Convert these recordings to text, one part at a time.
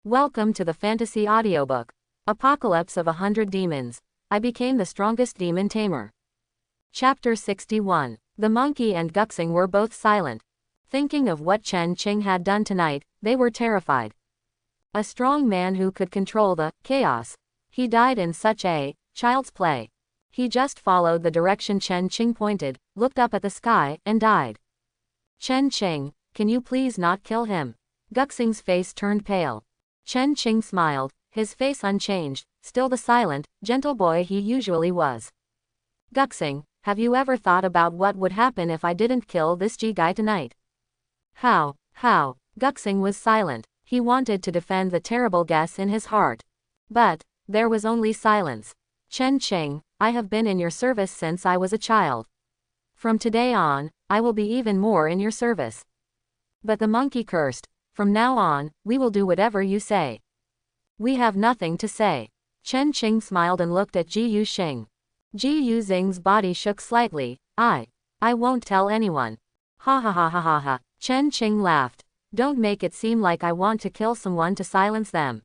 Welcome to the fantasy audiobook. Apocalypse of 100 Demons. I became the strongest demon Tamer. Chapter 61. The monkey and Guxing were both silent. Thinking of what Chen Qing had done tonight, they were terrified. A strong man who could control the chaos. He died in such a child's play. He just followed the direction Chen Qing pointed, looked up at the sky, and died. Chen Qing, can you please not kill him? Guxing's face turned pale. Chen Qing smiled, his face unchanged, still the silent, gentle boy he usually was. Guxing, have you ever thought about what would happen if I didn't kill this G guy tonight? How? Guxing was silent. He wanted to defend the terrible guess in his heart. But there was only silence. Chen Qing, I have been in your service since I was a child. From today on, I will be even more in your service. But the monkey cursed. From now on, we will do whatever you say. We have nothing to say. Chen Qing smiled and looked at Ji Yuxing. Ji Yuxing's body shook slightly. I won't tell anyone. Ha ha ha ha ha ha. Chen Qing laughed. Don't make it seem like I want to kill someone to silence them.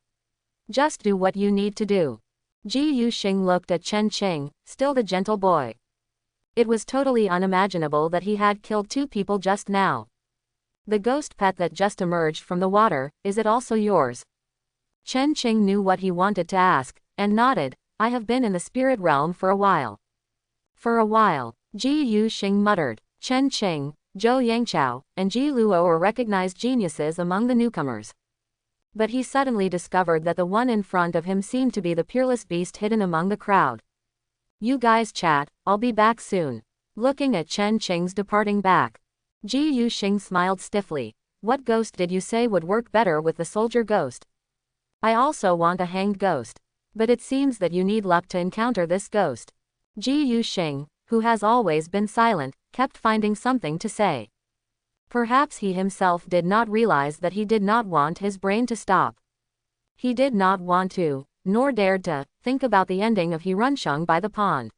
Just do what you need to do. Ji Yuxing looked at Chen Qing, still the gentle boy. It was totally unimaginable that he had killed two people just now. The ghost pet that just emerged from the water, is it also yours? Chen Qing knew what he wanted to ask, and nodded. I have been in the spirit realm for a while. For a while, Ji Yuxing muttered. Chen Qing, Zhou Yangchao, and Ji Luo were recognized geniuses among the newcomers. But he suddenly discovered that the one in front of him seemed to be the peerless beast hidden among the crowd. You guys chat, I'll be back soon. Looking at Chen Qing's departing back, Ji Yuxing smiled stiffly. What ghost did you say would work better with the soldier ghost? I also want a hanged ghost. But it seems that you need luck to encounter this ghost. Ji Yuxing, who has always been silent, kept finding something to say. Perhaps he himself did not realize that he did not want his brain to stop. He did not want to, nor dared to, think about the ending of He Runsheng by the pond.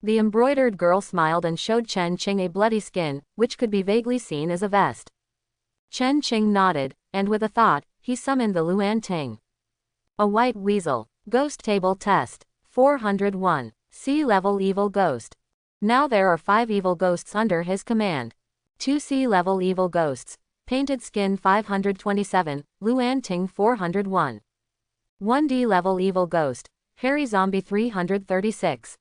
The embroidered girl smiled and showed Chen Qing a bloody skin, which could be vaguely seen as a vest. Chen Qing nodded, and with a thought, he summoned the Luan Ting. A white weasel. Ghost table test. 401. Sea-level evil ghost. Now there are 5 evil ghosts under his command. 2 sea-level evil ghosts. Painted skin 527, Luan Ting 401. 1 D-level evil ghost. Hairy zombie 336.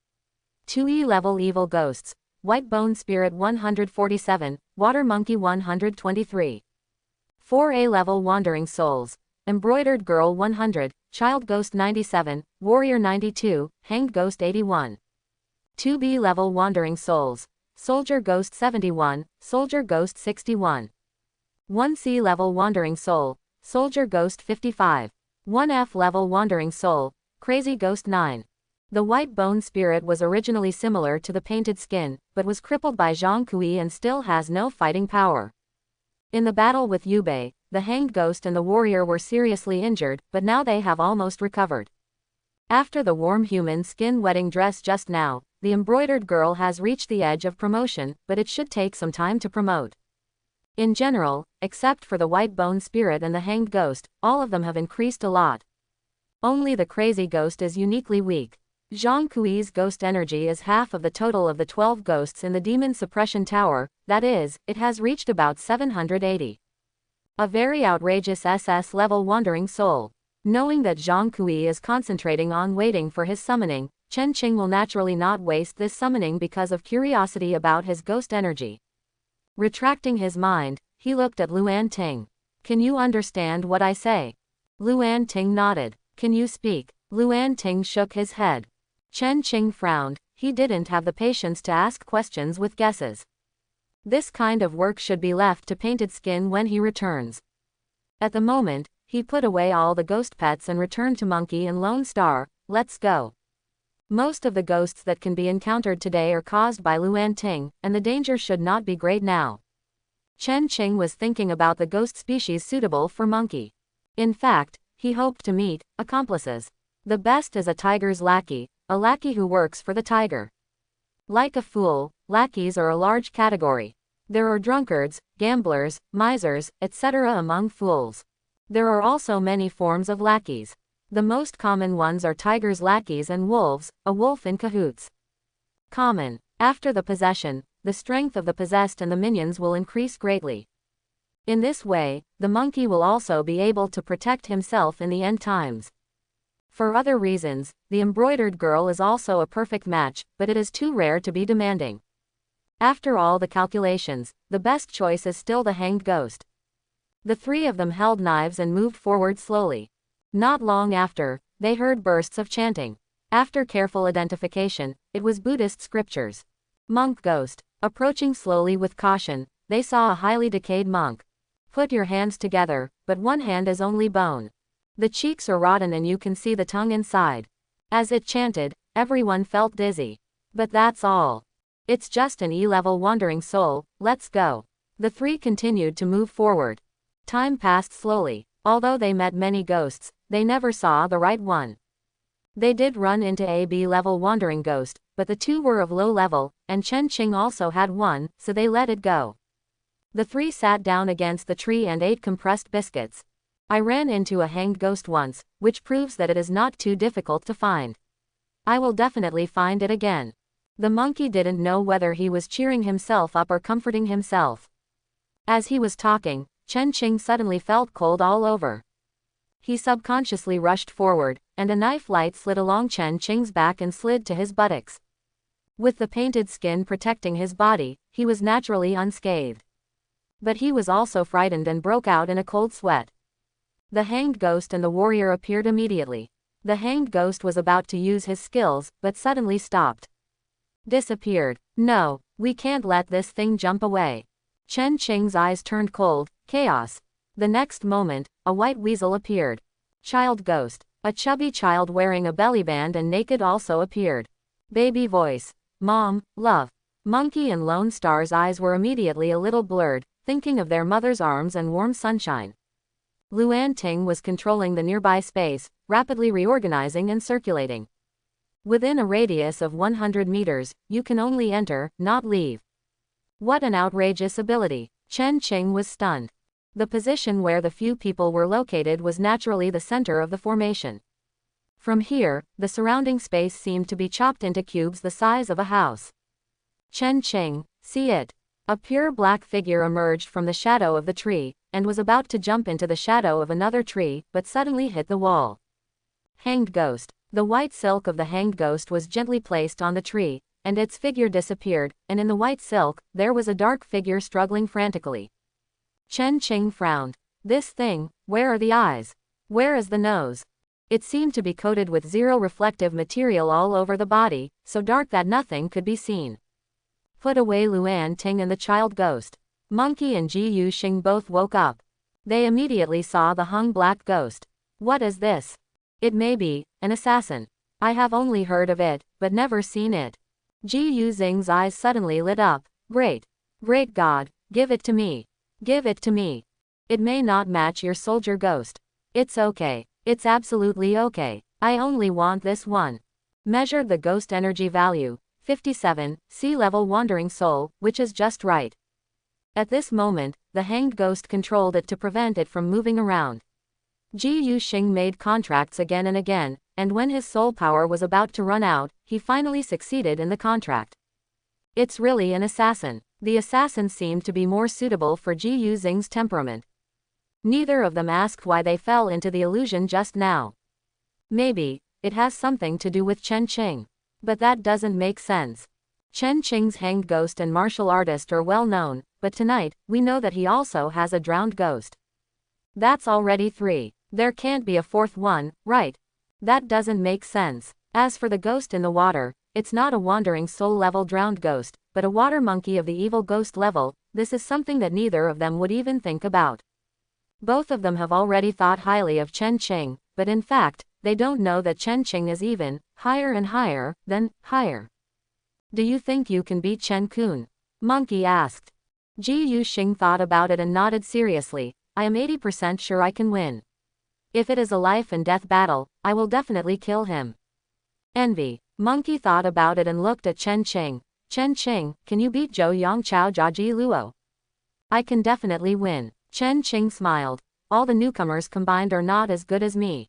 2 E-level evil ghosts. White bone spirit 147, water monkey 123. 4 A-level wandering souls. Embroidered girl 100, child ghost 97, warrior 92, hanged ghost 81. 2 B-level wandering souls. Soldier ghost 71, soldier ghost 61. 1 C-level wandering soul. Soldier ghost 55. 1 F-level wandering soul. Crazy ghost 9. The white bone spirit was originally similar to the painted skin, but was crippled by Zhang Kui and still has no fighting power. In the battle with Yubei, the hanged ghost and the warrior were seriously injured, but now they have almost recovered. After the warm human skin wedding dress just now, the embroidered girl has reached the edge of promotion, but it should take some time to promote. In general, except for the white bone spirit and the hanged ghost, all of them have increased a lot. Only the crazy ghost is uniquely weak. Zhang Kui's ghost energy is half of the total of the 12 ghosts in the Demon Suppression Tower, that is, it has reached about 780. A very outrageous SS-level wandering soul. Knowing that Zhang Kui is concentrating on waiting for his summoning, Chen Qing will naturally not waste this summoning because of curiosity about his ghost energy. Retracting his mind, he looked at Luan Ting. Can you understand what I say? Luan Ting nodded. Can you speak? Luan Ting shook his head. Chen Qing frowned. He didn't have the patience to ask questions with guesses. This kind of work should be left to Painted Skin when he returns. At the moment, he put away all the ghost pets and returned to Monkey and Lone Star. Let's go. Most of the ghosts that can be encountered today are caused by Luan Ting, and the danger should not be great now. Chen Qing was thinking about the ghost species suitable for Monkey. In fact, he hoped to meet accomplices. The best is a tiger's lackey, a lackey who works for the tiger. Like a fool, lackeys are a large category. There are drunkards, gamblers, misers, etc. among fools. There are also many forms of lackeys. The most common ones are tigers' lackeys and wolves, a wolf in cahoots. Common. After the possession, the strength of the possessed and the minions will increase greatly. In this way, the monkey will also be able to protect himself in the end times. For other reasons, the embroidered girl is also a perfect match, but it is too rare to be demanding. After all the calculations, the best choice is still the hanged ghost. The three of them held knives and moved forward slowly. Not long after, they heard bursts of chanting. After careful identification, it was Buddhist scriptures. Monk ghost. Approaching slowly with caution, they saw a highly decayed monk. Put your hands together, but one hand is only bone. The cheeks are rotten and you can see the tongue inside. As it chanted, everyone felt dizzy. But that's all. It's just an E-level wandering soul, let's go. The three continued to move forward. Time passed slowly. Although they met many ghosts, they never saw the right one. They did run into a B-level wandering ghost, but the two were of low level, and Chen Qing also had one, so they let it go. The three sat down against the tree and ate compressed biscuits. I ran into a hanged ghost once, which proves that it is not too difficult to find. I will definitely find it again. The monkey didn't know whether he was cheering himself up or comforting himself. As he was talking, Chen Qing suddenly felt cold all over. He subconsciously rushed forward, and a knife light slid along Chen Qing's back and slid to his buttocks. With the painted skin protecting his body, he was naturally unscathed. But he was also frightened and broke out in a cold sweat. The hanged ghost and the warrior appeared immediately. The hanged ghost was about to use his skills, but suddenly stopped. Disappeared. No, we can't let this thing jump away. Chen Qing's eyes turned cold. Chaos. The next moment, a white weasel appeared. Child ghost. A chubby child wearing a bellyband and naked also appeared. Baby voice. Mom, love. Monkey and Lone Star's eyes were immediately a little blurred, thinking of their mother's arms and warm sunshine. Luan Ting was controlling the nearby space, rapidly reorganizing and circulating. Within a radius of 100 meters, you can only enter, not leave. What an outrageous ability. Chen Qing was stunned. The position where the few people were located was naturally the center of the formation. From here, the surrounding space seemed to be chopped into cubes the size of a house. Chen Qing, see it. A pure black figure emerged from the shadow of the tree, and was about to jump into the shadow of another tree, but suddenly hit the wall. Hanged ghost. The white silk of the hanged ghost was gently placed on the tree, and its figure disappeared, and in the white silk, there was a dark figure struggling frantically. Chen Qing frowned. This thing, where are the eyes? Where is the nose? It seemed to be coated with zero reflective material all over the body, so dark that nothing could be seen. Put away Luan Ting and the child ghost. Monkey and Ji Yuxing both woke up. They immediately saw the hung black ghost. What is this? It may be an assassin. I have only heard of it, but never seen it. Ji Yuxing's eyes suddenly lit up. Great. Great God, give it to me. Give it to me. It may not match your soldier ghost. It's okay. It's absolutely okay. I only want this one. Measured the ghost energy value, 57, sea-level wandering soul, which is just right. At this moment, the hanged ghost controlled it to prevent it from moving around. Ji Yuxing made contracts again and again, and when his soul power was about to run out, he finally succeeded in the contract. It's really an assassin. The assassin seemed to be more suitable for Ji Yuxing's temperament. Neither of them asked why they fell into the illusion just now. Maybe it has something to do with Chen Qing. But that doesn't make sense. Chen Qing's hanged ghost and martial artist are well known, but tonight, we know that he also has a drowned ghost. That's already 3. There can't be a 4th one, right? That doesn't make sense. As for the ghost in the water, it's not a wandering soul level drowned ghost, but a water monkey of the evil ghost level. This is something that neither of them would even think about. Both of them have already thought highly of Chen Qing, but in fact, they don't know that Chen Qing is even higher and higher than higher. Do you think you can beat Chen Kun? Monkey asked. Ji Yuxing thought about it and nodded seriously. I am 80% sure I can win. If it is a life and death battle, I will definitely kill him. Envy. Monkey thought about it and looked at Chen Qing. Chen Qing, can you beat Zhou Yang Chao Jia Ji Luo? I can definitely win. Chen Qing smiled. all the newcomers combined are not as good as me.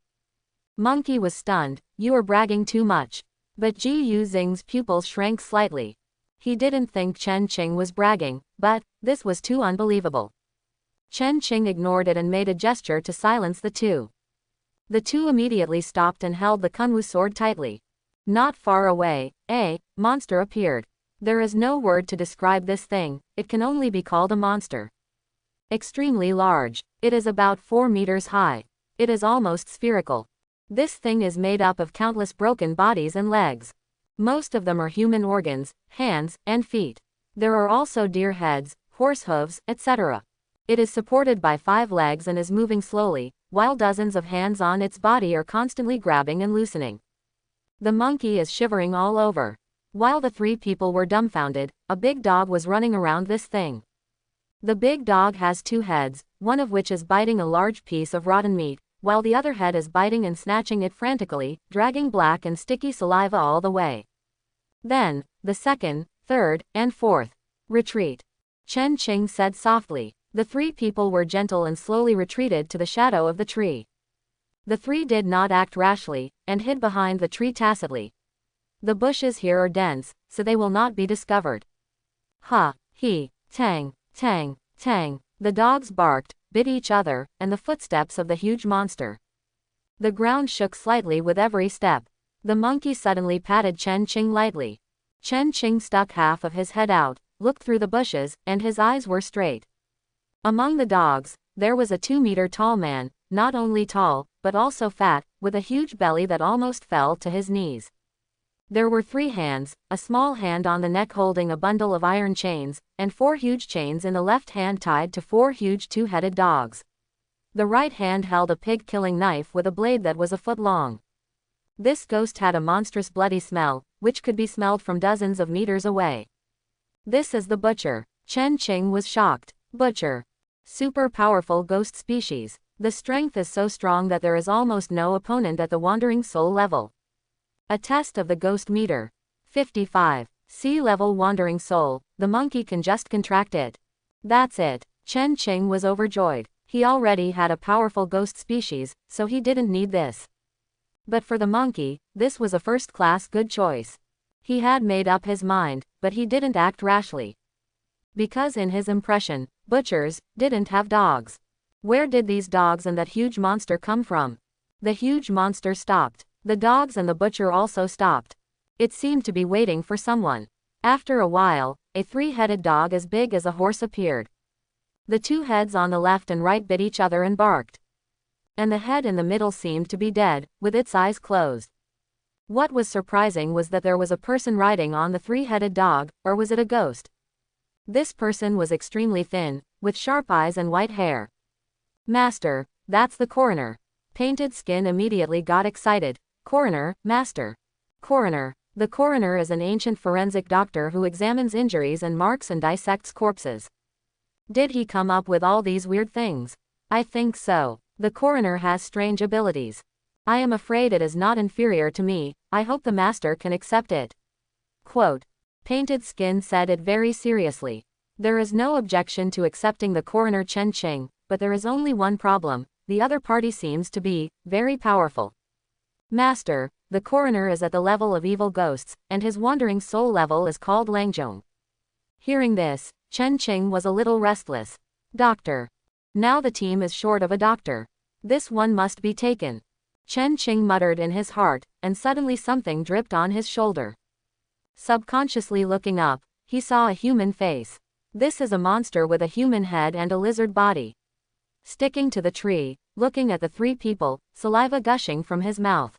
Monkey was stunned. You are bragging too much. But Ji Yuzhing's pupils shrank slightly. He didn't think Chen Qing was bragging, but this was too unbelievable. Chen Qing ignored it and made a gesture to silence the two. The two immediately stopped and held the Kunwu sword tightly. Not far away, a monster appeared. There is no word to describe this thing, it can only be called a monster. Extremely large. It is about 4 meters high. It is almost spherical. This thing is made up of countless broken bodies and legs. Most of them are human organs, hands, and feet. There are also deer heads, horse hooves, etc. It is supported by 5 legs and is moving slowly, while dozens of hands on its body are constantly grabbing and loosening. The monkey is shivering all over. While the 3 people were dumbfounded, a big dog was running around this thing. The big dog has 2 heads, one of which is biting a large piece of rotten meat, while the other head is biting and snatching it frantically, dragging black and sticky saliva all the way. Then, the second, third, and fourth. Retreat. Chen Qing said softly. The 3 people were gentle and slowly retreated to the shadow of the tree. The 3 did not act rashly, and hid behind the tree tacitly. The bushes here are dense, so they will not be discovered. Ha, he, tang, tang, tang. The dogs barked, bit each other, and the footsteps of the huge monster. The ground shook slightly with every step. The monkey suddenly patted Chen Qing lightly. Chen Qing stuck half of his head out, looked through the bushes, and his eyes were straight. Among the dogs, there was a 2-meter-tall man, not only tall, but also fat, with a huge belly that almost fell to his knees. There were 3 hands, a small hand on the neck holding a bundle of iron chains, and 4 huge chains in the left hand tied to 4 huge 2-headed dogs. The right hand held a pig-killing knife with a blade that was a foot long. This ghost had a monstrous bloody smell, which could be smelled from dozens of meters away. This is the butcher. Chen Qing was shocked. Butcher. Super powerful ghost species. The strength is so strong that there is almost no opponent at the wandering soul level. A test of the ghost meter. 55. Sea level wandering soul. The monkey can just contract it. That's it. Chen Qing was overjoyed. He already had a powerful ghost species, so he didn't need this. But for the monkey, this was a first-class good choice. He had made up his mind, but he didn't act rashly. Because in his impression, butchers didn't have dogs. Where did these dogs and that huge monster come from? The huge monster stopped. The dogs and the butcher also stopped. It seemed to be waiting for someone. After a while, a 3-headed dog as big as a horse appeared. The 2 heads on the left and right bit each other and barked. And the head in the middle seemed to be dead, with its eyes closed. What was surprising was that there was a person riding on the 3-headed dog, or was it a ghost? This person was extremely thin, with sharp eyes and white hair. Master, that's the coroner. Painted Skin immediately got excited. Coroner, master. Coroner. The coroner is an ancient forensic doctor who examines injuries and marks and dissects corpses. Did he come up with all these weird things? I think so. The coroner has strange abilities. I am afraid it is not inferior to me. I hope the master can accept it. Quote. Painted Skin said it very seriously. There is no objection to accepting the coroner Chen Qing, but there is only one problem. The other party seems to be very powerful. Master, the coroner is at the level of evil ghosts, and his wandering soul level is called Langzhong. Hearing this, Chen Qing was a little restless. Doctor. Now the team is short of a doctor. This one must be taken. Chen Qing muttered in his heart, and suddenly something dripped on his shoulder. Subconsciously looking up, he saw a human face. This is a monster with a human head and a lizard body. Sticking to the tree, looking at the 3 people, saliva gushing from his mouth.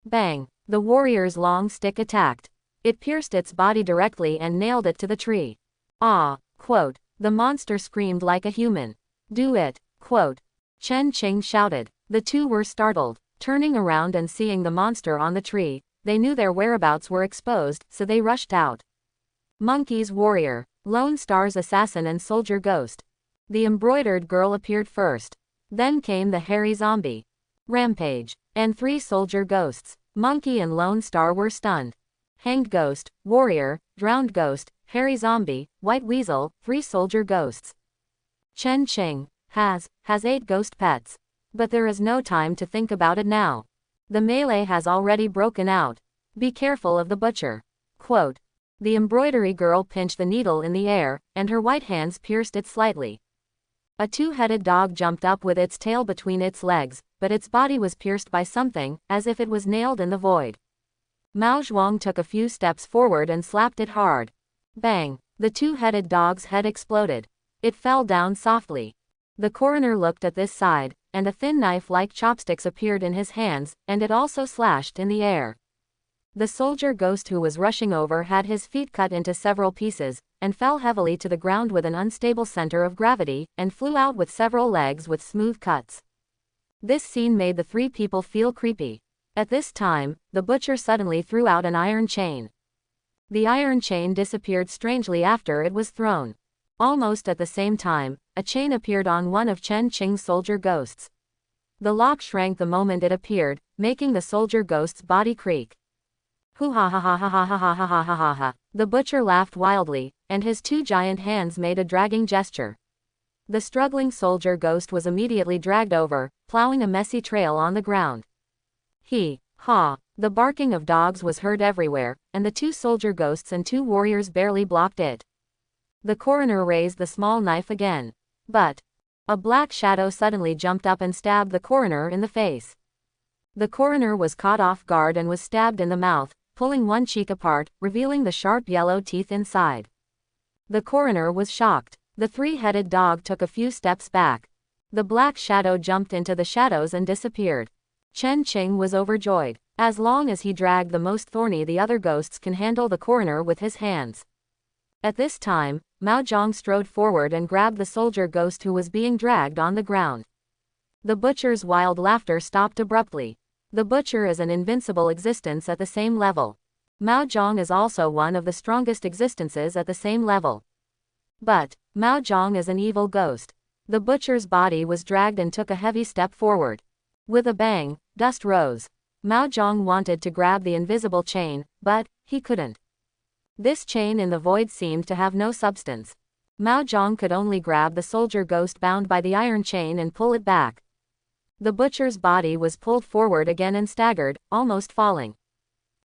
Bang! The warrior's long stick attacked. It pierced its body directly and nailed it to the tree. Ah! Quote. The monster screamed like a human. Do it! Quote. Chen Qing shouted. The 2 were startled. Turning around and seeing the monster on the tree, they knew their whereabouts were exposed, so they rushed out. Monkey's warrior, Lone Star's assassin and soldier ghost. The embroidered girl appeared first. Then came the hairy zombie. Rampage. And 3 soldier ghosts. Monkey and Lone Star were stunned. Hanged ghost, warrior, drowned ghost, hairy zombie, white weasel, 3 soldier ghosts. Chen Qing. has 8 ghost pets. But there is no time to think about it now. The melee has already broken out. Be careful of the butcher. Quote. The embroidery girl pinched the needle in the air, and her white hands pierced it slightly. A 2-headed dog jumped up with its tail between its legs, but its body was pierced by something, as if it was nailed in the void. Mao Zhuang took a few steps forward and slapped it hard. Bang! The 2-headed dog's head exploded. It fell down softly. The coroner looked at this side, and a thin knife-like chopsticks appeared in his hands, and it also slashed in the air. The soldier ghost who was rushing over had his feet cut into several pieces, and fell heavily to the ground with an unstable center of gravity, and flew out with several legs with smooth cuts. This scene made the 3 people feel creepy. At this time, the butcher suddenly threw out an iron chain. The iron chain disappeared strangely after it was thrown. Almost at the same time, a chain appeared on one of Chen Qing's soldier ghosts. The lock shrank the moment it appeared, making the soldier ghost's body creak. Hoo ha ha ha ha ha ha ha ha ha ha ha ha. The butcher laughed wildly, and his 2 giant hands made a dragging gesture. The struggling soldier ghost was immediately dragged over, plowing a messy trail on the ground. Ha! The barking of dogs was heard everywhere, and the 2 soldier ghosts and 2 warriors barely blocked it. The coroner raised the small knife again. But a black shadow suddenly jumped up and stabbed the coroner in the face. The coroner was caught off guard and was stabbed in the mouth, pulling one cheek apart, revealing the sharp yellow teeth inside. The coroner was shocked. The 3-headed dog took a few steps back. The black shadow jumped into the shadows and disappeared. Chen Qing was overjoyed. As long as he dragged the most thorny, the other ghosts can handle the coroner with his hands. At this time, Mao Zhang strode forward and grabbed the soldier ghost who was being dragged on the ground. The butcher's wild laughter stopped abruptly. The butcher is an invincible existence at the same level. Mao Zhang is also one of the strongest existences at the same level. But Mao Zhang is an evil ghost. The butcher's body was dragged and took a heavy step forward. With a bang, dust rose. Mao Zhang wanted to grab the invisible chain, but he couldn't. This chain in the void seemed to have no substance. Mao Zhang could only grab the soldier ghost bound by the iron chain and pull it back. The butcher's body was pulled forward again and staggered, almost falling.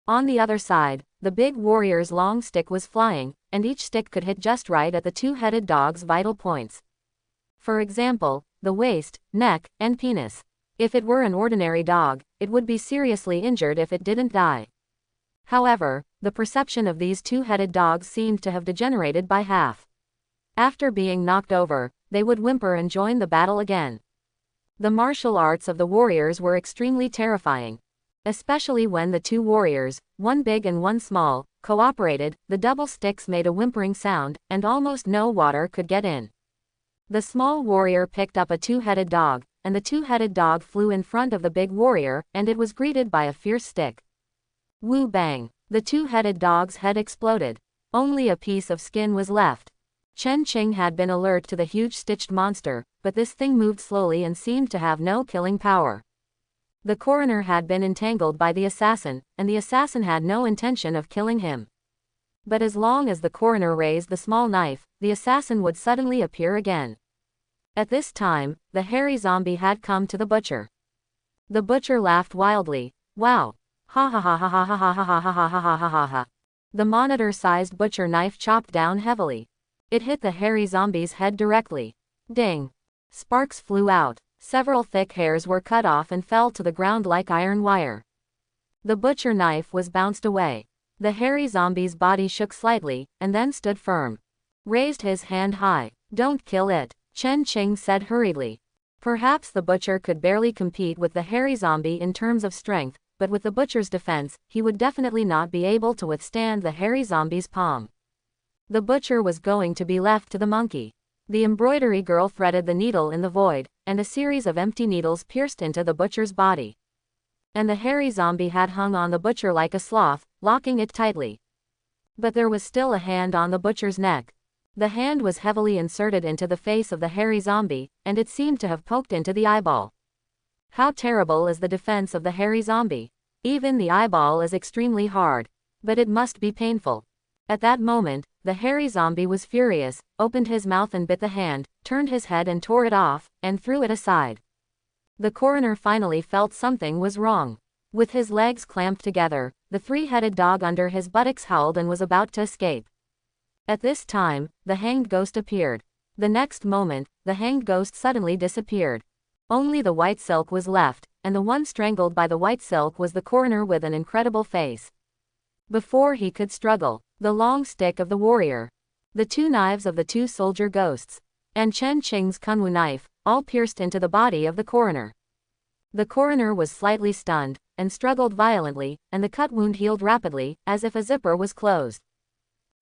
On the other side, the big warrior's long stick was flying, and each stick could hit just right at the 2-headed dog's vital points. For example, the waist, neck, and penis. If it were an ordinary dog, it would be seriously injured if it didn't die. However, the perception of these 2-headed dogs seemed to have degenerated by half. After being knocked over, they would whimper and join the battle again. The martial arts of the warriors were extremely terrifying. Especially when the 2 warriors, one big and one small, cooperated, the double sticks made a whimpering sound, and almost no water could get in. The small warrior picked up a 2-headed dog, and the 2-headed dog flew in front of the big warrior, and it was greeted by a fierce stick. Woo bang! The 2-headed dog's head exploded. Only a piece of skin was left. Chen Qing had been alert to the huge stitched monster, but this thing moved slowly and seemed to have no killing power. The coroner had been entangled by the assassin, and the assassin had no intention of killing him. But as long as the coroner raised the small knife, the assassin would suddenly appear again. At this time, the hairy zombie had come to the butcher. The butcher laughed wildly. Wow! Ha ha ha ha ha ha ha ha ha ha ha ha ha ha. The monitor-sized butcher knife chopped down heavily. It hit the hairy zombie's head directly. Ding! Sparks flew out. Several thick hairs were cut off and fell to the ground like iron wire. The butcher knife was bounced away. The hairy zombie's body shook slightly, and then stood firm. Raised his hand high. Don't kill it, Chen Qing said hurriedly. Perhaps the butcher could barely compete with the hairy zombie in terms of strength, but with the butcher's defense, he would definitely not be able to withstand the hairy zombie's palm. The butcher was going to be left to the monkey. The embroidery girl threaded the needle in the void, and a series of empty needles pierced into the butcher's body. And the hairy zombie had hung on the butcher like a sloth, locking it tightly. But there was still a hand on the butcher's neck. The hand was heavily inserted into the face of the hairy zombie, and it seemed to have poked into the eyeball. How terrible is the defense of the hairy zombie? Even the eyeball is extremely hard. But it must be painful. At that moment, the hairy zombie was furious, opened his mouth and bit the hand, turned his head and tore it off, and threw it aside. The coroner finally felt something was wrong. With his legs clamped together, the three-headed dog under his buttocks howled and was about to escape. At this time, the hanged ghost appeared. The next moment, the hanged ghost suddenly disappeared. Only the white silk was left, and the one strangled by the white silk was the coroner with an incredible face. Before he could struggle, the long stick of the warrior, the two knives of the two soldier ghosts, and Chen Qing's kunwu knife, all pierced into the body of the coroner. The coroner was slightly stunned, and struggled violently, and the cut wound healed rapidly, as if a zipper was closed.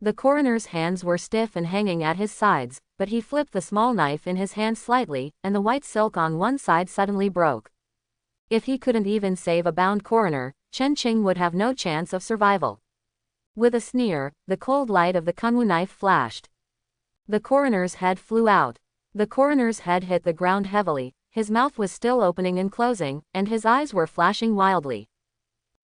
The coroner's hands were stiff and hanging at his sides, but he flipped the small knife in his hand slightly, and the white silk on one side suddenly broke. If he couldn't even save a bound coroner, Chen Qing would have no chance of survival. With a sneer, the cold light of the kunwu knife flashed. The coroner's head flew out. The coroner's head hit the ground heavily, his mouth was still opening and closing, and his eyes were flashing wildly.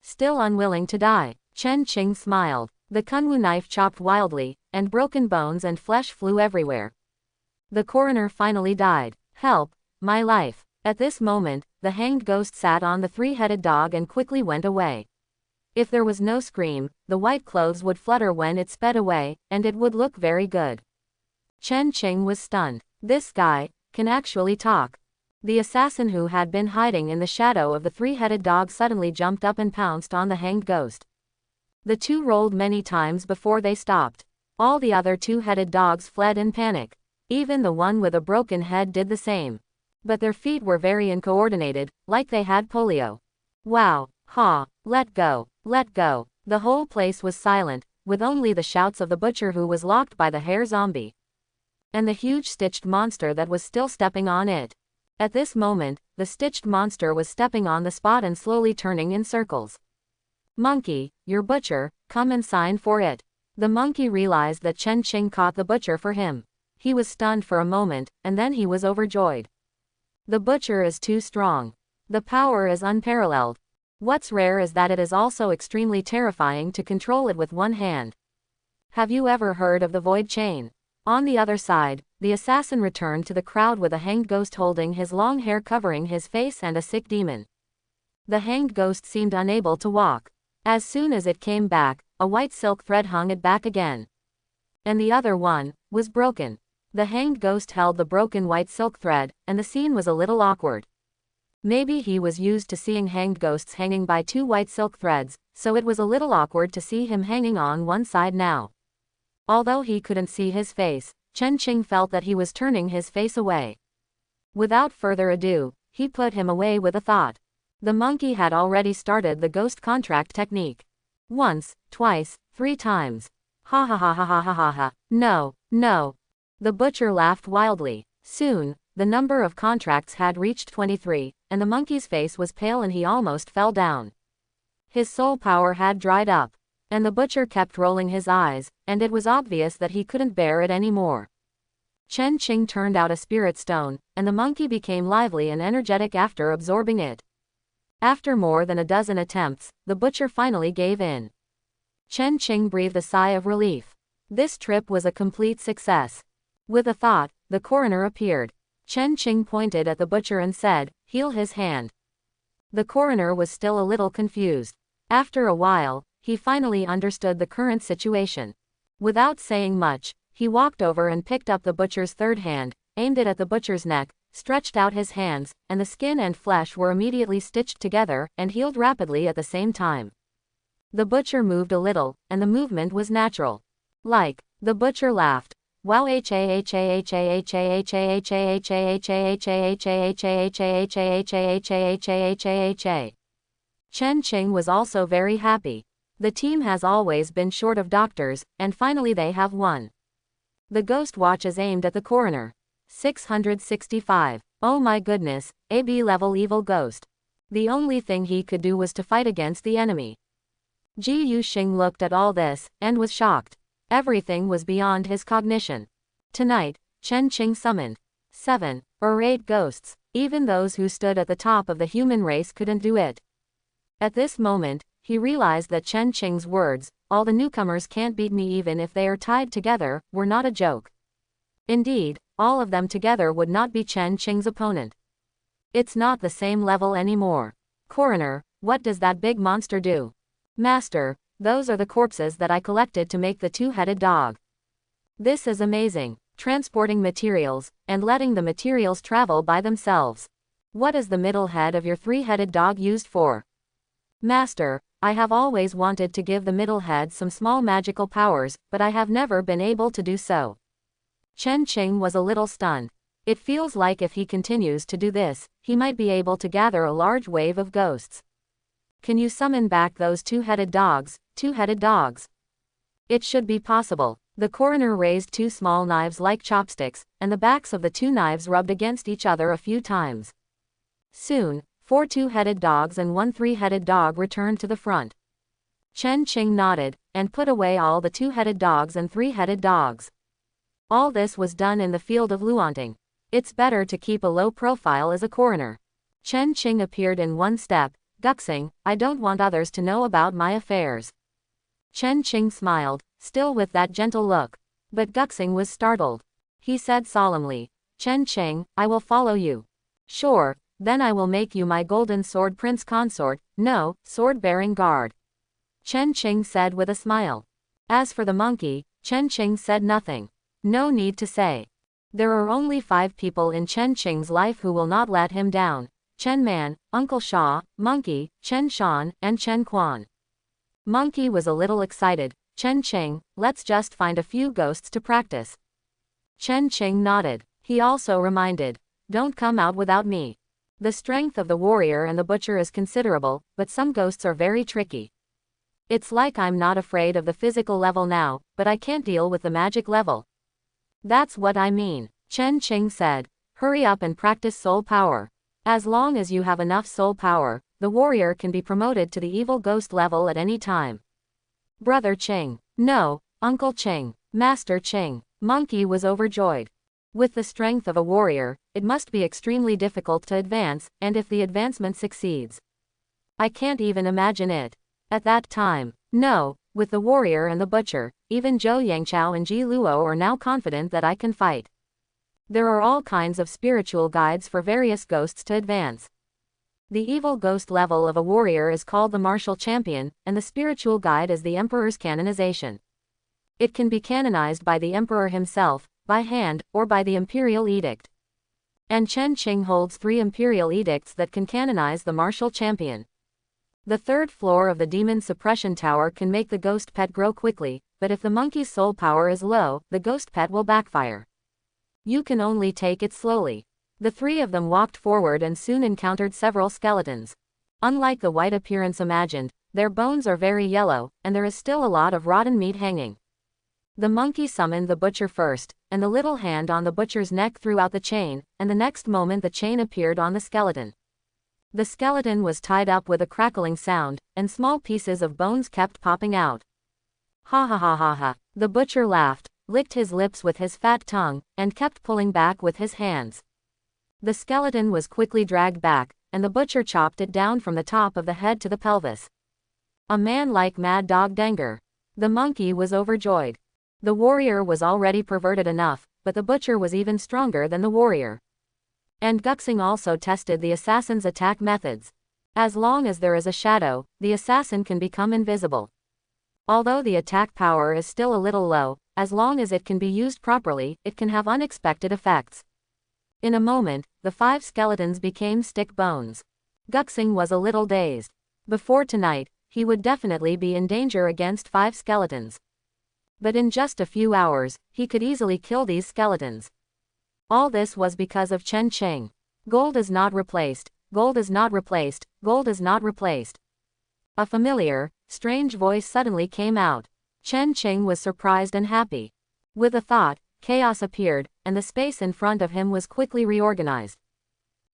Still unwilling to die, Chen Qing smiled. The kunwu knife chopped wildly, and broken bones and flesh flew everywhere. The coroner finally died. Help, my life. At this moment, the hanged ghost sat on the three-headed dog and quickly went away. If there was no scream, the white clothes would flutter when it sped away, and it would look very good. Chen Qing was stunned. This guy can actually talk. The assassin who had been hiding in the shadow of the three-headed dog suddenly jumped up and pounced on the hanged ghost. The two rolled many times before they stopped. All the other two-headed dogs fled in panic. Even the one with a broken head did the same. But their feet were very uncoordinated, like they had polio. Wow, ha, let go, let go. The whole place was silent, with only the shouts of the butcher who was locked by the hair zombie, and the huge stitched monster that was still stepping on it. At this moment, the stitched monster was stepping on the spot and slowly turning in circles. Monkey, your butcher, come and sign for it. The monkey realized that Chen Qing caught the butcher for him. He was stunned for a moment, and then he was overjoyed. The butcher is too strong. The power is unparalleled. What's rare is that it is also extremely terrifying to control it with one hand. Have you ever heard of the void chain? On the other side, the assassin returned to the crowd with a hanged ghost holding his long hair covering his face and a sick demon. The hanged ghost seemed unable to walk. As soon as it came back, a white silk thread hung it back again. And the other one was broken. The hanged ghost held the broken white silk thread, and the scene was a little awkward. Maybe he was used to seeing hanged ghosts hanging by two white silk threads, so it was a little awkward to see him hanging on one side now. Although he couldn't see his face, Chen Qing felt that he was turning his face away. Without further ado, he put him away with a thought. The monkey had already started the ghost contract technique. Once, twice, 3 times. Ha ha ha ha ha ha ha ha. No, no. The butcher laughed wildly. Soon, the number of contracts had reached 23, and the monkey's face was pale and he almost fell down. His soul power had dried up, and the butcher kept rolling his eyes, and it was obvious that he couldn't bear it anymore. Chen Qing turned out a spirit stone, and the monkey became lively and energetic after absorbing it. After more than a dozen attempts, the butcher finally gave in. Chen Qing breathed a sigh of relief. This trip was a complete success. With a thought, the coroner appeared. Chen Qing pointed at the butcher and said, "Heal his hand." The coroner was still a little confused. After a while, he finally understood the current situation. Without saying much, he walked over and picked up the butcher's third hand, aimed it at the butcher's neck, stretched out his hands, and the skin and flesh were immediately stitched together and healed rapidly at the same time. The butcher moved a little, and the movement was natural. Like, the butcher laughed. Wow Chen Qing was also very happy. The team has always been short of doctors, and finally they have one. The ghost watch is aimed at the coroner. 665. Oh my goodness, AB level evil ghost. The only thing he could do was to fight against the enemy. Ji Yuxing looked at all this, and was shocked. Everything was beyond his cognition. Tonight, Chen Qing summoned 7 or 8 ghosts. Even those who stood at the top of the human race couldn't do it. At this moment, he realized that Chen Qing's words, all the newcomers can't beat me even if they are tied together, were not a joke. Indeed, all of them together would not be Chen Qing's opponent. It's not the same level anymore. Coroner, what does that big monster do? Master, those are the corpses that I collected to make the two-headed dog. This is amazing. Transporting materials, and letting the materials travel by themselves. What is the middle head of your three-headed dog used for? Master, I have always wanted to give the middle head some small magical powers, but I have never been able to do so. Chen Qing was a little stunned. It feels like if he continues to do this, he might be able to gather a large wave of ghosts. Can you summon back those two-headed dogs, two-headed dogs? It should be possible. The coroner raised two small knives like chopsticks, and the backs of the two knives rubbed against each other a few times. Soon, 4 two-headed dogs and 1 three-headed dog returned to the front. Chen Qing nodded, and put away all the two-headed dogs and three-headed dogs. All this was done in the field of Luanting. It's better to keep a low profile as a coroner. Chen Qing appeared in one step. Guxing, I don't want others to know about my affairs. Chen Qing smiled, still with that gentle look. But Guxing was startled. He said solemnly, Chen Qing, I will follow you. Sure, then I will make you my golden sword prince consort, no, sword-bearing guard. Chen Qing said with a smile. As for the monkey, Chen Qing said nothing. No need to say. There are only 5 people in Chen Qing's life who will not let him down. Chen Man, Uncle Sha, Monkey, Chen Shan, and Chen Quan. Monkey was a little excited. Chen Qing, let's just find a few ghosts to practice. Chen Qing nodded. He also reminded, don't come out without me. The strength of the warrior and the butcher is considerable, but some ghosts are very tricky. It's like I'm not afraid of the physical level now, but I can't deal with the magic level. That's what I mean, Chen Qing said. Hurry up and practice soul power. As long as you have enough soul power, the warrior can be promoted to the evil ghost level at any time. Brother Qing. No, Uncle Qing. Master Qing. Monkey was overjoyed. With the strength of a warrior, it must be extremely difficult to advance, and if the advancement succeeds. I can't even imagine it. At that time, no, with the warrior and the butcher, even Zhou Yangchao and Ji Luo are now confident that I can fight. There are all kinds of spiritual guides for various ghosts to advance. The evil ghost level of a warrior is called the martial champion, and the spiritual guide is the emperor's canonization. It can be canonized by the emperor himself, by hand, or by the imperial edict. And Chen Qing holds 3 imperial edicts that can canonize the martial champion. The 3rd floor of the demon suppression tower can make the ghost pet grow quickly, but if the monkey's soul power is low, the ghost pet will backfire. You can only take it slowly. The 3 of them walked forward and soon encountered several skeletons. Unlike the white appearance imagined, their bones are very yellow, and there is still a lot of rotten meat hanging. The monkey summoned the butcher first, and the little hand on the butcher's neck threw out the chain, and the next moment the chain appeared on the skeleton. The skeleton was tied up with a crackling sound, and small pieces of bones kept popping out. Ha ha ha ha ha. The butcher laughed, licked his lips with his fat tongue, and kept pulling back with his hands. The skeleton was quickly dragged back, and the butcher chopped it down from the top of the head to the pelvis. A man like Mad Dog Denger. The monkey was overjoyed. The warrior was already perverted enough, but the butcher was even stronger than the warrior. And Guxing also tested the assassin's attack methods. As long as there is a shadow, the assassin can become invisible. Although the attack power is still a little low, as long as it can be used properly, it can have unexpected effects. In a moment, the 5 skeletons became stick bones. Guxing was a little dazed. Before tonight, he would definitely be in danger against 5 skeletons. But in just a few hours, he could easily kill these skeletons. All this was because of Chen Qing. Gold is not replaced, gold is not replaced, gold is not replaced. A familiar, strange voice suddenly came out. Chen Qing was surprised and happy. With a thought, chaos appeared, and the space in front of him was quickly reorganized.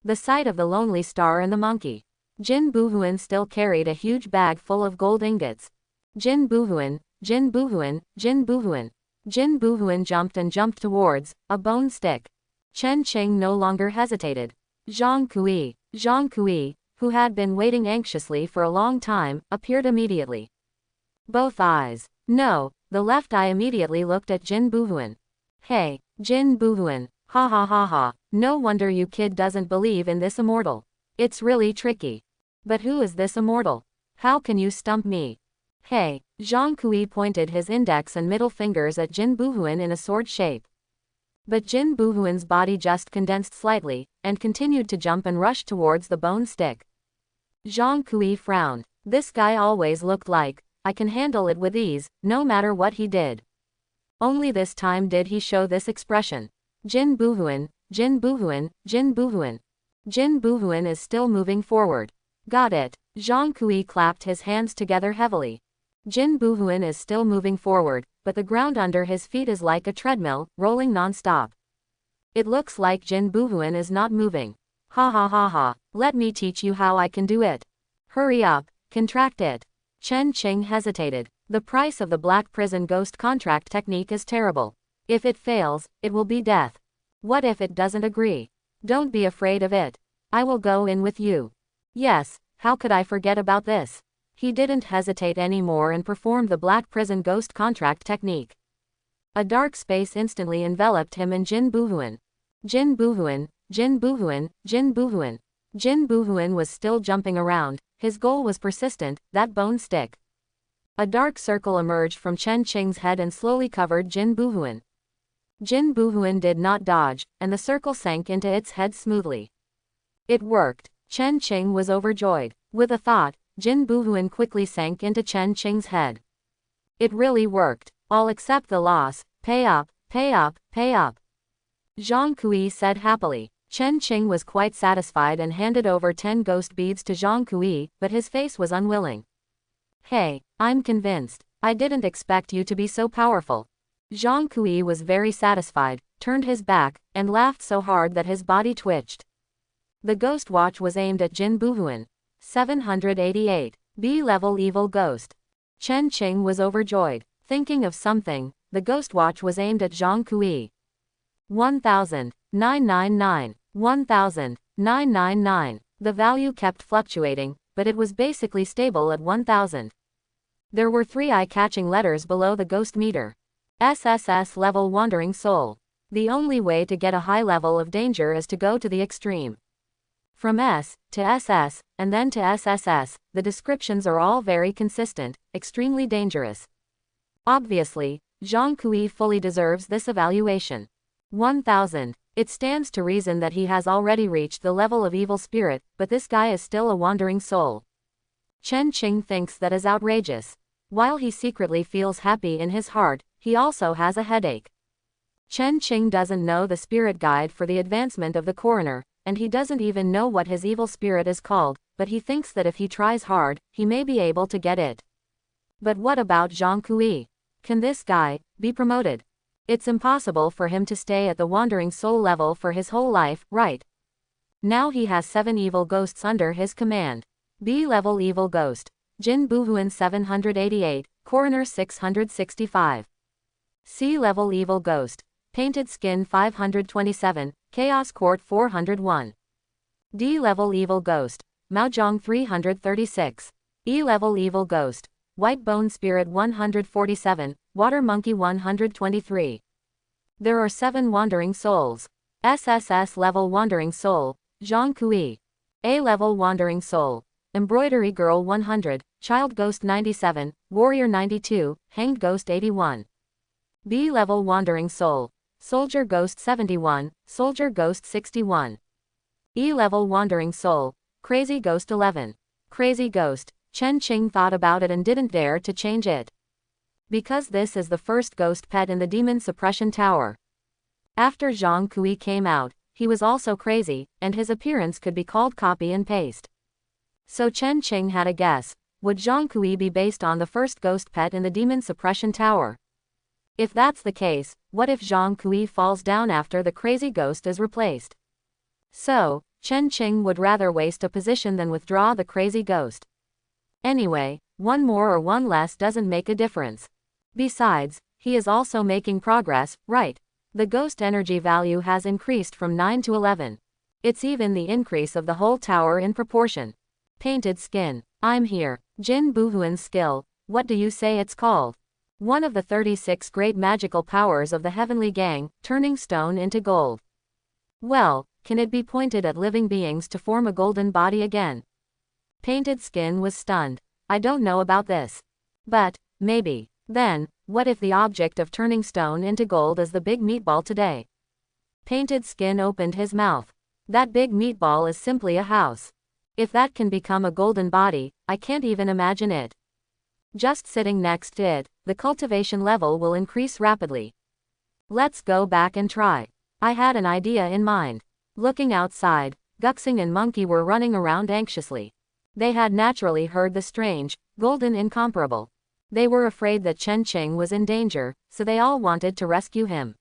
The sight of the lonely star and the monkey. Jin Buhuan still carried a huge bag full of gold ingots. Jin Buhuan, Jin Buhuan, Jin Buhuan. Jin Buhuan jumped and jumped towards a bone stick. Chen Qing no longer hesitated. Zhang Kui, who had been waiting anxiously for a long time, appeared immediately. Both eyes. No, the left eye immediately looked at Jin Buhuan. Hey, Jin Buhuan, ha ha ha ha, no wonder you kid doesn't believe in this immortal. It's really tricky. But who is this immortal? How can you stump me? Hey, Zhang Kui pointed his index and middle fingers at Jin Buhuan in a sword shape. But Jin Buhuan's body just condensed slightly, and continued to jump and rush towards the bone stick. Zhang Kui frowned. This guy always looked like, I can handle it with ease, no matter what he did. Only this time did he show this expression. Jin Buhuan, Jin Buhuan, Jin Buhuan. Jin Buhuan is still moving forward. Got it. Zhang Kui clapped his hands together heavily. Jin Buhuan is still moving forward, but the ground under his feet is like a treadmill, rolling non-stop. It looks like Jin Buhuan is not moving. Ha ha ha ha, let me teach you how I can do it. Hurry up, contract it. Chen Qing hesitated. The price of the Black Prison Ghost contract technique is terrible. If it fails, it will be death. What if it doesn't agree? Don't be afraid of it. I will go in with you. Yes, how could I forget about this? He didn't hesitate anymore and performed the Black Prison Ghost contract technique. A dark space instantly enveloped him and Jin Buhuan. Jin Buhuan, Jin Buhuan, Jin Buhuan. Jin Buhuan was still jumping around. His goal was persistent, that bone stick. A dark circle emerged from Chen Qing's head and slowly covered Jin Buhuan. Jin Buhuan did not dodge, and the circle sank into its head smoothly. It worked. Chen Qing was overjoyed. With a thought, Jin Buhuan quickly sank into Chen Qing's head. It really worked. I'll accept the loss. Pay up, pay up, pay up. Zhang Kui said happily. Chen Qing was quite satisfied and handed over 10 ghost beads to Zhang Kui, but his face was unwilling. Hey, I'm convinced. I didn't expect you to be so powerful. Zhang Kui was very satisfied, turned his back, and laughed so hard that his body twitched. The ghost watch was aimed at Jin Buhuan. 788. B-level evil ghost. Chen Qing was overjoyed. Thinking of something, the ghost watch was aimed at Zhang Kui. 1,999. 1,999. The value kept fluctuating, but it was basically stable at 1,000. There were 3 eye-catching letters below the ghost meter. SSS level Wandering Soul. The only way to get a high level of danger is to go to the extreme. From S to SS, and then to SSS, the descriptions are all very consistent, extremely dangerous. Obviously, Zhang Kui fully deserves this evaluation. 1,000. It stands to reason that he has already reached the level of evil spirit, but this guy is still a wandering soul. Chen Qing thinks that is outrageous. While he secretly feels happy in his heart, he also has a headache. Chen Qing doesn't know the spirit guide for the advancement of the coroner, and he doesn't even know what his evil spirit is called, but he thinks that if he tries hard, he may be able to get it. But what about Zhang Kui? Can this guy be promoted? It's impossible for him to stay at the wandering soul level for his whole life, right? Now he has 7 evil ghosts under his command. B-level evil ghost. Jin Buhuan 788, Coroner 665. C-level evil ghost. Painted Skin 527, Chaos Court 401. D-level evil ghost. Maozhong 336. E-level evil ghost. White Bone Spirit 147, Water Monkey 123. There are 7 wandering souls. SSS level wandering soul, Zhang Kui. A-level wandering soul. Embroidery Girl 100, Child Ghost 97, Warrior 92, Hanged Ghost 81. B-level wandering soul. Soldier Ghost 71, Soldier Ghost 61. E-level wandering soul. Crazy Ghost 11. Crazy Ghost. Chen Qing thought about it and didn't dare to change it. Because this is the first ghost pet in the Demon Suppression Tower. After Zhang Kui came out, he was also crazy, and his appearance could be called copy and paste. So Chen Qing had a guess. Would Zhang Kui be based on the first ghost pet in the Demon Suppression Tower? If that's the case, what if Zhang Kui falls down after the crazy ghost is replaced? So, Chen Qing would rather waste a position than withdraw the crazy ghost. Anyway, 1 more or 1 less doesn't make a difference. Besides, he is also making progress, right? The ghost energy value has increased from 9 to 11. It's even the increase of the whole tower in proportion. Painted Skin. I'm here. Jin Buhuan's skill. What do you say it's called? One of the 36 great magical powers of the heavenly gang, turning stone into gold. Well, can it be pointed at living beings to form a golden body again? Painted Skin was stunned. I don't know about this. But, maybe. Then, what if the object of turning stone into gold is the big meatball today? Painted Skin opened his mouth. That big meatball is simply a house. If that can become a golden body, I can't even imagine it. Just sitting next to it, the cultivation level will increase rapidly. Let's go back and try. I had an idea in mind. Looking outside, Guxing and Monkey were running around anxiously. They had naturally heard the strange, golden incomparable. They were afraid that Chen Qing was in danger, so they all wanted to rescue him.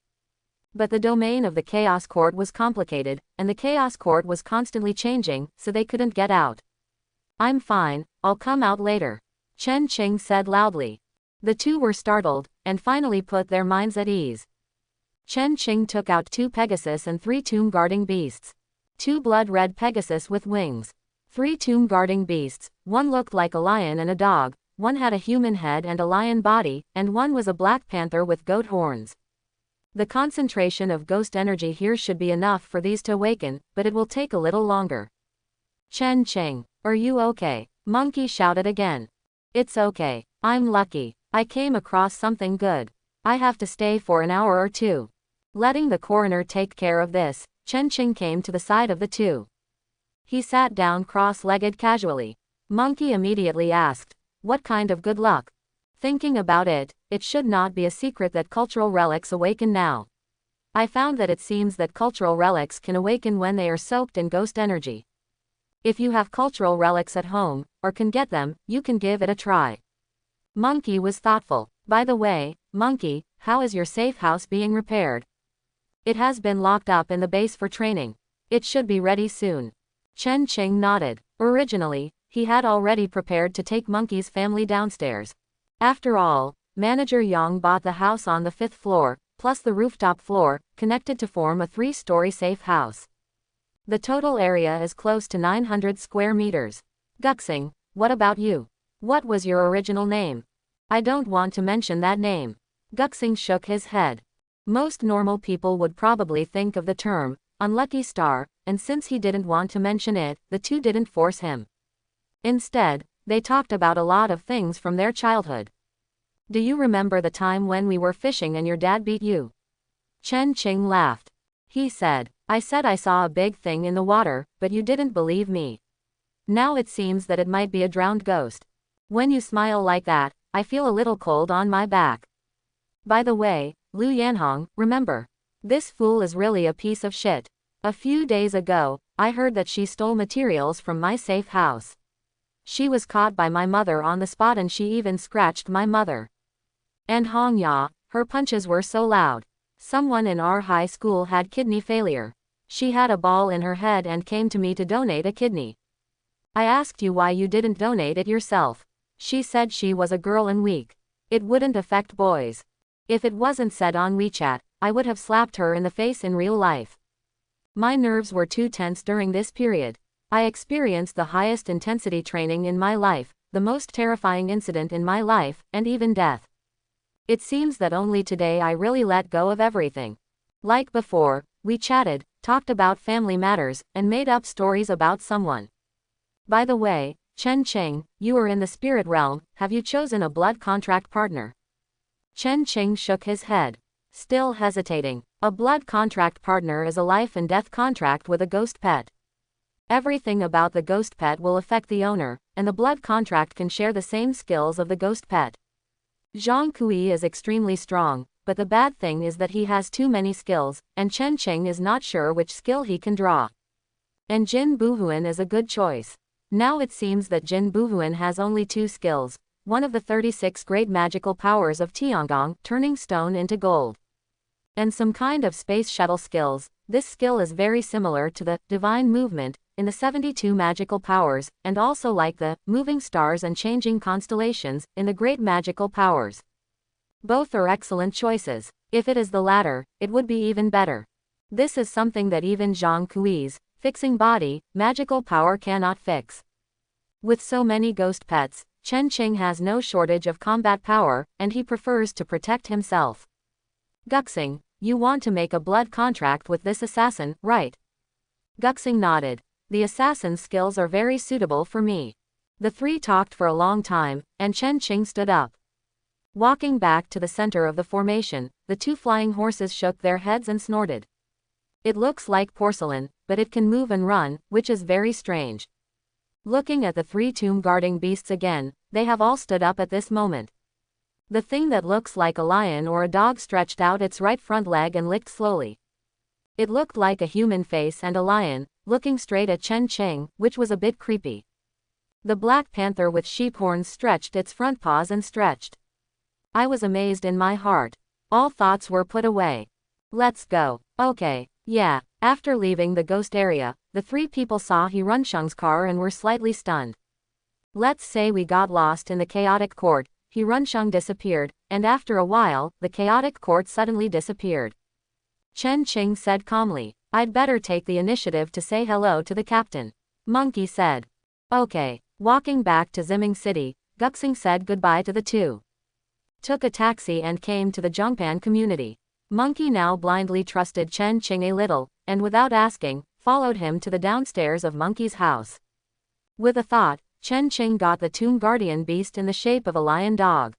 But the domain of the Chaos Court was complicated, and the Chaos Court was constantly changing, so they couldn't get out. I'm fine, I'll come out later, Chen Qing said loudly. The two were startled, and finally put their minds at ease. Chen Qing took out 2 Pegasus and 3 tomb-guarding beasts. 2 blood-red Pegasus with wings. 3 tomb-guarding beasts, one looked like a lion and a dog, one had a human head and a lion body, and one was a black panther with goat horns. The concentration of ghost energy here should be enough for these to awaken, but it will take a little longer. Chen Qing, are you okay? Monkey shouted again. It's okay. I'm lucky. I came across something good. I have to stay for an hour or two. Letting the coroner take care of this, Chen Qing came to the side of the two. He sat down cross-legged casually. Monkey immediately asked, what kind of good luck? Thinking about it, it should not be a secret that cultural relics awaken now. I found that it seems that cultural relics can awaken when they are soaked in ghost energy. If you have cultural relics at home, or can get them, you can give it a try. Monkey was thoughtful. By the way, Monkey, how is your safe house being repaired? It has been locked up in the base for training. It should be ready soon. Chen Qing nodded. Originally, he had already prepared to take Monkey's family downstairs. After all, Manager Yang bought the house on the 5th floor, plus the rooftop floor, connected to form a 3-story safe house. The total area is close to 900 square meters. Guxing, what about you? What was your original name? I don't want to mention that name. Guxing shook his head. Most normal people would probably think of the term, unlucky star, and since he didn't want to mention it, the two didn't force him. Instead, they talked about a lot of things from their childhood. Do you remember the time when we were fishing and your dad beat you? Chen Qing laughed. He said, I said I saw a big thing in the water, but you didn't believe me. Now it seems that it might be a drowned ghost. When you smile like that, I feel a little cold on my back. By the way, Lu Yanhong, remember? This fool is really a piece of shit. A few days ago, I heard that she stole materials from my safe house. She was caught by my mother on the spot and she even scratched my mother. And Hong Ya, her punches were so loud. Someone in our high school had kidney failure. She had a ball in her head and came to me to donate a kidney. I asked you why you didn't donate it yourself. She said she was a girl and weak. It wouldn't affect boys. If it wasn't said on WeChat, I would have slapped her in the face in real life. My nerves were too tense during this period. I experienced the highest intensity training in my life, the most terrifying incident in my life, and even death. It seems that only today I really let go of everything. Like before, we chatted, talked about family matters, and made up stories about someone. By the way, Chen Qing, you are in the spirit realm, have you chosen a blood contract partner? Chen Qing shook his head. Still hesitating. A blood contract partner is a life and death contract with a ghost pet. Everything about the ghost pet will affect the owner, and the blood contract can share the same skills of the ghost pet. Zhang Kui is extremely strong, but the bad thing is that he has too many skills, and Chen Qing is not sure which skill he can draw. And Jin Buhuan is a good choice. Now it seems that Jin Buhuan has only 2 skills, one of the 36 great magical powers of Tiangong, turning stone into gold. And some kind of space shuttle skills. This skill is very similar to the divine movement in the 72 magical powers, and also like the moving stars and changing constellations in the great magical powers. Both are excellent choices. If it is the latter, it would be even better. This is something that even Zhang Kui's fixing body magical power cannot fix. With so many ghost pets, Chen Qing has no shortage of combat power, and he prefers to protect himself. Guxing, you want to make a blood contract with this assassin, right? Guxing nodded. The assassin's skills are very suitable for me. The three talked for a long time, and Chen Qing stood up. Walking back to the center of the formation, the two flying horses shook their heads and snorted. It looks like porcelain, but it can move and run, which is very strange. Looking at the three tomb-guarding beasts again, they have all stood up at this moment. The thing that looks like a lion or a dog stretched out its right front leg and licked slowly. It looked like a human face and a lion, looking straight at Chen Qing, which was a bit creepy. The black panther with sheep horns stretched its front paws and stretched. I was amazed in my heart. All thoughts were put away. Let's go. Okay, yeah. After leaving the ghost area, the three people saw He Runsheng's car and were slightly stunned. Let's say we got lost in the chaotic court, He Runsheng disappeared, and after a while, the chaotic court suddenly disappeared. Chen Qing said calmly, I'd better take the initiative to say hello to the captain. Monkey said. Okay. Walking back to Ziming City, Guxing said goodbye to the two. Took a taxi and came to the Zhongpan community. Monkey now blindly trusted Chen Qing a little, and without asking, followed him to the downstairs of Monkey's house. With a thought, Chen Qing got the tomb guardian beast in the shape of a lion dog.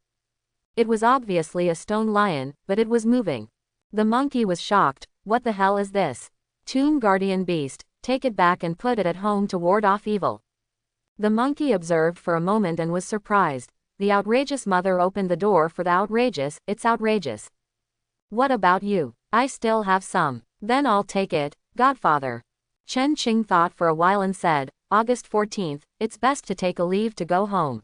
It was obviously a stone lion, but it was moving. The monkey was shocked. What the hell is this? Tomb guardian beast, take it back and put it at home to ward off evil. The monkey observed for a moment and was surprised. The outrageous mother opened the door for the outrageous. It's outrageous. What about you? I still have some. Then I'll take it, Godfather. Chen Qing thought for a while and said, August 14th, it's best to take a leave to go home.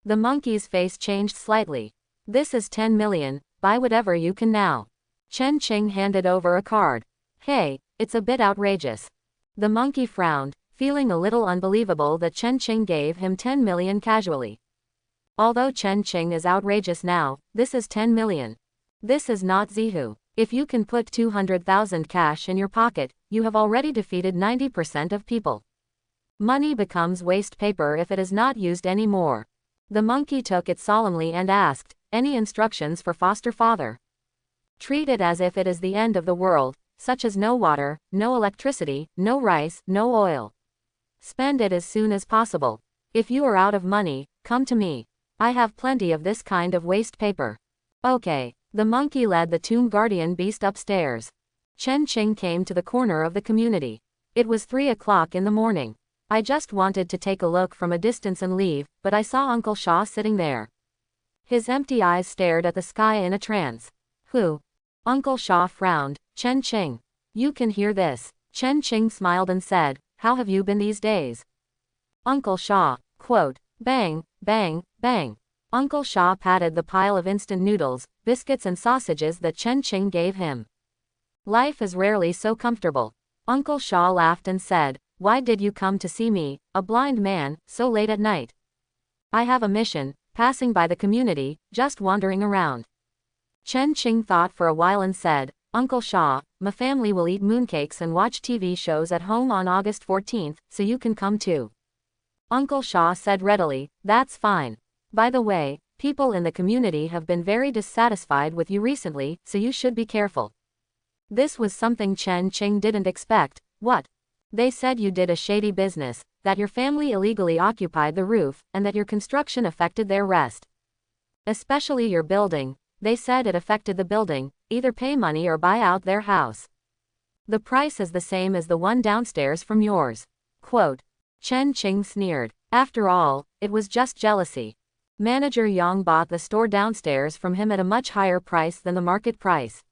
The monkey's face changed slightly. This is 10 million, buy whatever you can now. Chen Qing handed over a card. Hey, it's a bit outrageous. The monkey frowned, feeling a little unbelievable that Chen Qing gave him 10 million casually. Although Chen Qing is outrageous now, this is 10 million. This is not Zihu. If you can put 200,000 cash in your pocket, you have already defeated 90% of people. Money becomes waste paper if it is not used anymore. The monkey took it solemnly and asked, any instructions for foster father? Treat it as if it is the end of the world, such as no water, no electricity, no rice, no oil. Spend it as soon as possible. If you are out of money, come to me. I have plenty of this kind of waste paper. Okay. The monkey led the tomb guardian beast upstairs. Chen Qing came to the corner of the community. It was 3 o'clock in the morning. I just wanted to take a look from a distance and leave, but I saw Uncle Shaw sitting there. His empty eyes stared at the sky in a trance. Who? Uncle Shaw frowned. Chen Qing. You can hear this. Chen Qing smiled and said, how have you been these days? Uncle Shaw, quote, bang, bang, bang. Uncle Shaw patted the pile of instant noodles, biscuits and sausages that Chen Qing gave him. Life is rarely so comfortable. Uncle Shaw laughed and said, why did you come to see me, a blind man, so late at night? I have a mission, passing by the community, just wandering around. Chen Qing thought for a while and said, Uncle Shaw, my family will eat mooncakes and watch TV shows at home on August 14th, so you can come too. Uncle Shaw said readily, that's fine. By the way, people in the community have been very dissatisfied with you recently, so you should be careful. This was something Chen Qing didn't expect. What? They said you did a shady business, that your family illegally occupied the roof, and that your construction affected their rest. Especially your building. They said it affected the building, either pay money or buy out their house. The price is the same as the one downstairs from yours. Quote. Chen Qing sneered. After all, it was just jealousy. Manager Yang bought the store downstairs from him at a much higher price than the market price.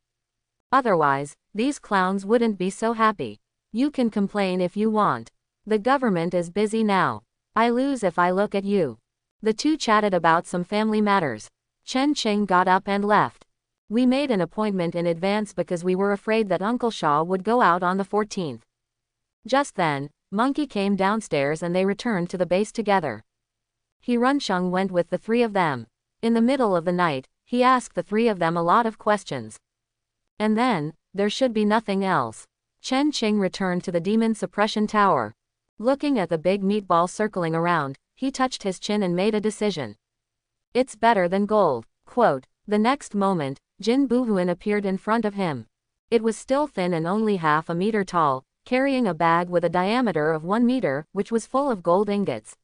Otherwise, these clowns wouldn't be so happy. You can complain if you want. The government is busy now. I lose if I look at you. The two chatted about some family matters. Chen Qing got up and left. We made an appointment in advance because we were afraid that Uncle Shaw would go out on the 14th. Just then, Monkey came downstairs and they returned to the base together. He Runsheng went with the three of them. In the middle of the night, he asked the three of them a lot of questions. And then, there should be nothing else. Chen Qing returned to the demon suppression tower. Looking at the big meatball circling around, he touched his chin and made a decision. It's better than gold. Quote. The next moment, Jin Buhuan appeared in front of him. It was still thin and only half a meter tall, carrying a bag with a diameter of 1 meter, which was full of gold ingots.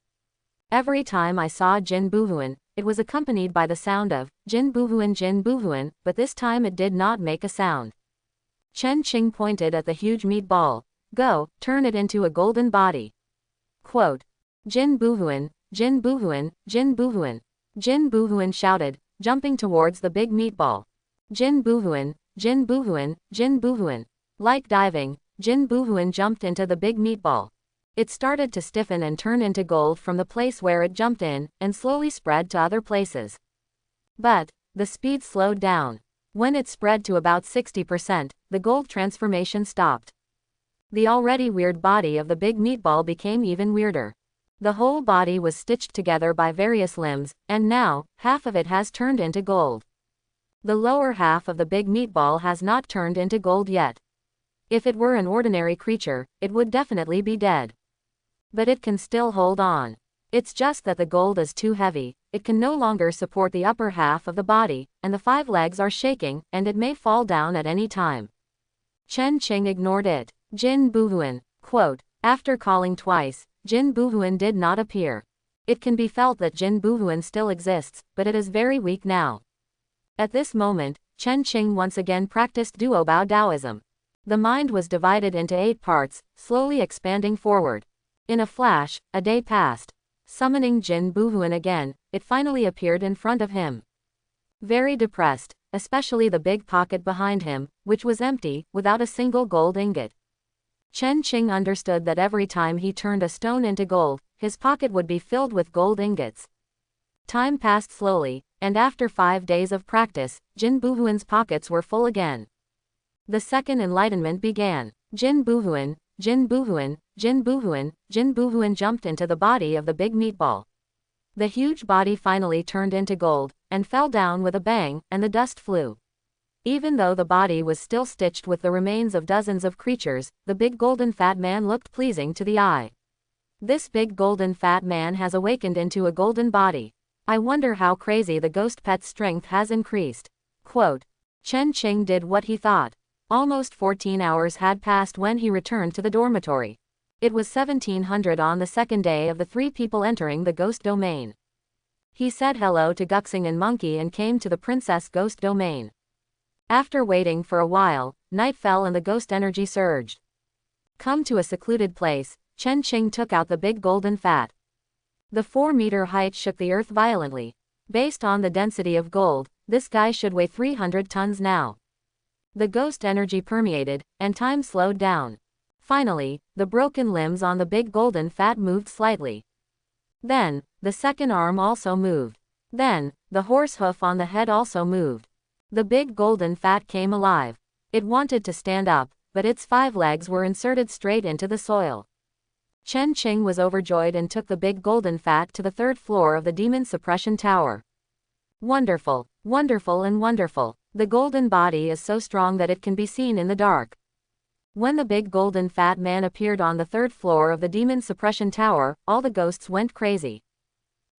Every time I saw Jin Buhuan, it was accompanied by the sound of Jin Buhuan, but this time it did not make a sound. Chen Qing pointed at the huge meatball. Go, turn it into a golden body. Quote. Jin Buhuan, Jin Buhuan, Jin Buhuan. Jin Buhuan shouted, jumping towards the big meatball. Jin Buhuan, Jin Buhuan, Jin Buhuan. Like diving, Jin Buhuan jumped into the big meatball. It started to stiffen and turn into gold from the place where it jumped in, and slowly spread to other places. But the speed slowed down. When it spread to about 60%, the gold transformation stopped. The already weird body of the big meatball became even weirder. The whole body was stitched together by various limbs, and now, half of it has turned into gold. The lower half of the big meatball has not turned into gold yet. If it were an ordinary creature, it would definitely be dead. But it can still hold on. It's just that the gold is too heavy, it can no longer support the upper half of the body, and the 5 legs are shaking, and it may fall down at any time. Chen Qing ignored it. Jin Buhuan. Quote. After calling twice, Jin Buhuan did not appear. It can be felt that Jin Buhuan still exists, but it is very weak now. At this moment, Chen Qing once again practiced Duobao Taoism. The mind was divided into 8 parts, slowly expanding forward. In a flash, a day passed. Summoning Jin Buhuan again, it finally appeared in front of him. Very depressed, especially the big pocket behind him, which was empty, without a single gold ingot. Chen Qing understood that every time he turned a stone into gold, his pocket would be filled with gold ingots. Time passed slowly, and after 5 days of practice, Jin Buhuan's pockets were full again. The second enlightenment began. Jin Buhuan, Jin Buhuan, Jin Buhuan, Jin Buhuan jumped into the body of the big meatball. The huge body finally turned into gold, and fell down with a bang, and the dust flew. Even though the body was still stitched with the remains of dozens of creatures, the big golden fat man looked pleasing to the eye. This big golden fat man has awakened into a golden body. I wonder how crazy the ghost pet's strength has increased. Quote. Chen Qing did what he thought. Almost 14 hours had passed when he returned to the dormitory. It was 1700 on the second day of the 3 people entering the ghost domain. He said hello to Guxing and Monkey and came to the princess ghost domain. After waiting for a while, night fell and the ghost energy surged. Come to a secluded place, Chen Qing took out the big golden fat. The 4-meter height shook the earth violently. Based on the density of gold, this guy should weigh 300 tons now. The ghost energy permeated, and time slowed down. Finally, the broken limbs on the big golden fat moved slightly. Then, the second arm also moved. Then, the horse hoof on the head also moved. The big golden fat came alive. It wanted to stand up, but its 5 legs were inserted straight into the soil. Chen Qing was overjoyed and took the big golden fat to the 3rd floor of the demon suppression tower. Wonderful, wonderful and wonderful. The golden body is so strong that it can be seen in the dark. When the big golden fat man appeared on the 3rd floor of the demon suppression tower, all the ghosts went crazy.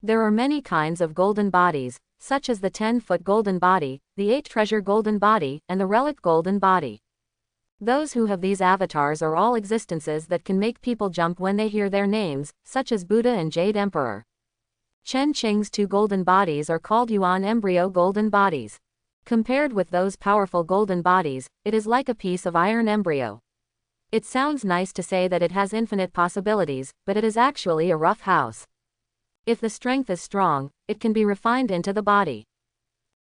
There are many kinds of golden bodies, such as the 10-foot golden body, the 8-treasure golden body, and the relic golden body. Those who have these avatars are all existences that can make people jump when they hear their names, such as Buddha and Jade Emperor. Chen Qing's 2 golden bodies are called Yuan embryo golden bodies. Compared with those powerful golden bodies, it is like a piece of iron embryo. It sounds nice to say that it has infinite possibilities, but it is actually a rough house. If the strength is strong, it can be refined into the body.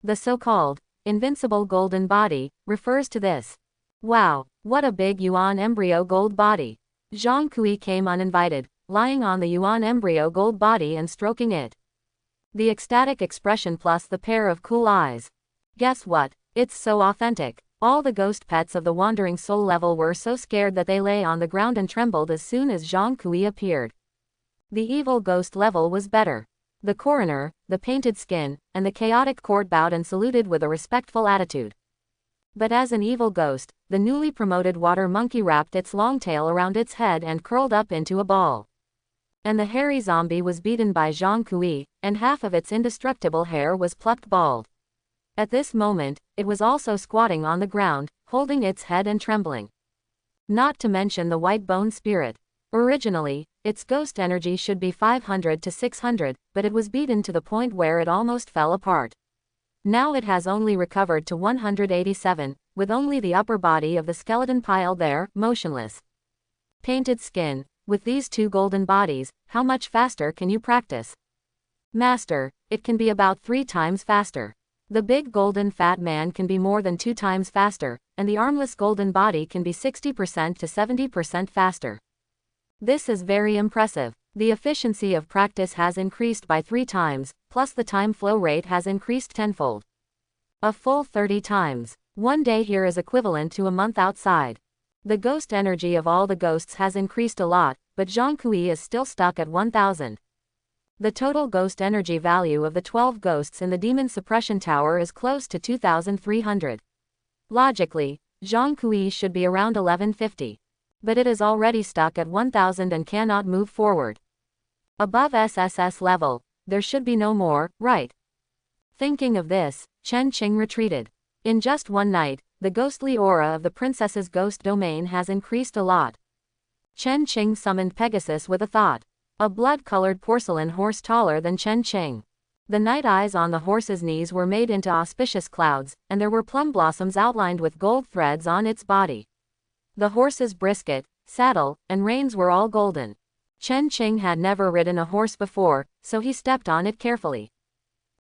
The so-called invincible golden body refers to this. Wow, what a big Yuan embryo gold body. Zhang Kui came uninvited, lying on the Yuan embryo gold body and stroking it. The ecstatic expression plus the pair of cool eyes. Guess what? It's so authentic. All the ghost pets of the wandering soul level were so scared that they lay on the ground and trembled as soon as Zhang Kui appeared. The evil ghost level was better. The coroner, the painted skin, and the chaotic court bowed and saluted with a respectful attitude. But as an evil ghost, the newly promoted water monkey wrapped its long tail around its head and curled up into a ball. And the hairy zombie was beaten by Zhang Kui, and half of its indestructible hair was plucked bald. At this moment, it was also squatting on the ground, holding its head and trembling. Not to mention the white bone spirit. Originally, its ghost energy should be 500 to 600, but it was beaten to the point where it almost fell apart. Now it has only recovered to 187, with only the upper body of the skeleton piled there, motionless. Painted skin. With these two golden bodies, how much faster can you practice? Master, it can be about 3 times faster. The big golden fat man can be more than 2 times faster, and the armless golden body can be 60% to 70% faster. This is very impressive. The efficiency of practice has increased by 3 times, plus the time flow rate has increased tenfold. A full 30 times. One day here is equivalent to a month outside. The ghost energy of all the ghosts has increased a lot, but Zhang Kui is still stuck at 1000. The total ghost energy value of the 12 ghosts in the demon suppression tower is close to 2300. Logically, Zhang Kui should be around 1150. But it is already stuck at 1000 and cannot move forward. Above SSS level, there should be no more, right? Thinking of this, Chen Qing retreated. In just one night, the ghostly aura of the princess's ghost domain has increased a lot. Chen Qing summoned Pegasus with a thought. A blood-colored porcelain horse taller than Chen Qing. The night eyes on the horse's knees were made into auspicious clouds, and there were plum blossoms outlined with gold threads on its body. The horse's brisket, saddle, and reins were all golden. Chen Qing had never ridden a horse before, so he stepped on it carefully.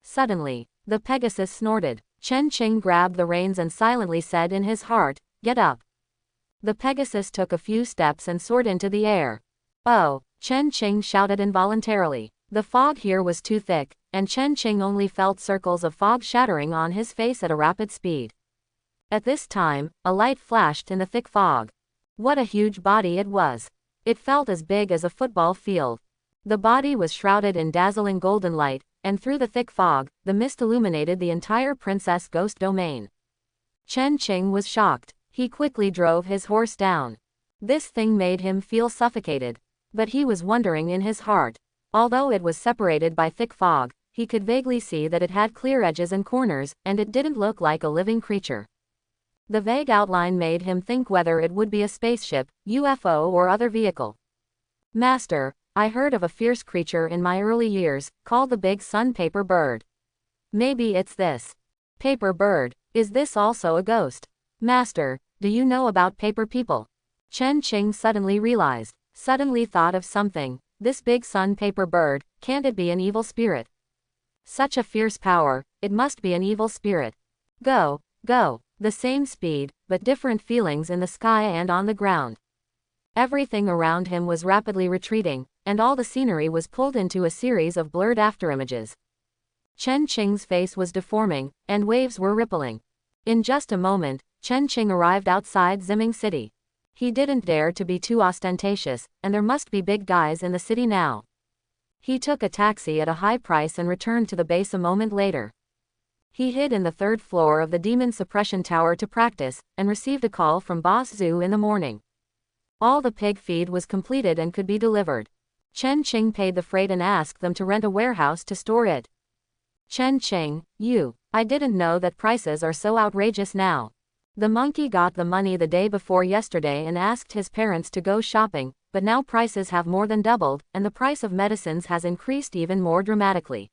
Suddenly, the Pegasus snorted. Chen Qing grabbed the reins and silently said in his heart, "Get up." The Pegasus took a few steps and soared into the air. "Oh!" Chen Qing shouted involuntarily. The fog here was too thick, and Chen Qing only felt circles of fog shattering on his face at a rapid speed. At this time, a light flashed in the thick fog. What a huge body it was! It felt as big as a football field. The body was shrouded in dazzling golden light, and through the thick fog, the mist illuminated the entire princess ghost domain. Chen Qing was shocked. He quickly drove his horse down. This thing made him feel suffocated. But he was wondering in his heart. Although it was separated by thick fog, he could vaguely see that it had clear edges and corners, and it didn't look like a living creature. The vague outline made him think whether it would be a spaceship, UFO or other vehicle. "Master, I heard of a fierce creature in my early years, called the Big Sun Paper Bird. Maybe it's this. Paper Bird, is this also a ghost? Master, do you know about paper people?" Chen Qing suddenly thought of something. This Big Sun Paper Bird, can't it be an evil spirit? Such a fierce power, it must be an evil spirit. Go, go, the same speed, but different feelings in the sky and on the ground. Everything around him was rapidly retreating, and all the scenery was pulled into a series of blurred afterimages. Chen Qing's face was deforming, and waves were rippling. In just a moment, Chen Qing arrived outside Ziming City. He didn't dare to be too ostentatious, and there must be big guys in the city now. He took a taxi at a high price and returned to the base a moment later. He hid in the 3rd floor of the demon suppression tower to practice, and received a call from Boss Zhu in the morning. All the pig feed was completed and could be delivered. Chen Qing paid the freight and asked them to rent a warehouse to store it. Chen Qing, I didn't know that prices are so outrageous now. The monkey got the money the day before yesterday and asked his parents to go shopping, but now prices have more than doubled, and the price of medicines has increased even more dramatically.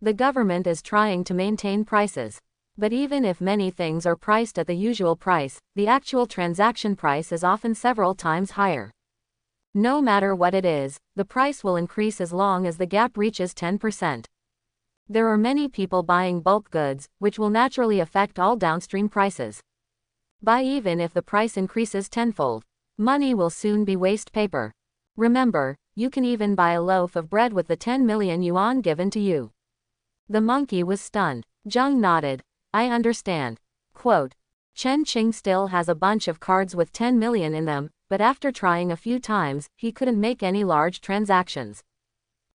The government is trying to maintain prices. But even if many things are priced at the usual price, the actual transaction price is often several times higher. No matter what it is, the price will increase as long as the gap reaches 10%. There are many people buying bulk goods, which will naturally affect all downstream prices. Buy even if the price increases tenfold. Money will soon be waste paper. Remember, you can even buy a loaf of bread with the 10 million yuan given to you. The monkey was stunned. Zhang nodded. I understand. Quote, Chen Qing still has a bunch of cards with 10 million in them, but after trying a few times, he couldn't make any large transactions.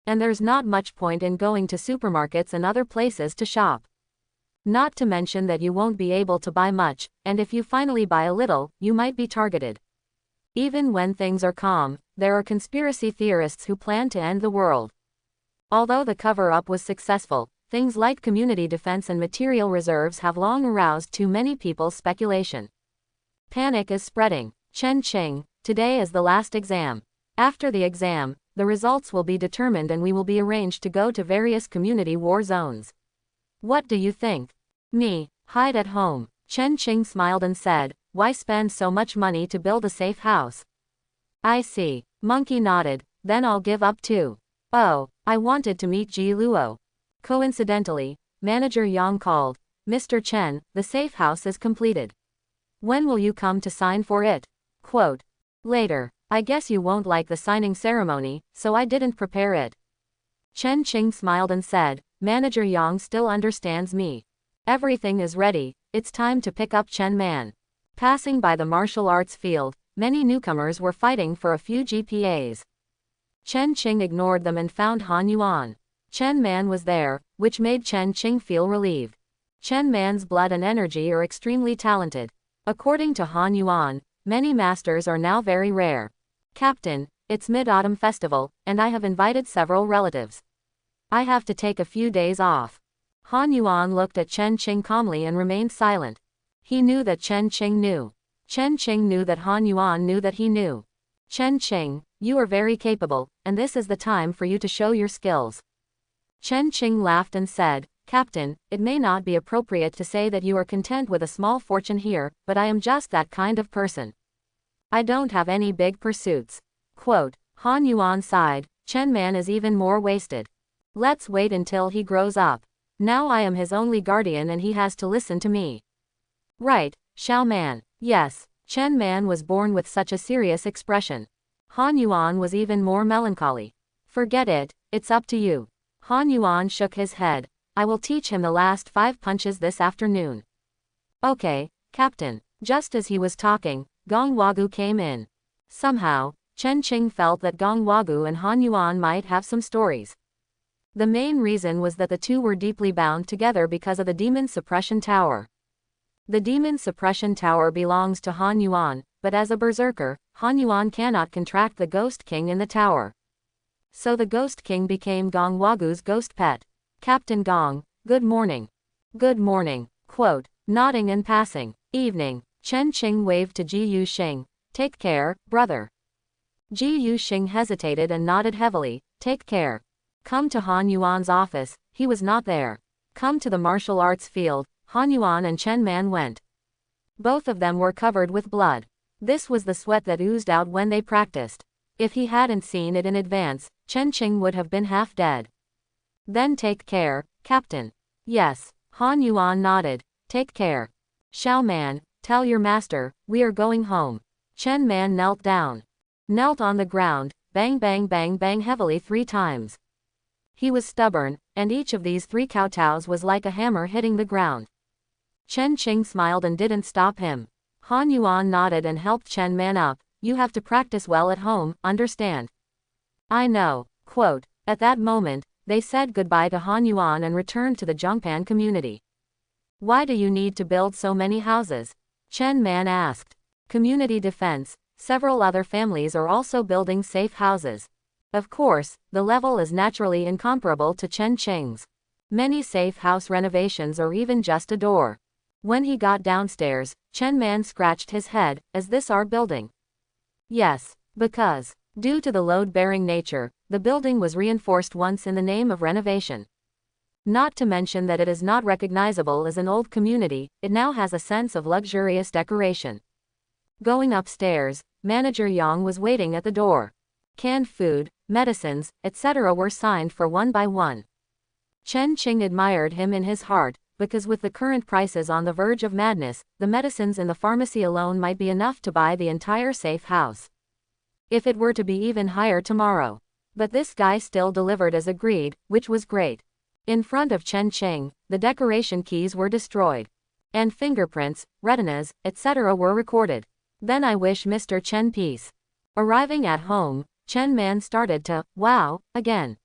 And there's not much point in going to supermarkets and other places to shop. Not to mention that you won't be able to buy much, and if you finally buy a little, you might be targeted. Even when things are calm, there are conspiracy theorists who plan to end the world. Although the cover-up was successful, things like community defense and material reserves have long aroused too many people's speculation. Panic is spreading. Chen Qing, today is the last exam. After the exam, the results will be determined and we will be arranged to go to various community war zones. What do you think? Me, hide at home. Chen Qing smiled and said, why spend so much money to build a safe house? I see. Monkey nodded, then I'll give up too. Oh, I wanted to meet Ji Luo. Coincidentally, Manager Yang called, Mr. Chen, the safe house is completed. When will you come to sign for it? Quote. Later. I guess you won't like the signing ceremony, so I didn't prepare it. Chen Qing smiled and said, Manager Yang still understands me. Everything is ready, it's time to pick up Chen Man. Passing by the martial arts field, many newcomers were fighting for a few GPAs. Chen Qing ignored them and found Han Yuan. Chen Man was there, which made Chen Qing feel relieved. Chen Man's blood and energy are extremely talented. According to Han Yuan, many masters are now very rare. Captain, it's Mid-Autumn Festival, and I have invited several relatives. I have to take a few days off. Han Yuan looked at Chen Qing calmly and remained silent. He knew that Chen Qing knew. Chen Qing knew that Han Yuan knew that he knew. Chen Qing, you are very capable, and this is the time for you to show your skills. Chen Qing laughed and said, Captain, it may not be appropriate to say that you are content with a small fortune here, but I am just that kind of person. I don't have any big pursuits. Quote, Han Yuan sighed, Chen Man is even more wasted. Let's wait until he grows up. Now I am his only guardian and he has to listen to me. Right, Xiao Man. Yes, Chen Man was born with such a serious expression. Han Yuan was even more melancholy. Forget it, it's up to you. Han Yuan shook his head. I will teach him the last 5 punches this afternoon. Okay, Captain. Just as he was talking, Gong Wagu came in. Somehow, Chen Qing felt that Gong Wagu and Han Yuan might have some stories. The main reason was that the two were deeply bound together because of the Demon Suppression Tower. The Demon Suppression Tower belongs to Han Yuan, but as a berserker, Han Yuan cannot contract the Ghost King in the tower. So the Ghost King became Gong Wagu's ghost pet. Captain Gong, good morning. Good morning. Quote, nodding and passing. Evening. Chen Qing waved to Ji Yuxing. Take care, brother. Ji Yuxing hesitated and nodded heavily. Take care. Come to Han Yuan's office. He was not there. Come to the martial arts field. Han Yuan and Chen Man went. Both of them were covered with blood. This was the sweat that oozed out when they practiced. If he hadn't seen it in advance, Chen Qing would have been half dead. Then take care, Captain. Yes. Han Yuan nodded. Take care. Xiao Man, tell your master, we are going home. Chen Man knelt down. Knelt on the ground, bang bang bang bang heavily 3 times. He was stubborn, and each of these 3 kowtows was like a hammer hitting the ground. Chen Qing smiled and didn't stop him. Han Yuan nodded and helped Chen Man up. You have to practice well at home, understand? I know. Quote, at that moment, they said goodbye to Han Yuan and returned to the Zhongpan community. Why do you need to build so many houses? Chen Man asked. Community defense. Several other families are also building safe houses. Of course, the level is naturally incomparable to Chen Qing's. Many safe house renovations are even just a door. When he got downstairs, Chen Man scratched his head. Is this our building? Yes, because, due to the load-bearing nature, the building was reinforced once in the name of renovation. Not to mention that it is not recognizable as an old community, it now has a sense of luxurious decoration. Going upstairs, Manager Yang was waiting at the door. Canned food, medicines, etc. were signed for one by one. Chen Qing admired him in his heart, because with the current prices on the verge of madness, the medicines in the pharmacy alone might be enough to buy the entire safe house. If it were to be even higher tomorrow. But this guy still delivered as agreed, which was great. In front of Chen Qing, the decoration keys were destroyed. And fingerprints, retinas, etc. were recorded. Then I wish Mr. Chen peace. Arriving at home, Chen Man started to wow again.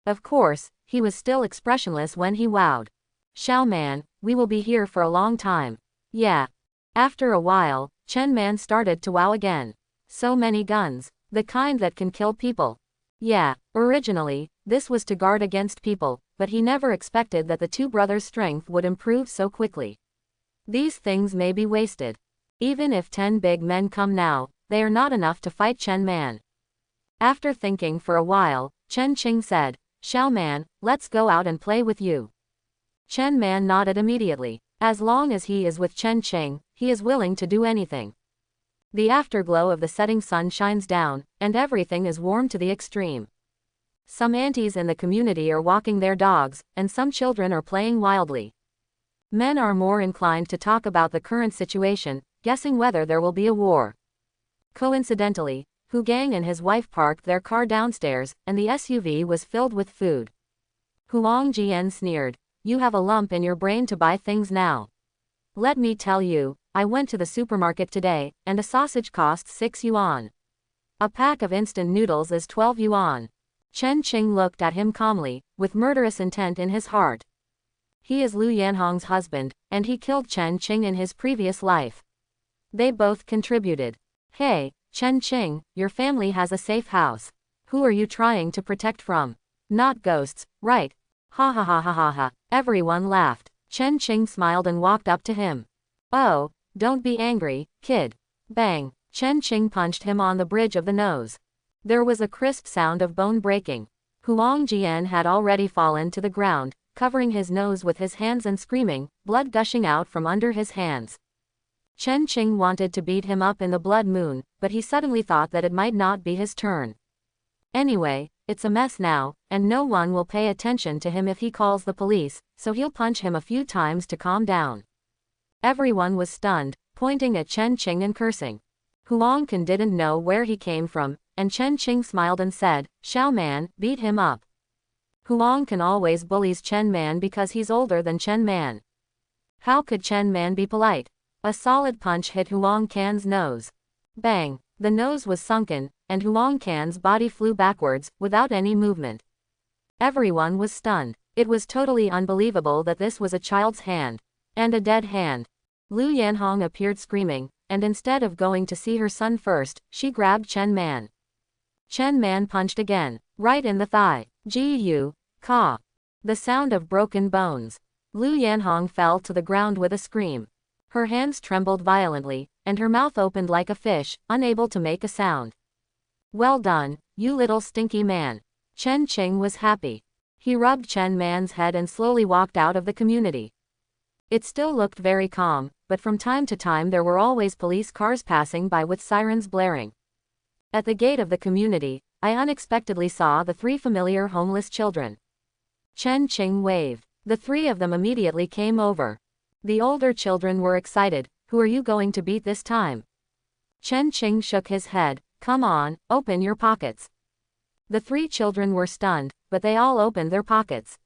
Of course, he was still expressionless when he wowed. Xiao Man, we will be here for a long time. Yeah. After a while, Chen Man started to wow again. So many guns. The kind that can kill people. Yeah, originally, this was to guard against people, but he never expected that the two brothers' strength would improve so quickly. These things may be wasted. Even if 10 big men come now, they are not enough to fight Chen Man. After thinking for a while, Chen Qing said, Xiao Man, let's go out and play with you. Chen Man nodded immediately. As long as he is with Chen Qing, he is willing to do anything. The afterglow of the setting sun shines down, and everything is warm to the extreme. Some aunties in the community are walking their dogs, and some children are playing wildly. Men are more inclined to talk about the current situation, guessing whether there will be a war. Coincidentally, Hu Gang and his wife parked their car downstairs, and the SUV was filled with food. Huang Jian sneered, "You have a lump in your brain to buy things now. Let me tell you, I went to the supermarket today, and a sausage costs 6 yuan. A pack of instant noodles is 12 yuan. Chen Qing looked at him calmly, with murderous intent in his heart. He is Lu Yanhong's husband, and he killed Chen Qing in his previous life. They both contributed. Hey, Chen Qing, your family has a safe house. Who are you trying to protect from? Not ghosts, right? Ha ha ha ha ha ha. Everyone laughed. Chen Qing smiled and walked up to him. Oh, don't be angry, kid. Bang. Chen Qing punched him on the bridge of the nose. There was a crisp sound of bone breaking. Huang Jian had already fallen to the ground, covering his nose with his hands and screaming, blood gushing out from under his hands. Chen Qing wanted to beat him up in the blood moon, but he suddenly thought that it might not be his turn. Anyway, it's a mess now, and no one will pay attention to him if he calls the police, so he'll punch him a few times to calm down. Everyone was stunned, pointing at Chen Qing and cursing. Huang Can didn't know where he came from, and Chen Qing smiled and said, Xiao Man, beat him up. Huang Can always bullies Chen Man because he's older than Chen Man. How could Chen Man be polite? A solid punch hit Huang Can's nose. Bang! The nose was sunken, and Huang Can's body flew backwards, without any movement. Everyone was stunned. It was totally unbelievable that this was a child's hand. And a dead hand. Lu Yanhong appeared screaming, and instead of going to see her son first, she grabbed Chen Man. Chen Man punched again, right in the thigh. Gu, ka. The sound of broken bones. Lu Yanhong fell to the ground with a scream. Her hands trembled violently, and her mouth opened like a fish, unable to make a sound. Well done, you little stinky man. Chen Qing was happy. He rubbed Chen Man's head and slowly walked out of the community. It still looked very calm, but from time to time there were always police cars passing by with sirens blaring. At the gate of the community, I unexpectedly saw the 3 familiar homeless children. Chen Qing waved. The 3 of them immediately came over. The older children were excited. Who are you going to beat this time? Chen Qing shook his head. Come on, open your pockets. The 3 children were stunned, but they all opened their pockets.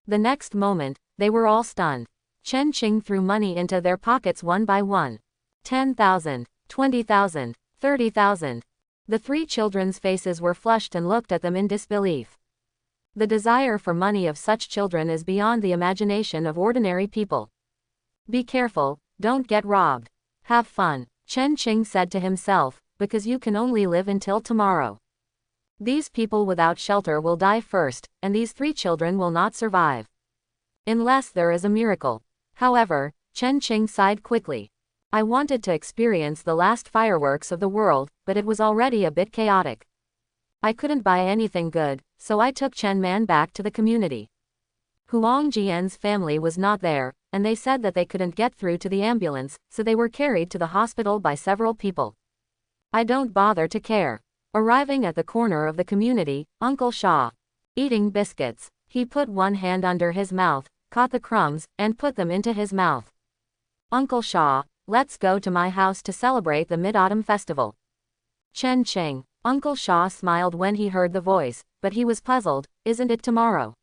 The next moment, they were all stunned. Chen Qing threw money into their pockets one by one. 10,000, 20,000, 30,000. The 3 children's faces were flushed and looked at them in disbelief. The desire for money of such children is beyond the imagination of ordinary people. Be careful, don't get robbed. Have fun, Chen Qing said to himself, because you can only live until tomorrow. These people without shelter will die first, and these 3 children will not survive. Unless there is a miracle. However, Chen Qing sighed quickly. I wanted to experience the last fireworks of the world, but it was already a bit chaotic. I couldn't buy anything good, so I took Chen Man back to the community. Huang Jian's family was not there, and they said that they couldn't get through to the ambulance, so they were carried to the hospital by several people. I don't bother to care. Arriving at the corner of the community, Uncle Shaw. Eating biscuits. He put one hand under his mouth, caught the crumbs, and put them into his mouth. Uncle Shaw, let's go to my house to celebrate the Mid-Autumn Festival. Chen Qing. Uncle Shaw smiled when he heard the voice, but he was puzzled. Isn't it tomorrow?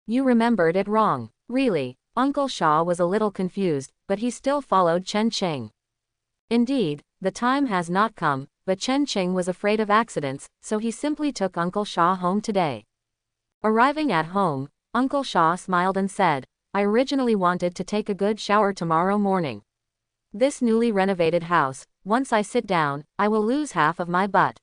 You remembered it wrong. Really? Uncle Shaw was a little confused, but he still followed Chen Qing. Indeed, the time has not come, but Chen Qing was afraid of accidents, so he simply took Uncle Shaw home today. Arriving at home, Uncle Shaw smiled and said, I originally wanted to take a good shower tomorrow morning. This newly renovated house, once I sit down, I will lose half of my butt.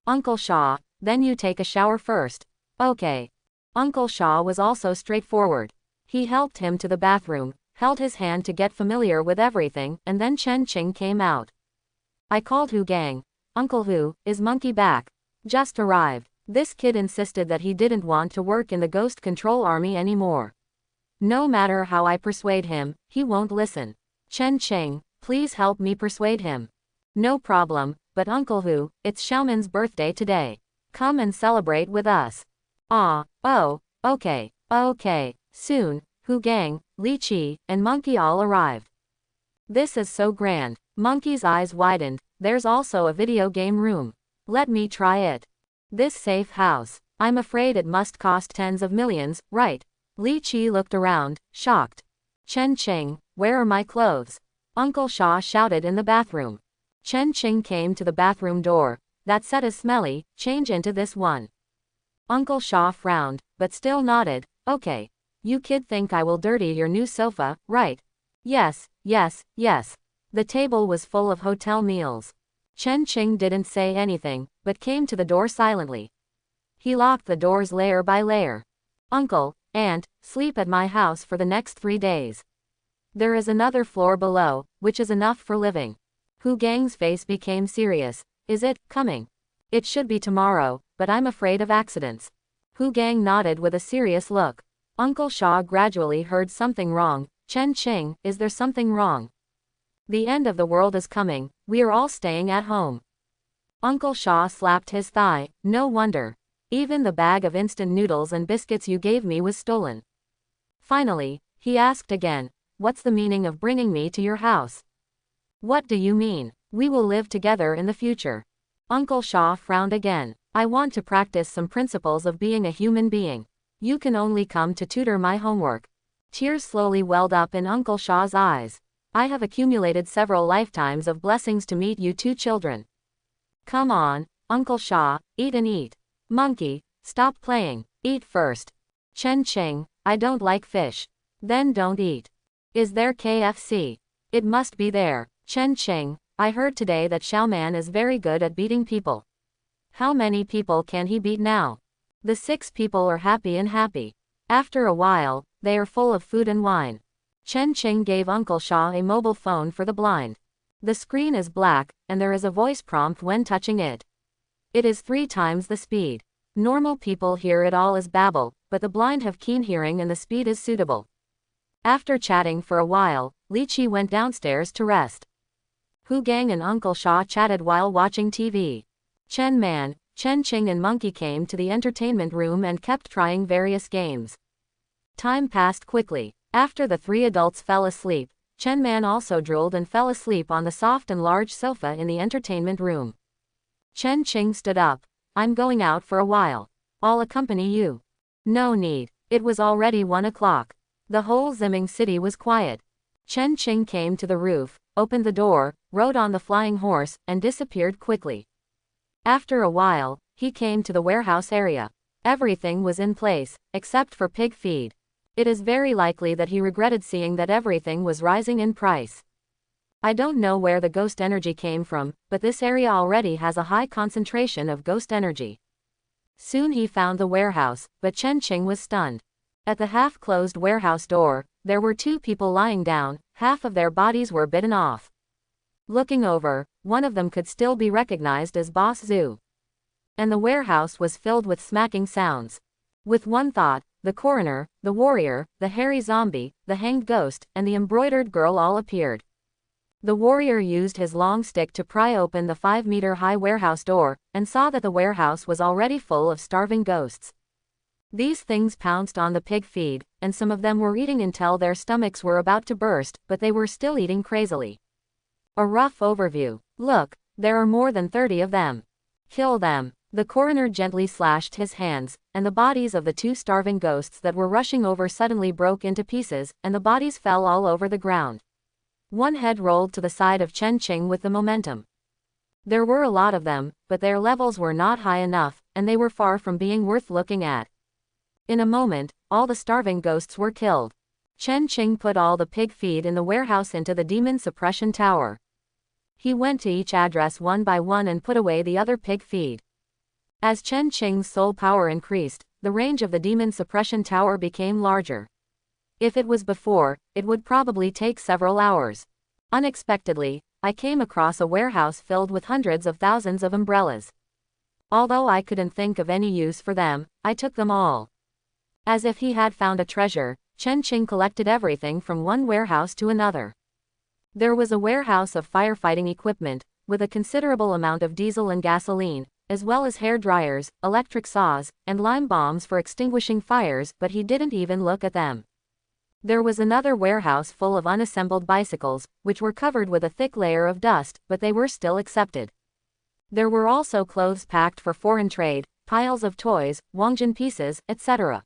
Uncle Shaw, then you take a shower first. Okay. Uncle Shaw was also straightforward. He helped him to the bathroom, held his hand to get familiar with everything, and then Chen Qing came out. I called Hu Gang. Uncle Hu, is Monkey back? Just arrived. This kid insisted that he didn't want to work in the Ghost Control Army anymore. No matter how I persuade him, he won't listen. Chen Qing, please help me persuade him. No problem, but Uncle Hu, it's Xiaomin's birthday today. Come and celebrate with us. Oh, okay, soon, Hu Gang, Li Qi, and Monkey all arrived. This is so grand. Monkey's eyes widened. There's also a video game room. Let me try it. This safe house. I'm afraid it must cost tens of millions, right? Li Qi looked around, shocked. Chen Qing, where are my clothes? Uncle Shaw shouted in the bathroom. Chen Qing came to the bathroom door. That set is smelly, change into this one. Uncle Shaw frowned, but still nodded. Okay. You kid think I will dirty your new sofa, right? Yes. The table was full of hotel meals. Chen Qing didn't say anything, but came to the door silently. He locked the doors layer by layer. Uncle, Aunt, sleep at my house for the next 3 days. There is another floor below, which is enough for living. Hu Gang's face became serious. Is it coming? It should be tomorrow, but I'm afraid of accidents. Hu Gang nodded with a serious look. Uncle Shaw gradually heard something wrong. Chen Qing, is there something wrong? The end of the world is coming, we are all staying at home. Uncle Shaw slapped his thigh. No wonder. Even the bag of instant noodles and biscuits you gave me was stolen. Finally, he asked again, what's the meaning of bringing me to your house? What do you mean? We will live together in the future. Uncle Shaw frowned again. I want to practice some principles of being a human being. You can only come to tutor my homework. Tears slowly welled up in Uncle Shaw's eyes. I have accumulated several lifetimes of blessings to meet you two children. Come on, Uncle Shaw, eat and eat. Monkey, stop playing, eat first. Chen Qing, I don't like fish. Then don't eat. Is there KFC? It must be there. Chen Qing, I heard today that Xiaoman is very good at beating people. How many people can he beat now? The 6 people are happy. After a while, they are full of food and wine. Chen Qing gave Uncle Shaw a mobile phone for the blind. The screen is black, and there is a voice prompt when touching it. It is 3 times the speed. Normal people hear it all as babble, but the blind have keen hearing and the speed is suitable. After chatting for a while, Li Qi went downstairs to rest. Hu Gang and Uncle Shaw chatted while watching TV. Chen Man, Chen Qing and Monkey came to the entertainment room and kept trying various games. Time passed quickly. After the 3 adults fell asleep, Chen Man also drooled and fell asleep on the soft and large sofa in the entertainment room. Chen Qing stood up. I'm going out for a while. I'll accompany you. No need. It was already 1 o'clock. The whole Ziming city was quiet. Chen Qing came to the roof, opened the door, rode on the flying horse, and disappeared quickly. After a while, he came to the warehouse area. Everything was in place, except for pig feed. It is very likely that he regretted seeing that everything was rising in price. I don't know where the ghost energy came from, but this area already has a high concentration of ghost energy. Soon he found the warehouse, but Chen Qing was stunned. At the half-closed warehouse door, there were 2 people lying down, half of their bodies were bitten off. Looking over, one of them could still be recognized as Boss Zhu. And the warehouse was filled with smacking sounds. With one thought, the coroner, the warrior, the hairy zombie, the hanged ghost, and the embroidered girl all appeared. The warrior used his long stick to pry open the 5-meter-high warehouse door, and saw that the warehouse was already full of starving ghosts. These things pounced on the pig feed, and some of them were eating until their stomachs were about to burst, but they were still eating crazily. A rough overview. Look, there are more than 30 of them. Kill them. The coroner gently slashed his hands, and the bodies of the 2 starving ghosts that were rushing over suddenly broke into pieces, and the bodies fell all over the ground. One head rolled to the side of Chen Qing with the momentum. There were a lot of them, but their levels were not high enough, and they were far from being worth looking at. In a moment, all the starving ghosts were killed. Chen Qing put all the pig feed in the warehouse into the demon suppression tower. He went to each address one by one and put away the other pig feed. As Chen Qing's soul power increased, the range of the demon suppression tower became larger. If it was before, it would probably take several hours. Unexpectedly, I came across a warehouse filled with hundreds of thousands of umbrellas. Although I couldn't think of any use for them, I took them all. As if he had found a treasure, Chen Qing collected everything from one warehouse to another. There was a warehouse of firefighting equipment, with a considerable amount of diesel and gasoline, as well as hair dryers, electric saws, and lime bombs for extinguishing fires, but he didn't even look at them. There was another warehouse full of unassembled bicycles, which were covered with a thick layer of dust, but they were still accepted. There were also clothes packed for foreign trade, piles of toys, Wangjin pieces, etc.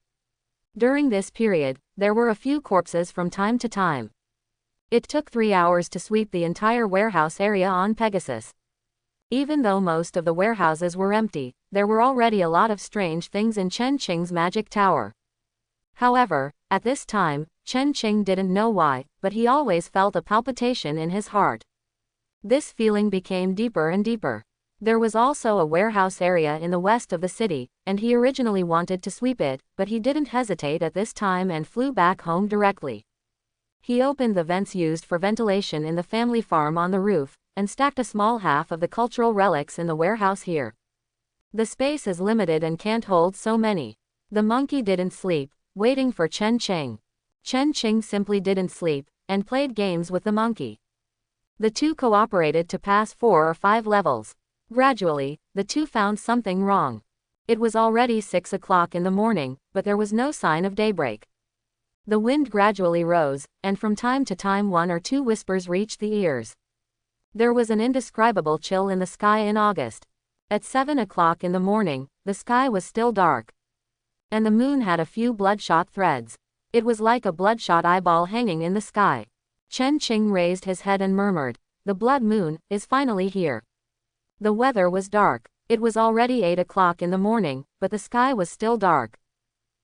During this period, there were a few corpses from time to time. It took 3 hours to sweep the entire warehouse area on Pegasus. Even though most of the warehouses were empty, there were already a lot of strange things in Chen Qing's magic tower. However, at this time, Chen Qing didn't know why, but he always felt a palpitation in his heart. This feeling became deeper and deeper. There was also a warehouse area in the west of the city, and he originally wanted to sweep it, but he didn't hesitate at this time and flew back home directly. He opened the vents used for ventilation in the family farm on the roof, and stacked a small half of the cultural relics in the warehouse here. The space is limited and can't hold so many. The monkey didn't sleep, waiting for Chen Qing. Chen Qing simply didn't sleep, and played games with the monkey. The two cooperated to pass 4 or 5 levels. Gradually, the two found something wrong. It was already 6 o'clock in the morning, but there was no sign of daybreak. The wind gradually rose, and from time to time 1 or 2 whispers reached the ears. There was an indescribable chill in the sky in August. At 7 o'clock in the morning, the sky was still dark. And the moon had a few bloodshot threads. It was like a bloodshot eyeball hanging in the sky. Chen Qing raised his head and murmured, "The blood moon is finally here." The weather was dark. It was already 8 o'clock in the morning, but the sky was still dark.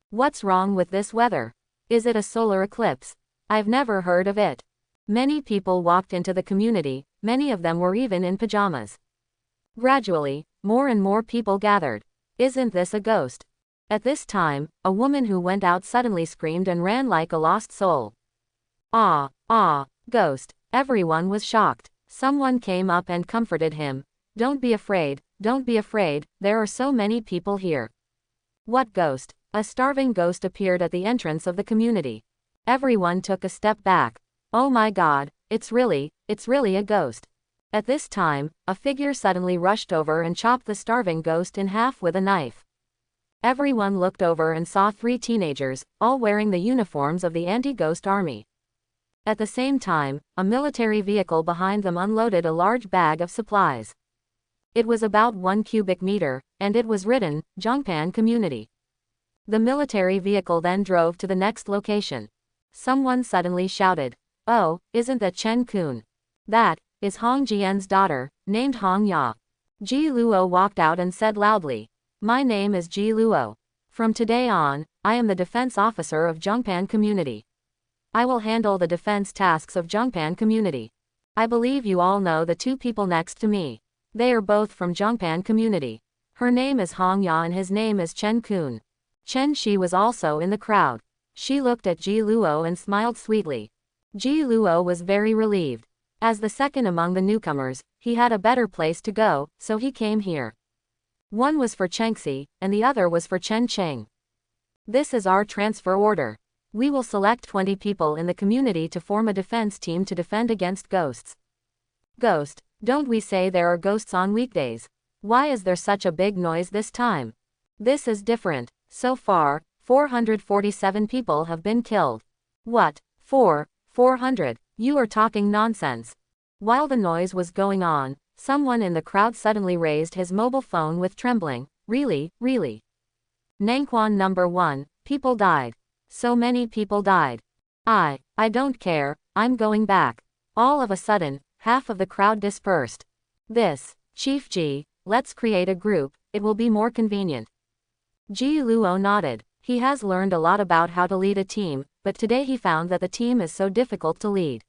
What's wrong with this weather? Is it a solar eclipse? I've never heard of it. Many people walked into the community, many of them were even in pajamas. Gradually, more and more people gathered. Isn't this a ghost? At this time, a woman who went out suddenly screamed and ran like a lost soul. Ah, ghost. Everyone was shocked. Someone came up and comforted him. Don't be afraid, there are so many people here. What ghost? A starving ghost appeared at the entrance of the community. Everyone took a step back. Oh my God, it's really a ghost. At this time, a figure suddenly rushed over and chopped the starving ghost in half with a knife. Everyone looked over and saw 3 teenagers, all wearing the uniforms of the anti-ghost army. At the same time, a military vehicle behind them unloaded a large bag of supplies. It was about 1 cubic meter, and it was written, Zhongpan Community. The military vehicle then drove to the next location. Someone suddenly shouted, "Oh, isn't that Chen Kun? That is Hong Jian's daughter, named Hong Ya." Ji Luo walked out and said loudly, "My name is Ji Luo. From today on, I am the defense officer of Zhongpan Community. I will handle the defense tasks of Zhongpan Community. I believe you all know the 2 people next to me. They are both from Zhongpan Community. Her name is Hong Ya and his name is Chen Kun." Chen Shi was also in the crowd. She looked at Ji Luo and smiled sweetly. Ji Luo was very relieved. As the second among the newcomers, he had a better place to go, so he came here. One was for Chengxi, and the other was for Chen Qing. This is our transfer order. We will select 20 people in the community to form a defense team to defend against ghosts. Ghost? Don't we say there are ghosts on weekdays? Why is there such a big noise this time? This is different. So far, 447 people have been killed. What? 400? You are talking nonsense. While the noise was going on, someone in the crowd suddenly raised his mobile phone with trembling. Really? Nangquan number 1, people died. So many people died. I don't care, I'm going back. All of a sudden, half of the crowd dispersed. This, Chief Ji, let's create a group, it will be more convenient. Ji Luo nodded. He has learned a lot about how to lead a team, but today he found that the team is so difficult to lead.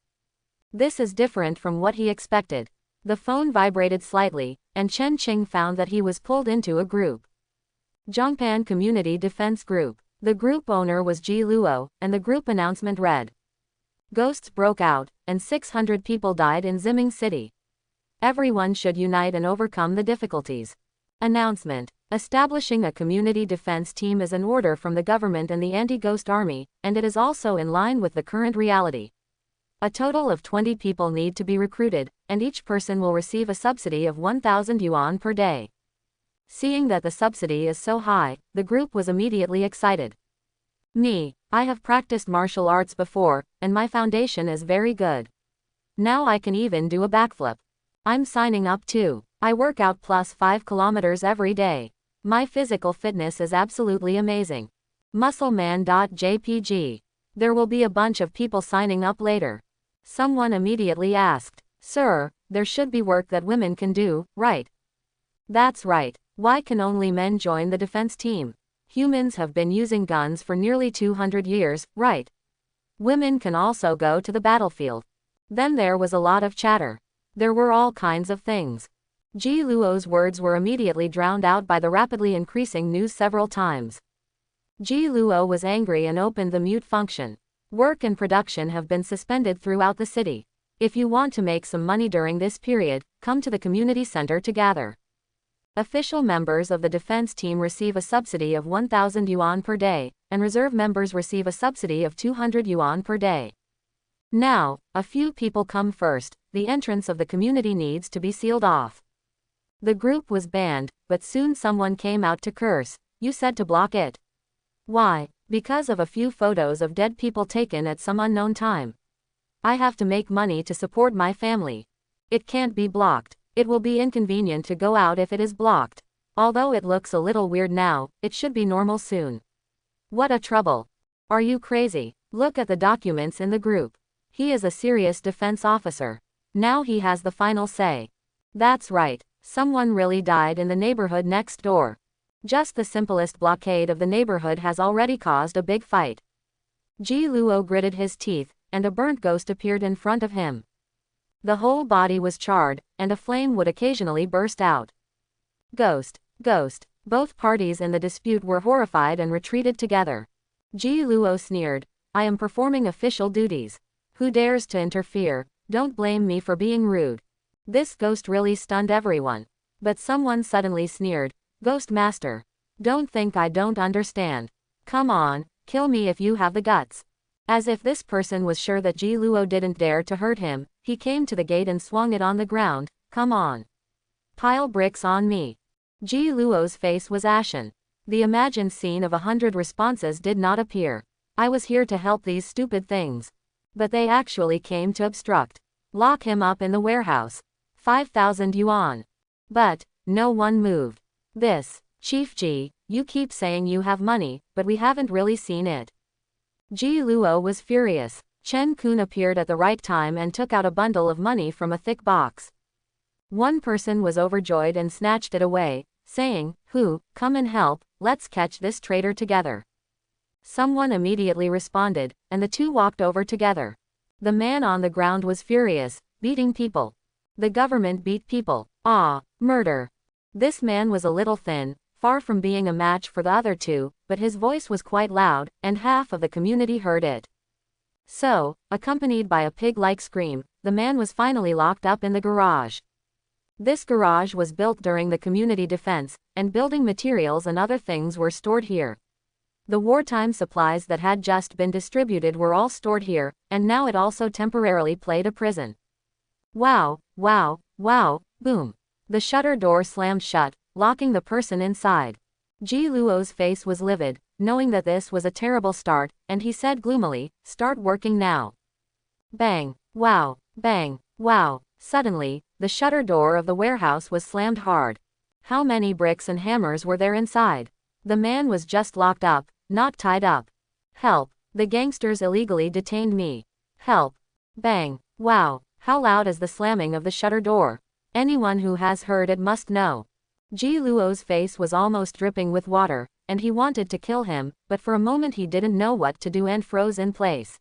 This is different from what he expected. The phone vibrated slightly, and Chen Qing found that he was pulled into a group. Zhongpan Community Defense Group. The group owner was Ji Luo, and the group announcement read: Ghosts broke out, and 600 people died in Ziming City. Everyone should unite and overcome the difficulties. Announcement. Establishing a community defense team is an order from the government and the anti-ghost army, and it is also in line with the current reality. A total of 20 people need to be recruited, and each person will receive a subsidy of 1,000 yuan per day. Seeing that the subsidy is so high, the group was immediately excited. I have practiced martial arts before, and my foundation is very good. Now I can even do a backflip. I'm signing up too. I work out plus 5 kilometers every day. My physical fitness is absolutely amazing. Muscleman.jpg. There will be a bunch of people signing up later. Someone immediately asked, Sir, there should be work that women can do, right? That's right. Why can only men join the defense team? Humans have been using guns for nearly 200 years, right? Women can also go to the battlefield. Then there was a lot of chatter. There were all kinds of things. Ji Luo's words were immediately drowned out by the rapidly increasing news several times. Ji Luo was angry and opened the mute function. Work and production have been suspended throughout the city. If you want to make some money during this period, come to the community center to gather. Official members of the defense team receive a subsidy of 1,000 yuan per day, and reserve members receive a subsidy of 200 yuan per day. Now, a few people come first. The entrance of the community needs to be sealed off. The group was banned, but soon someone came out to curse. You said to block it. Why? Because of a few photos of dead people taken at some unknown time. I have to make money to support my family. It can't be blocked. It will be inconvenient to go out if it is blocked. Although it looks a little weird now, it should be normal soon. What a trouble. Are you crazy? Look at the documents in the group. He is a serious defense officer. Now he has the final say. That's right. Someone really died in the neighborhood next door. Just the simplest blockade of the neighborhood has already caused a big fight. Ji Luo gritted his teeth, and a burnt ghost appeared in front of him. The whole body was charred, and a flame would occasionally burst out. Ghost, ghost. Both parties in the dispute were horrified and retreated together. Ji Luo sneered, I am performing official duties. Who dares to interfere? Don't blame me for being rude. This ghost really stunned everyone. But someone suddenly sneered, Ghost Master. Don't think I don't understand. Come on, kill me if you have the guts. As if this person was sure that Ji Luo didn't dare to hurt him, he came to the gate and swung it on the ground. Come on. Pile bricks on me. Ji Luo's face was ashen. The imagined scene of 100 responses did not appear. I was here to help these stupid things. But they actually came to obstruct. Lock him up in the warehouse. 5,000 yuan. But, no one moved. This, Chief Ji, you keep saying you have money, but we haven't really seen it. Ji Luo was furious. Chen Kun appeared at the right time and took out a bundle of money from a thick box. One person was overjoyed and snatched it away, saying, come and help, let's catch this traitor together. Someone immediately responded, and the two walked over together. The man on the ground was furious, beating people. The government beat people. Murder. This man was a little thin, far from being a match for the other two, but his voice was quite loud, and half of the community heard it. So, accompanied by a pig-like scream, the man was finally locked up in the garage. This garage was built during the community defense, and building materials and other things were stored here. The wartime supplies that had just been distributed were all stored here, and now it also temporarily played a prison. Wow, wow, wow, boom. The shutter door slammed shut, locking the person inside. Ji Luo's face was livid, knowing that this was a terrible start, and he said gloomily, start working now. Bang, wow, bang, wow. Suddenly, the shutter door of the warehouse was slammed hard. How many bricks and hammers were there inside? The man was just locked up, not tied up. Help, the gangsters illegally detained me. Help. Bang, wow, how loud is the slamming of the shutter door? Anyone who has heard it must know. Ji Luo's face was almost dripping with water, and he wanted to kill him, but for a moment he didn't know what to do and froze in place.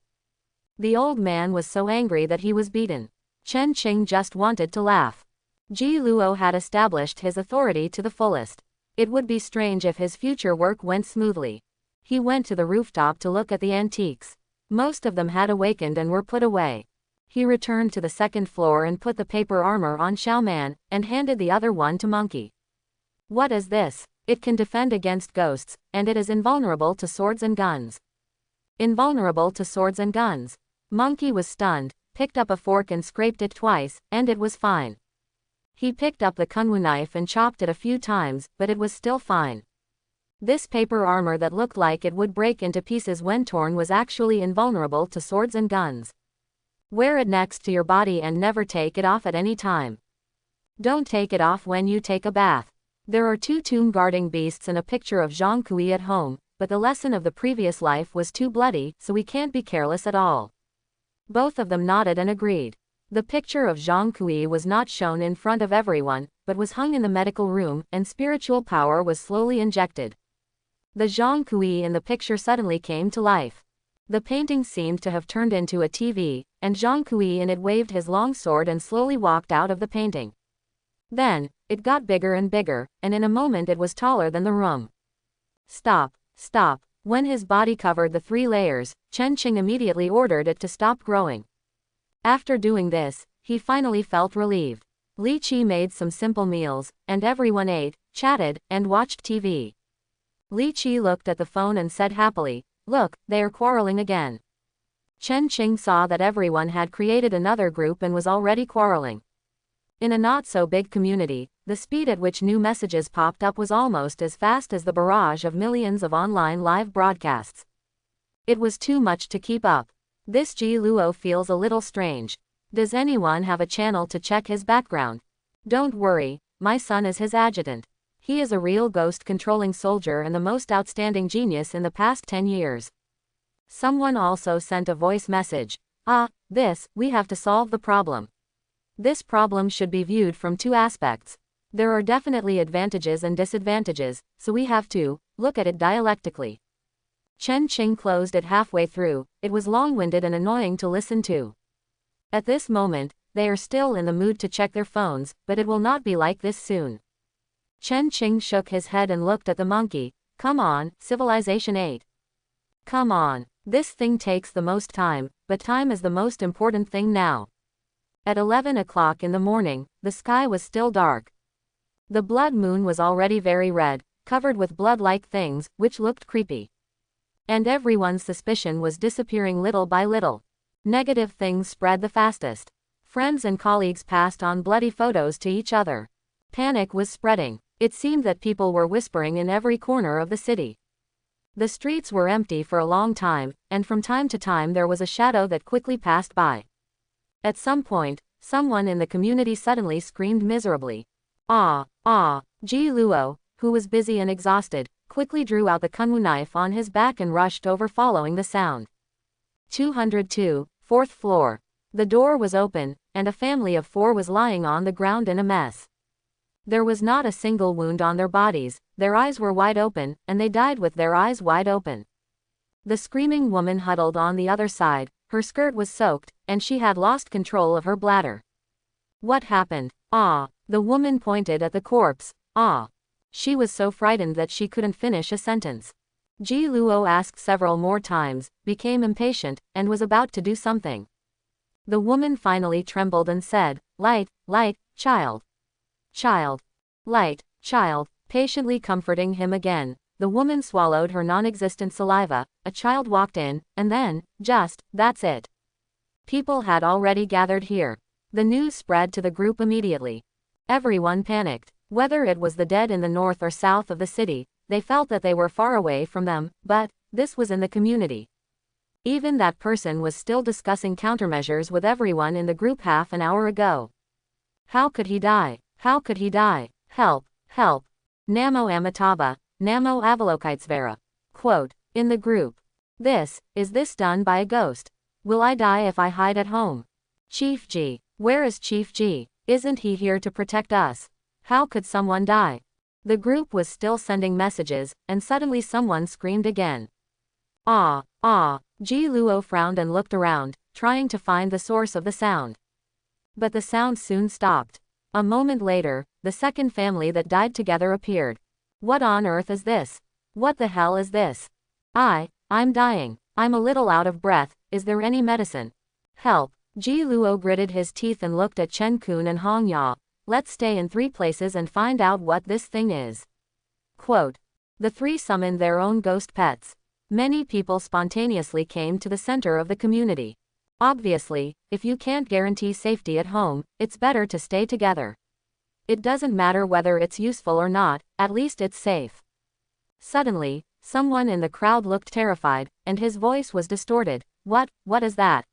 The old man was so angry that he was beaten. Chen Qing just wanted to laugh. Ji Luo had established his authority to the fullest. It would be strange if his future work went smoothly. He went to the rooftop to look at the antiques. Most of them had awakened and were put away. He returned to the second floor and put the paper armor on Xiaoman, and handed the other one to Monkey. What is this? It can defend against ghosts, and it is invulnerable to swords and guns. Invulnerable to swords and guns. Monkey was stunned, picked up a fork and scraped it twice, and it was fine. He picked up the kunwu knife and chopped it a few times, but it was still fine. This paper armor that looked like it would break into pieces when torn was actually invulnerable to swords and guns. Wear it next to your body and never take it off at any time. Don't take it off when you take a bath. There are 2 tomb guarding beasts and a picture of Zhang Kui at home, but the lesson of the previous life was too bloody, so we can't be careless at all. Both of them nodded and agreed. The picture of Zhang Kui was not shown in front of everyone, but was hung in the medical room, and spiritual power was slowly injected. The Zhang Kui in the picture suddenly came to life. The painting seemed to have turned into a TV, and Zhang Kui in it waved his long sword and slowly walked out of the painting. Then, it got bigger and bigger, and in a moment it was taller than the room. Stop, stop. When his body covered the 3 layers, Chen Qing immediately ordered it to stop growing. After doing this, he finally felt relieved. Li Qi made some simple meals, and everyone ate, chatted, and watched TV. Li Qi looked at the phone and said happily, "Look, they are quarreling again." Chen Qing saw that everyone had created another group and was already quarreling. In a not-so-big community, the speed at which new messages popped up was almost as fast as the barrage of millions of online live broadcasts. It was too much to keep up. This Ji Luo feels a little strange. Does anyone have a channel to check his background? Don't worry, my son is his adjutant. He is a real ghost-controlling soldier and the most outstanding genius in the past 10 years. Someone also sent a voice message. We have to solve the problem. This problem should be viewed from 2 aspects. There are definitely advantages and disadvantages, so we have to look at it dialectically. Chen Qing closed it halfway through. It was long-winded and annoying to listen to. At this moment, they are still in the mood to check their phones, but it will not be like this soon. Chen Qing shook his head and looked at the monkey. Come on, Civilization 8. Come on. This thing takes the most time, but time is the most important thing now. At 11 o'clock in the morning, the sky was still dark. The blood moon was already very red, covered with blood-like things, which looked creepy. And everyone's suspicion was disappearing little by little. Negative things spread the fastest. Friends and colleagues passed on bloody photos to each other. Panic was spreading. It seemed that people were whispering in every corner of the city. The streets were empty for a long time, and from time to time there was a shadow that quickly passed by. At some point, someone in the community suddenly screamed miserably. Ji Luo, who was busy and exhausted, quickly drew out the kunwu knife on his back and rushed over following the sound. 202, 4th floor. The door was open, and a family of 4 was lying on the ground in a mess. There was not a single wound on their bodies, their eyes were wide open, and they died with their eyes wide open. The screaming woman huddled on the other side, her skirt was soaked, and she had lost control of her bladder. What happened? The woman pointed at the corpse. She was so frightened that she couldn't finish a sentence. Ji Luo asked several more times, became impatient, and was about to do something. The woman finally trembled and said, "Light, light, child. Child. Light, child." Patiently comforting him again, the woman swallowed her non-existent saliva, a child walked in, and then, that's it. People had already gathered here. The news spread to the group immediately. Everyone panicked. Whether it was the dead in the north or south of the city, they felt that they were far away from them, but this was in the community. Even that person was still discussing countermeasures with everyone in the group half an hour ago. How could he die? How could he die? Help, help. Namo Amitabha, Namo Avalokitesvara. Quote, in the group. Is this done by a ghost? Will I die if I hide at home? Chief G. Where is Chief G? Isn't he here to protect us? How could someone die? The group was still sending messages, and suddenly someone screamed again. Ah, ah, Ji Luo frowned and looked around, trying to find the source of the sound. But the sound soon stopped. A moment later, the second family that died together appeared. What on earth is this? What the hell is this? I'm dying. I'm a little out of breath. Is there any medicine? Help. Ji Luo gritted his teeth and looked at Chen Kun and Hong Ya. Let's stay in 3 places and find out what this thing is. Quote. The 3 summoned their own ghost pets. Many people spontaneously came to the center of the community. Obviously, if you can't guarantee safety at home, it's better to stay together. It doesn't matter whether it's useful or not, at least it's safe. Suddenly, someone in the crowd looked terrified, and his voice was distorted. What is that?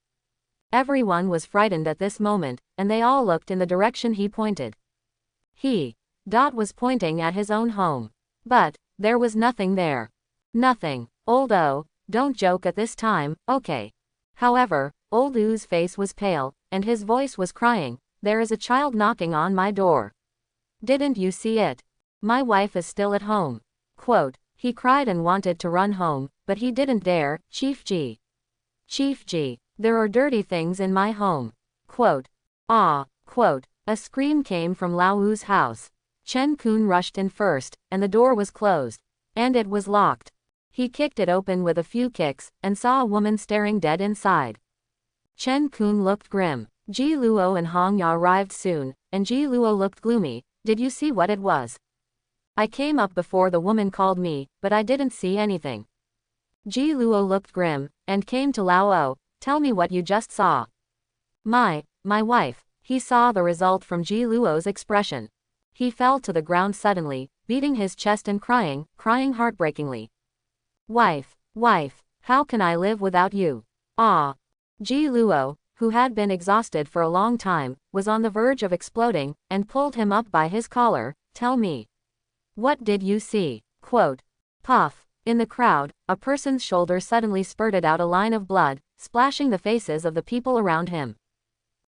Everyone was frightened at this moment, and they all looked in the direction he pointed. Dot was pointing at his own home. But there was nothing there. Nothing. Old O, don't joke at this time, okay. However, Old Oo's face was pale, and his voice was crying, there is a child knocking on my door. Didn't you see it? My wife is still at home. Quote, he cried and wanted to run home, but he didn't dare. Chief G. Chief G. There are dirty things in my home. Quote. Quote. A scream came from Lao Wu's house. Chen Kun rushed in first, and the door was closed. And it was locked. He kicked it open with a few kicks, and saw a woman staring dead inside. Chen Kun looked grim. Ji Luo and Hong Ya arrived soon, and Ji Luo looked gloomy. Did you see what it was? I came up before the woman called me, but I didn't see anything. Ji Luo looked grim, and came to Lao O. Tell me what you just saw. My wife. He saw the result from Ji Luo's expression. He fell to the ground suddenly, beating his chest and crying heartbreakingly. Wife, how can I live without you? Ah. Ji Luo, who had been exhausted for a long time, was on the verge of exploding, and pulled him up by his collar. Tell me. What did you see? Quote. Puff. In the crowd, a person's shoulder suddenly spurted out a line of blood, splashing the faces of the people around him.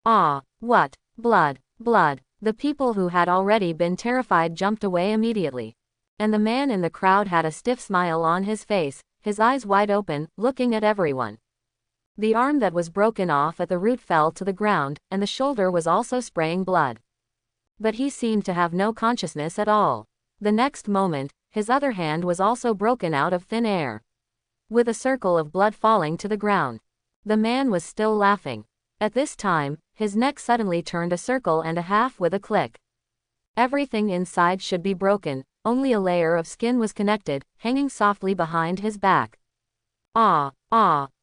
Ah, what? Blood. The people who had already been terrified jumped away immediately. And the man in the crowd had a stiff smile on his face, his eyes wide open, looking at everyone. The arm that was broken off at the root fell to the ground, and the shoulder was also spraying blood. But he seemed to have no consciousness at all. The next moment, his other hand was also broken out of thin air, with a circle of blood falling to the ground. The man was still laughing. At this time, his neck suddenly turned a circle and a half with a click. Everything inside should be broken, only a layer of skin was connected, hanging softly behind his back. Ah,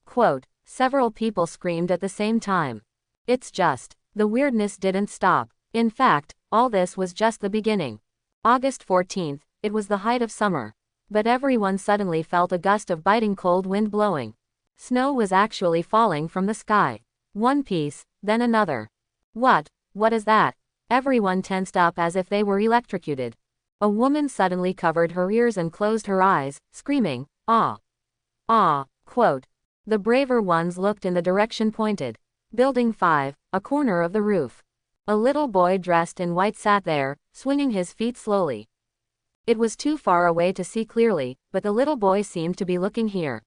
quote. Several people screamed at the same time. It's just, the weirdness didn't stop. In fact, all this was just the beginning. August 14th, it was the height of summer. But everyone suddenly felt a gust of biting cold wind blowing. Snow was actually falling from the sky. One piece, then another. What is that? Everyone tensed up as if they were electrocuted. A woman suddenly covered her ears and closed her eyes, screaming, ah. Quote. The braver ones looked in the direction pointed. Building 5, a corner of the roof. A little boy dressed in white sat there, swinging his feet slowly. It was too far away to see clearly, but the little boy seemed to be looking here.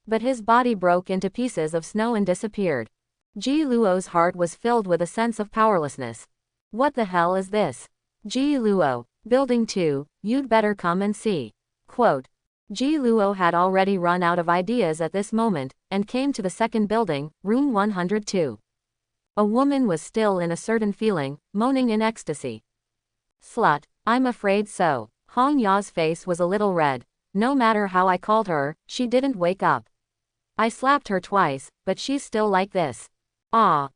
But his body broke into pieces of snow and disappeared. Ji Luo's heart was filled with a sense of powerlessness. What the hell is this? Ji Luo, Building 2, you'd better come and see. Quote. Ji Luo had already run out of ideas at this moment, and came to the second building, room 102. A woman was still in a certain feeling, moaning in ecstasy. Slut, I'm afraid so. Hong Ya's face was a little red. No matter how I called her, she didn't wake up. I slapped her twice, but she's still like this. Ah.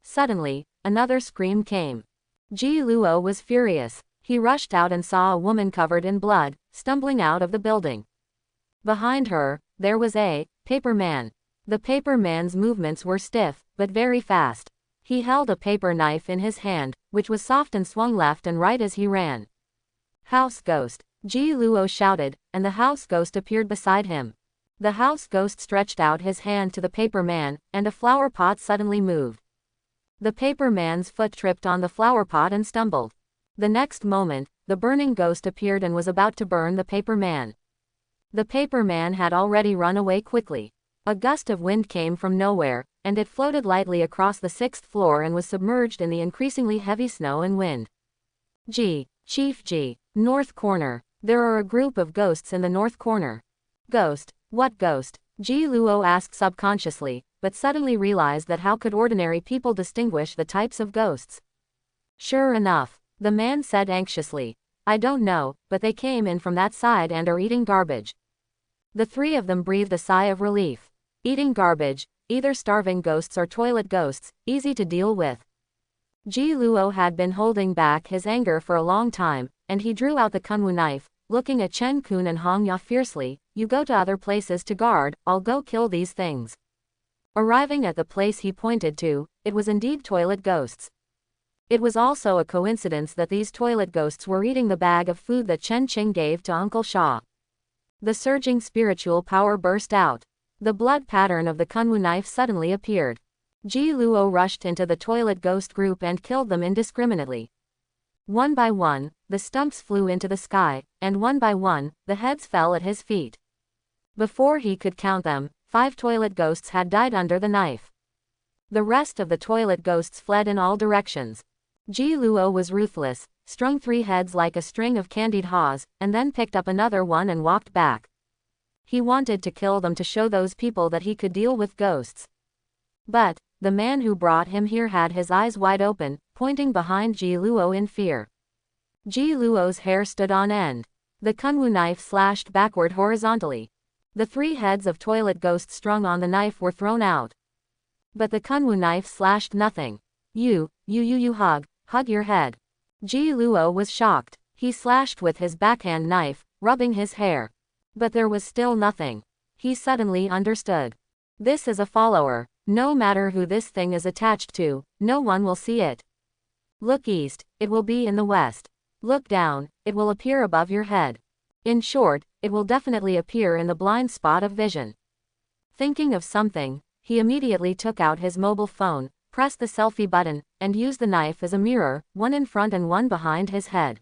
Suddenly, another scream came. Ji Luo was furious. He rushed out and saw a woman covered in blood, stumbling out of the building. Behind her, there was a paper man. The paper man's movements were stiff, but very fast. He held a paper knife in his hand, which was soft and swung left and right as he ran. House ghost, Ji Luo shouted, and the house ghost appeared beside him. The house ghost stretched out his hand to the paper man, and a flower pot suddenly moved. The paper man's foot tripped on the flower pot and stumbled. The next moment, the burning ghost appeared and was about to burn the paper man. The paper man had already run away quickly. A gust of wind came from nowhere, and it floated lightly across the 6th floor and was submerged in the increasingly heavy snow and wind. Chief G. North corner. There are a group of ghosts in the north corner. Ghost? What ghost? Ji Luo asked subconsciously, but suddenly realized that how could ordinary people distinguish the types of ghosts? Sure enough, the man said anxiously. I don't know, but they came in from that side and are eating garbage. The three of them breathed a sigh of relief. Eating garbage, either starving ghosts or toilet ghosts, easy to deal with. Ji Luo had been holding back his anger for a long time, and he drew out the kunwu knife, looking at Chen Kun and Hong Ya fiercely. You go to other places to guard, I'll go kill these things. Arriving at the place he pointed to, it was indeed toilet ghosts. It was also a coincidence that these toilet ghosts were eating the bag of food that Chen Qing gave to Uncle Sha. The surging spiritual power burst out. The blood pattern of the kunwu knife suddenly appeared. Ji Luo rushed into the toilet ghost group and killed them indiscriminately. One by one, the stumps flew into the sky, and one by one, the heads fell at his feet. Before he could count them, 5 toilet ghosts had died under the knife. The rest of the toilet ghosts fled in all directions. Ji Luo was ruthless, strung 3 heads like a string of candied haws, and then picked up another one and walked back. He wanted to kill them to show those people that he could deal with ghosts. But the man who brought him here had his eyes wide open, pointing behind Ji Luo in fear. Ji Luo's hair stood on end. The kunwu knife slashed backward horizontally. The 3 heads of toilet ghosts strung on the knife were thrown out. But the kunwu knife slashed nothing. You hug your head. Ji Luo was shocked. He slashed with his backhand knife, rubbing his hair. But there was still nothing. He suddenly understood. This is a follower. No matter who this thing is attached to, no one will see it. Look east, it will be in the west. Look down, it will appear above your head. In short, it will definitely appear in the blind spot of vision. Thinking of something, he immediately took out his mobile phone, pressed the selfie button, and used the knife as a mirror, one in front and one behind his head.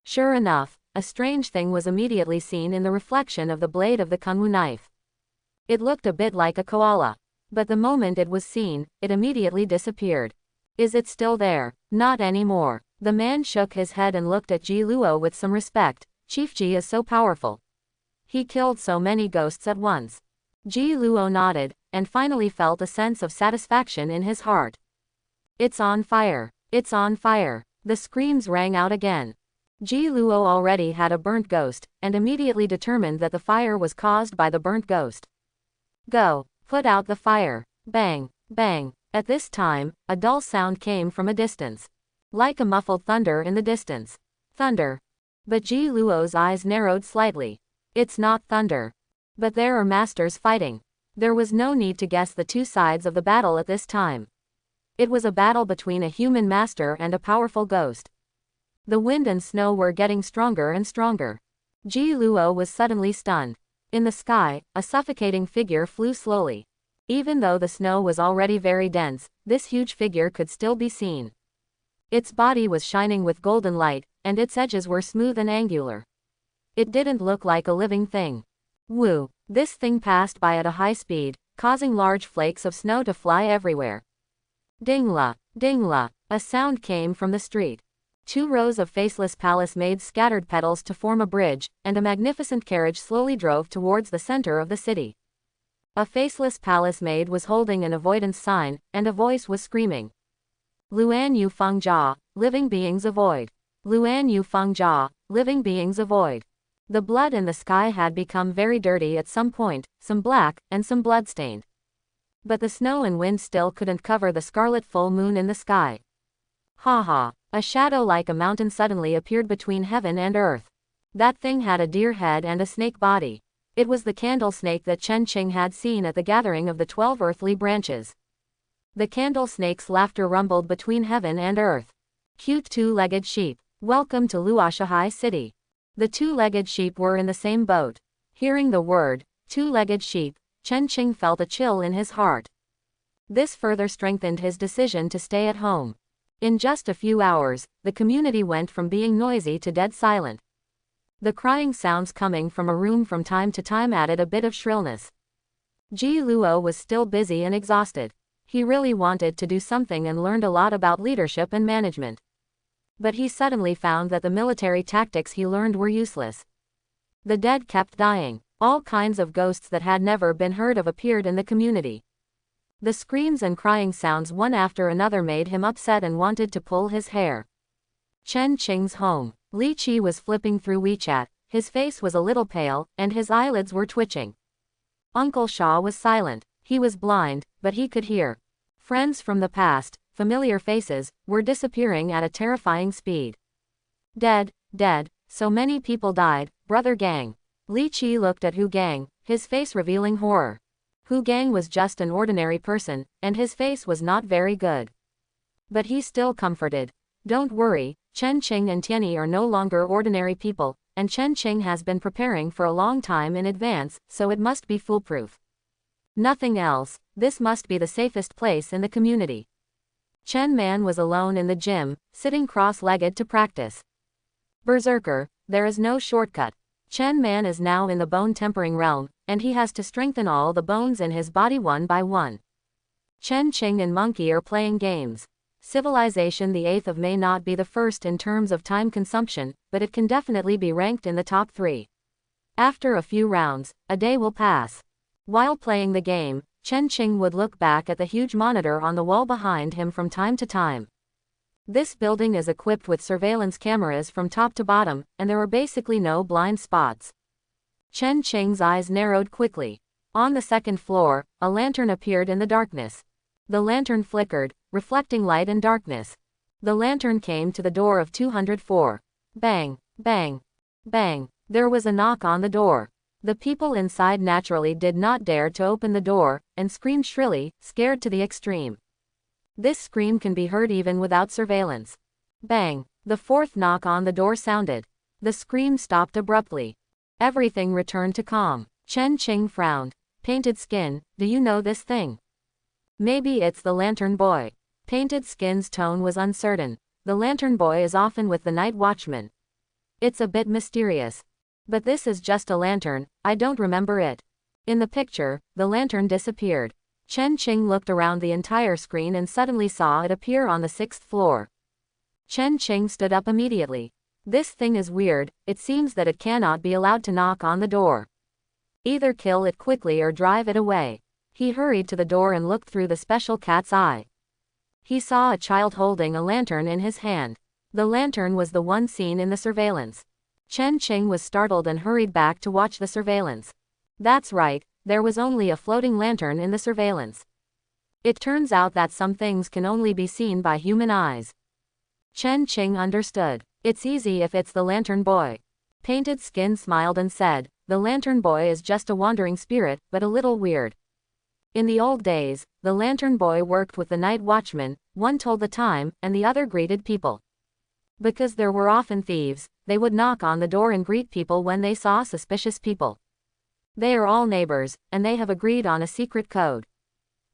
Sure enough, a strange thing was immediately seen in the reflection of the blade of the kunwu knife. It looked a bit like a koala. But the moment it was seen, it immediately disappeared. Is it still there? Not anymore. The man shook his head and looked at Ji Luo with some respect. Chief Ji is so powerful. He killed so many ghosts at once. Ji Luo nodded, and finally felt a sense of satisfaction in his heart. It's on fire. It's on fire. The screams rang out again. Ji Luo already had a burnt ghost, and immediately determined that the fire was caused by the burnt ghost. Go. Put out the fire. Bang, bang. At this time, a dull sound came from a distance. Like a muffled thunder in the distance. Thunder. But Ji Luo's eyes narrowed slightly. It's not thunder. But there are masters fighting. There was no need to guess the 2 sides of the battle at this time. It was a battle between a human master and a powerful ghost. The wind and snow were getting stronger and stronger. Ji Luo was suddenly stunned. In the sky, a suffocating figure flew slowly. Even though the snow was already very dense, this huge figure could still be seen. Its body was shining with golden light, and its edges were smooth and angular. It didn't look like a living thing. Woo! This thing passed by at a high speed, causing large flakes of snow to fly everywhere. Dingla! Dingla! A sound came from the street. 2 rows of faceless palace maids scattered petals to form a bridge, and a magnificent carriage slowly drove towards the center of the city. A faceless palace maid was holding an avoidance sign, and a voice was screaming. Luan Yu Feng Jia, living beings avoid. Luan Yu Feng Jia, living beings avoid. The blood in the sky had become very dirty at some point, some black, and some blood-stained. But the snow and wind still couldn't cover the scarlet full moon in the sky. Ha ha! A shadow like a mountain suddenly appeared between heaven and earth. That thing had a deer head and a snake body. It was the candle snake that Chen Qing had seen at the gathering of the 12 earthly branches. The candle snake's laughter rumbled between heaven and earth. Cute 2-legged sheep. Welcome to Luoshahai City. The 2-legged sheep were in the same boat. Hearing the word, 2-legged sheep, Chen Qing felt a chill in his heart. This further strengthened his decision to stay at home. In just a few hours, the community went from being noisy to dead silent. The crying sounds coming from a room from time to time added a bit of shrillness. Ji Luo was still busy and exhausted. He really wanted to do something and learned a lot about leadership and management. But he suddenly found that the military tactics he learned were useless. The dead kept dying. All kinds of ghosts that had never been heard of appeared in the community. The screams and crying sounds one after another made him upset and wanted to pull his hair. Chen Qing's home. Li Qi was flipping through WeChat, his face was a little pale, and his eyelids were twitching. Uncle Shaw was silent, he was blind, but he could hear. Friends from the past, familiar faces, were disappearing at a terrifying speed. Dead, dead, so many people died, brother Gang. Li Qi looked at Hu Gang, his face revealing horror. Hu Gang was just an ordinary person, and his face was not very good. But he still comforted. Don't worry, Chen Qing and Tianyi are no longer ordinary people, and Chen Qing has been preparing for a long time in advance, so it must be foolproof. Nothing else, this must be the safest place in the community. Chen Man was alone in the gym, sitting cross-legged to practice. Berserker, there is no shortcut. Chen Man is now in the bone-tempering realm, and he has to strengthen all the bones in his body one by one. Chen Qing and Monkey are playing games. Civilization the 8th of May not be the first in terms of time consumption, but it can definitely be ranked in the top 3. After a few rounds, a day will pass. While playing the game, Chen Qing would look back at the huge monitor on the wall behind him from time to time. This building is equipped with surveillance cameras from top to bottom, and there are basically no blind spots. Chen Qing's eyes narrowed quickly. On the second floor, a lantern appeared in the darkness. The lantern flickered, reflecting light and darkness. The lantern came to the door of 204. Bang, bang, bang. There was a knock on the door. The people inside naturally did not dare to open the door, and screamed shrilly, scared to the extreme. This scream can be heard even without surveillance. Bang! The fourth knock on the door sounded. The scream stopped abruptly. Everything returned to calm. Chen Qing frowned. Painted Skin, do you know this thing? Maybe it's the Lantern Boy. Painted Skin's tone was uncertain. The Lantern Boy is often with the night watchman. It's a bit mysterious. But this is just a lantern, I don't remember it. In the picture, the lantern disappeared. Chen Qing looked around the entire screen and suddenly saw it appear on the 6th floor. Chen Qing stood up immediately. This thing is weird, it seems that it cannot be allowed to knock on the door. Either kill it quickly or drive it away. He hurried to the door and looked through the special cat's eye. He saw a child holding a lantern in his hand. The lantern was the one seen in the surveillance. Chen Qing was startled and hurried back to watch the surveillance. That's right, there was only a floating lantern in the surveillance. It turns out that some things can only be seen by human eyes. Chen Qing understood. It's easy if it's the Lantern Boy. Painted Skin smiled and said, the Lantern Boy is just a wandering spirit, but a little weird. In the old days, the Lantern Boy worked with the night watchman, one told the time, and the other greeted people. Because there were often thieves, they would knock on the door and greet people when they saw suspicious people. They are all neighbors, and they have agreed on a secret code.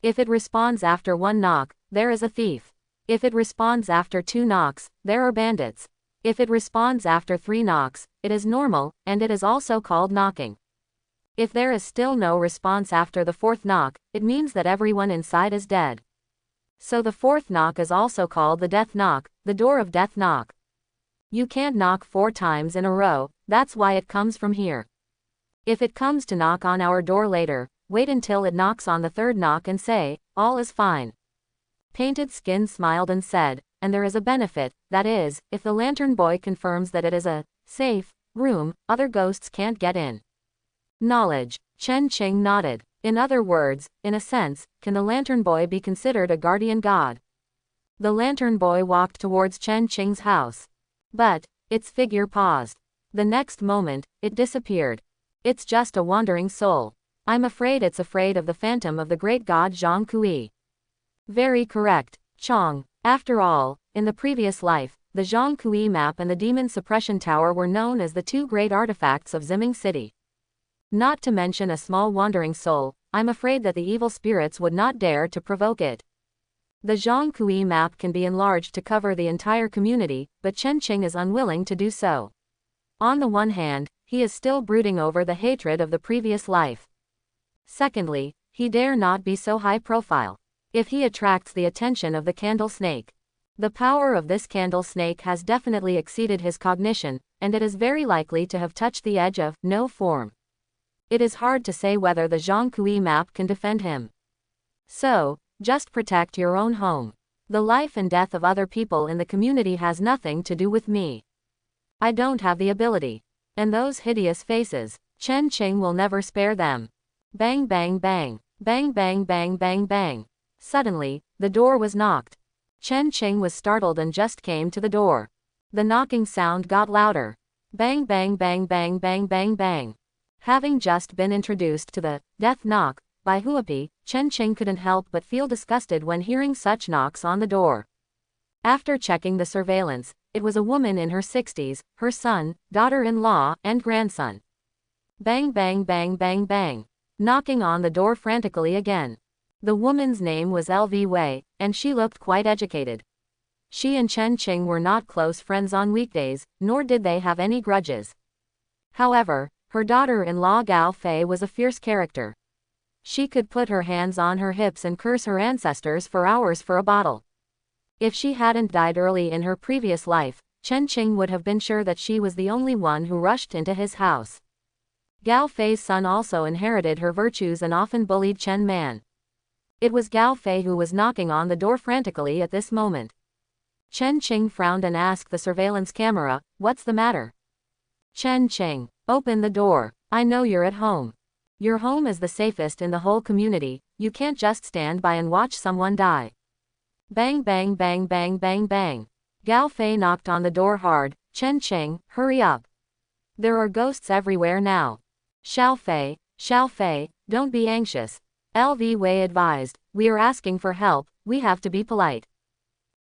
If it responds after one knock, there is a thief. If it responds after 2 knocks, there are bandits. If it responds after 3 knocks, it is normal, and it is also called knocking. If there is still no response after the 4th knock, it means that everyone inside is dead. So the 4th knock is also called the death knock, the door of death knock. You can't knock 4 times in a row, that's why it comes from here. If it comes to knock on our door later, wait until it knocks on the 3rd knock and say, all is fine. Painted Skin smiled and said, and there is a benefit, that is, if the Lantern Boy confirms that it is a safe room, other ghosts can't get in. Knowledge. Chen Qing nodded. In other words, in a sense, can the Lantern Boy be considered a guardian god? The Lantern Boy walked towards Chen Qing's house. But its figure paused. The next moment, it disappeared. It's just a wandering soul. I'm afraid it's afraid of the phantom of the great god Zhang Kui. Very correct, Chong. After all, in the previous life, the Zhang Kui map and the Demon Suppression Tower were known as the 2 great artifacts of Ziming City. Not to mention a small wandering soul, I'm afraid that the evil spirits would not dare to provoke it. The Zhongkui map can be enlarged to cover the entire community, but Chen Qing is unwilling to do so. On the one hand, he is still brooding over the hatred of the previous life. Secondly, he dare not be so high profile. If he attracts the attention of the candle snake. The power of this candle snake has definitely exceeded his cognition, and it is very likely to have touched the edge of no form. It is hard to say whether the Zhongkui map can defend him. So, just protect your own home. The life and death of other people in the community has nothing to do with me. I don't have the ability. And those hideous faces, Chen Qing will never spare them. Bang bang bang. Bang bang bang bang bang. Suddenly, the door was knocked. Chen Qing was startled and just came to the door. The knocking sound got louder. Bang bang bang bang bang bang bang. Having just been introduced to the death knock by Huapi, Chen Qing couldn't help but feel disgusted when hearing such knocks on the door. After checking the surveillance, it was a woman in her 60s, her son, daughter-in-law, and grandson. Bang bang bang bang bang. Knocking on the door frantically again. The woman's name was LV Wei, and she looked quite educated. She and Chen Qing were not close friends on weekdays, nor did they have any grudges. However, her daughter-in-law Gao Fei was a fierce character. She could put her hands on her hips and curse her ancestors for hours for a bottle. If she hadn't died early in her previous life, Chen Qing would have been sure that she was the only one who rushed into his house. Gao Fei's son also inherited her virtues and often bullied Chen Man. It was Gao Fei who was knocking on the door frantically at this moment. Chen Qing frowned and asked the surveillance camera, "What's the matter?" Chen Qing, "Open the door. I know you're at home. Your home is the safest in the whole community, you can't just stand by and watch someone die." Bang bang bang bang bang bang. Gao Fei knocked on the door hard. "Chen Qing, hurry up. There are ghosts everywhere now." Xiao Fei, don't be anxious. LV Wei advised, "We are asking for help, we have to be polite.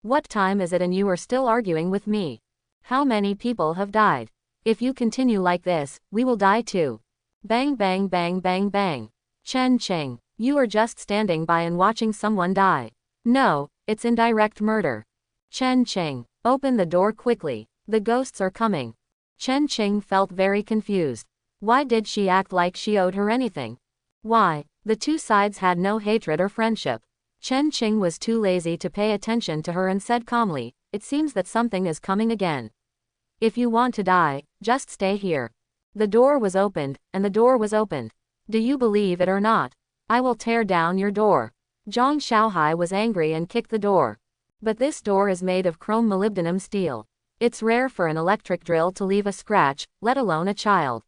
What time is it and you are still arguing with me? How many people have died? If you continue like this, we will die too." Bang bang bang bang bang. Chen Qing, you are just standing by and watching someone die. No, it's indirect murder. Chen Qing, open the door quickly. The ghosts are coming. Chen Qing felt very confused. Why did she act like she owed her anything? Why? The two sides had no hatred or friendship. Chen Qing was too lazy to pay attention to her and said calmly, "It seems that something is coming again. If you want to die, just stay here." The door was opened, and the door was opened. Do you believe it or not? I will tear down your door. Zhang Xiaohai was angry and kicked the door. But this door is made of chrome molybdenum steel. It's rare for an electric drill to leave a scratch, let alone a child.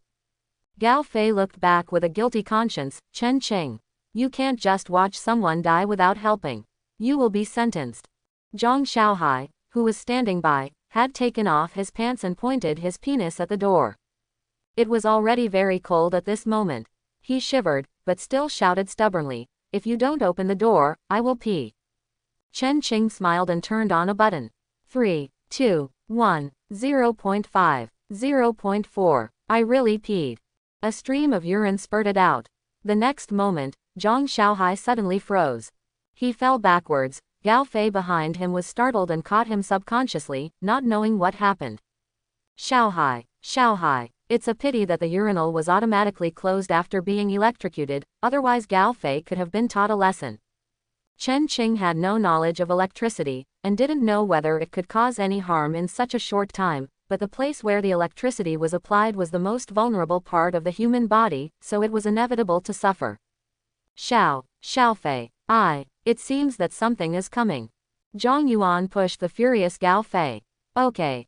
Gao Fei looked back with a guilty conscience. Chen Qing, you can't just watch someone die without helping. You will be sentenced. Zhang Xiaohai, who was standing by, had taken off his pants and pointed his penis at the door. It was already very cold at this moment. He shivered, but still shouted stubbornly, "If you don't open the door, I will pee." Chen Qing smiled and turned on a button. 3, 2, 1, 0.5, 0.4. I really peed. A stream of urine spurted out. The next moment, Zhang Xiaohai suddenly froze. He fell backwards. Gao Fei behind him was startled and caught him subconsciously, not knowing what happened. Xiaohai. It's a pity that the urinal was automatically closed after being electrocuted, otherwise Gao Fei could have been taught a lesson. Chen Qing had no knowledge of electricity, and didn't know whether it could cause any harm in such a short time, but the place where the electricity was applied was the most vulnerable part of the human body, so it was inevitable to suffer. Xiaofei. It seems that something is coming. Zhang Yuan pushed the furious Gao Fei. Okay.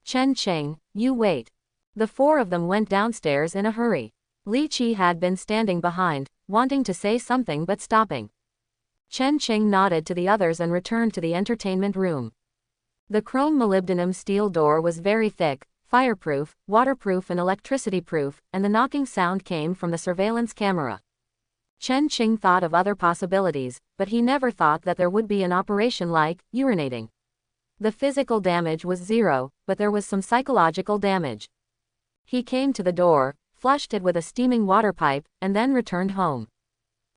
Chen Qing, you wait. The four of them went downstairs in a hurry. Li Qi had been standing behind, wanting to say something but stopping. Chen Qing nodded to the others and returned to the entertainment room. The chrome molybdenum steel door was very thick, fireproof, waterproof and electricity-proof, and the knocking sound came from the surveillance camera. Chen Qing thought of other possibilities, but he never thought that there would be an operation like urinating. The physical damage was zero, but there was some psychological damage. He came to the door, flushed it with a steaming water pipe, and then returned home.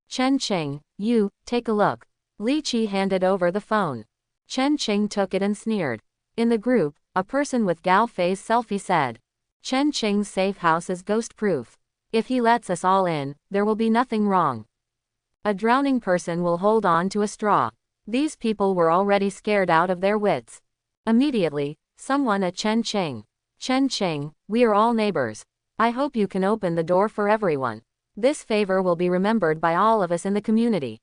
Chen Qing, you, take a look. Li Qi handed over the phone. Chen Qing took it and sneered. In the group, a person with Gao Fei's selfie said, Chen Qing's safe house is ghost-proof. If he lets us all in, there will be nothing wrong. A drowning person will hold on to a straw. These people were already scared out of their wits. Immediately, someone at Chen Qing, we are all neighbors. I hope you can open the door for everyone. This favor will be remembered by all of us in the community.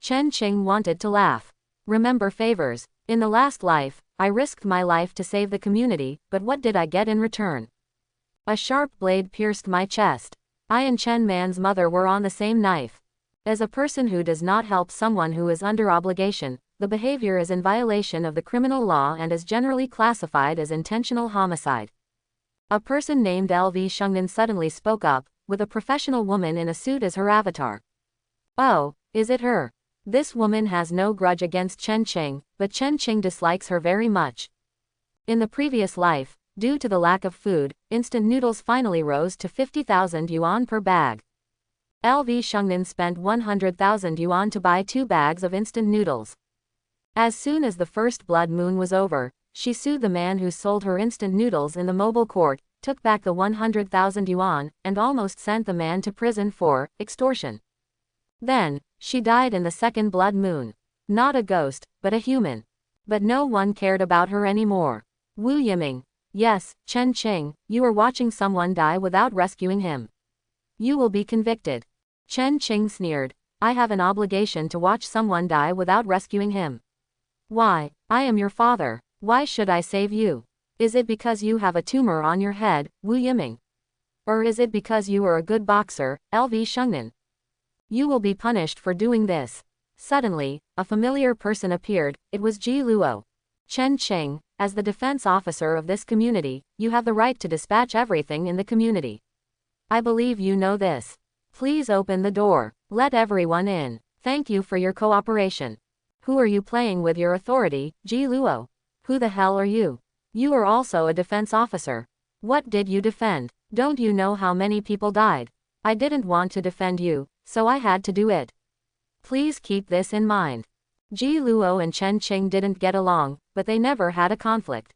Chen Qing wanted to laugh. Remember favors. In the last life, I risked my life to save the community, but what did I get in return? A sharp blade pierced my chest. I and Chen Man's mother were on the same knife. As a person who does not help someone who is under obligation, the behavior is in violation of the criminal law and is generally classified as intentional homicide. A person named LV Shungnan suddenly spoke up, with a professional woman in a suit as her avatar. Oh, is it her? This woman has no grudge against Chen Qing, but Chen Qing dislikes her very much. In the previous life, due to the lack of food, instant noodles finally rose to 50,000 yuan per bag. LV Shungnan spent 100,000 yuan to buy 2 bags of instant noodles. As soon as the first blood moon was over, she sued the man who sold her instant noodles in the mobile court, took back the 100,000 yuan, and almost sent the man to prison for extortion. Then, she died in the second blood moon. Not a ghost, but a human. But no one cared about her anymore. Wu Yiming. Yes, Chen Qing, you are watching someone die without rescuing him. You will be convicted. Chen Qing sneered. I have an obligation to watch someone die without rescuing him. Why? I am your father. Why should I save you? Is it because you have a tumor on your head, Wu Yiming? Or is it because you are a good boxer, LV Shungnan? You will be punished for doing this. Suddenly, a familiar person appeared. It was Ji Luo. Chen Qing, as the defense officer of this community, you have the right to dispatch everything in the community. I believe you know this. Please open the door. Let everyone in. Thank you for your cooperation. Who are you playing with your authority, Ji Luo? Who the hell are you? You are also a defense officer. What did you defend? Don't you know how many people died? I didn't want to defend you, so I had to do it. Please keep this in mind. Ji Luo and Chen Qing didn't get along, but they never had a conflict.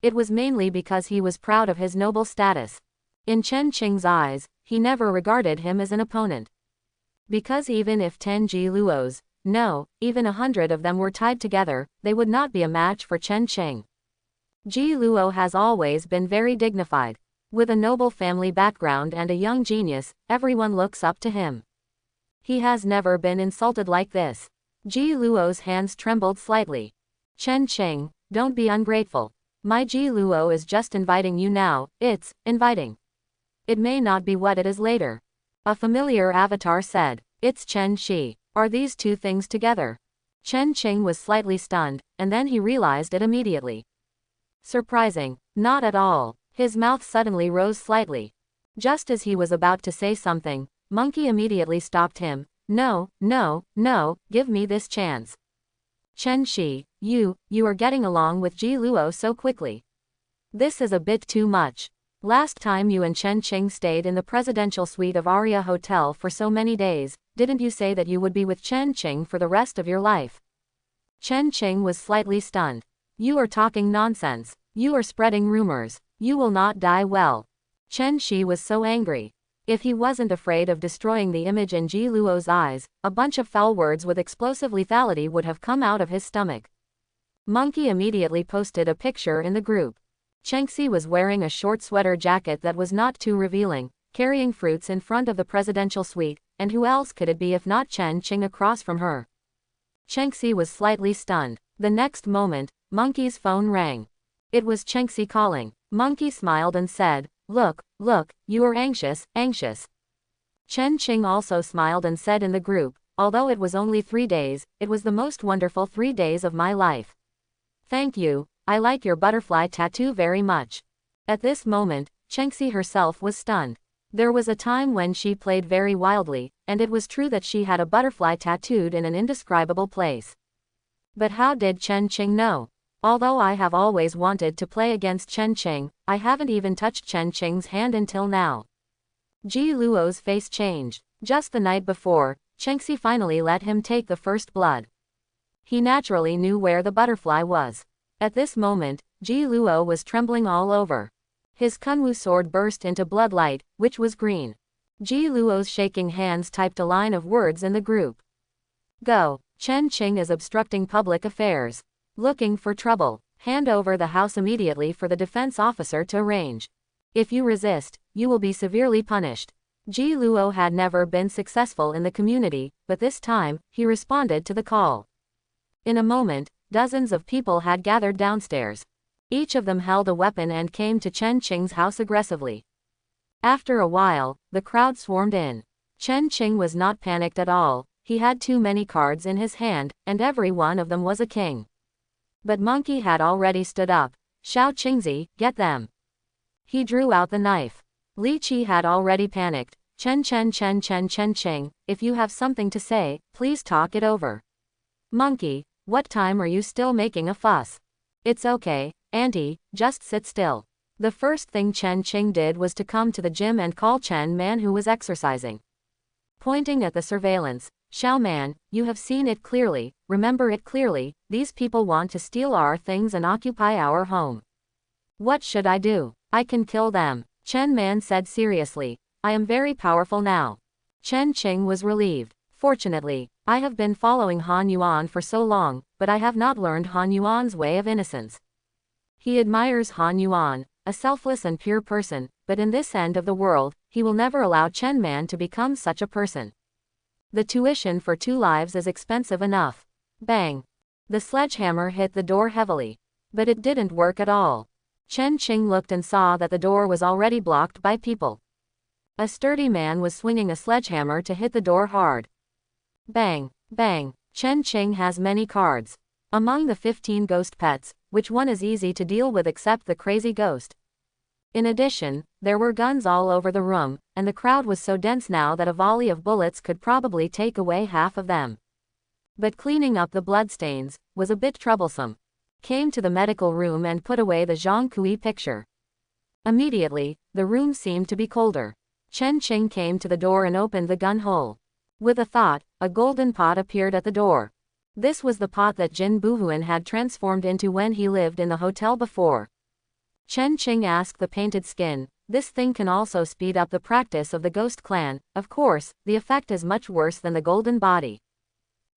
It was mainly because he was proud of his noble status. In Chen Qing's eyes, he never regarded him as an opponent. Because even if 10 Ji Luos, no, even 100 of them were tied together, they would not be a match for Chen Qing. Ji Luo has always been very dignified. With a noble family background and a young genius, everyone looks up to him. He has never been insulted like this. Ji Luo's hands trembled slightly. Chen Qing, don't be ungrateful. My Ji Luo is just inviting you now, it's inviting. It may not be what it is later. A familiar avatar said, it's Chen Shi. Are these two things together? Chen Qing was slightly stunned, and then he realized it immediately. Surprising, not at all. His mouth suddenly rose slightly. Just as he was about to say something, Monkey immediately stopped him. No, no, no, give me this chance. Chen Shi, you are getting along with Ji Luo so quickly. This is a bit too much. Last time you and Chen Qing stayed in the presidential suite of Aria Hotel for so many days, didn't you say that you would be with Chen Qing for the rest of your life? Chen Qing was slightly stunned. You are talking nonsense. You are spreading rumors. You will not die well. Chen Shi was so angry. If he wasn't afraid of destroying the image in Ji Luo's eyes, a bunch of foul words with explosive lethality would have come out of his stomach. Monkey immediately posted a picture in the group. Chengxi was wearing a short sweater jacket that was not too revealing, carrying fruits in front of the presidential suite, and who else could it be if not Chen Qing across from her? Chengxi was slightly stunned. The next moment, Monkey's phone rang. It was Chengxi calling. Monkey smiled and said, look, you are anxious. Chen Qing also smiled and said in the group, although it was only 3 days, it was the most wonderful 3 days of my life. Thank you, I like your butterfly tattoo very much. At this moment, Chengxi herself was stunned. There was a time when she played very wildly, and it was true that she had a butterfly tattooed in an indescribable place. But how did Chen Qing know? Although I have always wanted to play against Chen Qing, I haven't even touched Chen Qing's hand until now. Ji Luo's face changed. Just the night before, Chengxi finally let him take the first blood. He naturally knew where the butterfly was. At this moment, Ji Luo was trembling all over. His Kunwu sword burst into bloodlight, which was green. Ji Luo's shaking hands typed a line of words in the group. Go. Chen Qing is obstructing public affairs. Looking for trouble. Hand over the house immediately for the defense officer to arrange. If you resist, you will be severely punished. Ji Luo had never been successful in the community, but this time, he responded to the call. In a moment, dozens of people had gathered downstairs. Each of them held a weapon and came to Chen Qing's house aggressively. After a while, the crowd swarmed in. Chen Qing was not panicked at all. He had too many cards in his hand, and every one of them was a king. But Monkey had already stood up. Xiao Qingzi, get them. He drew out the knife. Li Qi had already panicked. Chen Qing, if you have something to say, please talk it over. Monkey, what time are you still making a fuss? It's okay, auntie, just sit still. The first thing Chen Qing did was to come to the gym and call Chen Man, who was exercising. Pointing at the surveillance, Xiao Man, you have seen it clearly, remember it clearly, these people want to steal our things and occupy our home. What should I do? I can kill them, Chen Man said seriously. I am very powerful now. Chen Qing was relieved. Fortunately, I have been following Han Yuan for so long, but I have not learned Han Yuan's way of innocence. He admires Han Yuan, a selfless and pure person, but in this end of the world, he will never allow Chen Man to become such a person. The tuition for 2 lives is expensive enough. Bang! The sledgehammer hit the door heavily. But it didn't work at all. Chen Qing looked and saw that the door was already blocked by people. A sturdy man was swinging a sledgehammer to hit the door hard. Bang! Bang! Chen Qing has many cards. Among the 15 ghost pets, which one is easy to deal with except the crazy ghost? In addition, there were guns all over the room, and the crowd was so dense now that a volley of bullets could probably take away half of them. But cleaning up the bloodstains was a bit troublesome. Came to the medical room and put away the Zhang Kui picture. Immediately, the room seemed to be colder. Chen Qing came to the door and opened the gun hole. With a thought, a golden pot appeared at the door. This was the pot that Jin Buhuan had transformed into when he lived in the hotel before. Chen Qing asked the painted skin, this thing can also speed up the practice of the ghost clan, of course, the effect is much worse than the golden body.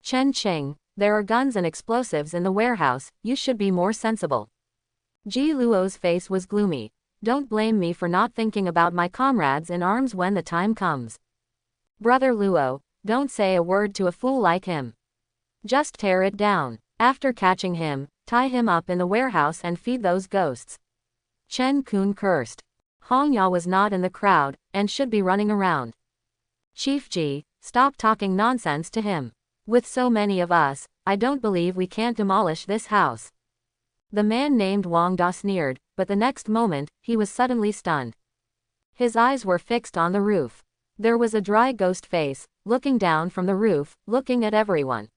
Chen Qing, there are guns and explosives in the warehouse, you should be more sensible. Ji Luo's face was gloomy. Don't blame me for not thinking about my comrades in arms when the time comes. Brother Luo, don't say a word to a fool like him. Just tear it down. After catching him, tie him up in the warehouse and feed those ghosts. Chen Kun cursed. Hong Ya was not in the crowd, and should be running around. Chief Ji, stop talking nonsense to him. With so many of us, I don't believe we can't demolish this house. The man named Wang Da sneered, but the next moment, he was suddenly stunned. His eyes were fixed on the roof. There was a dry ghost face, looking down from the roof, looking at everyone.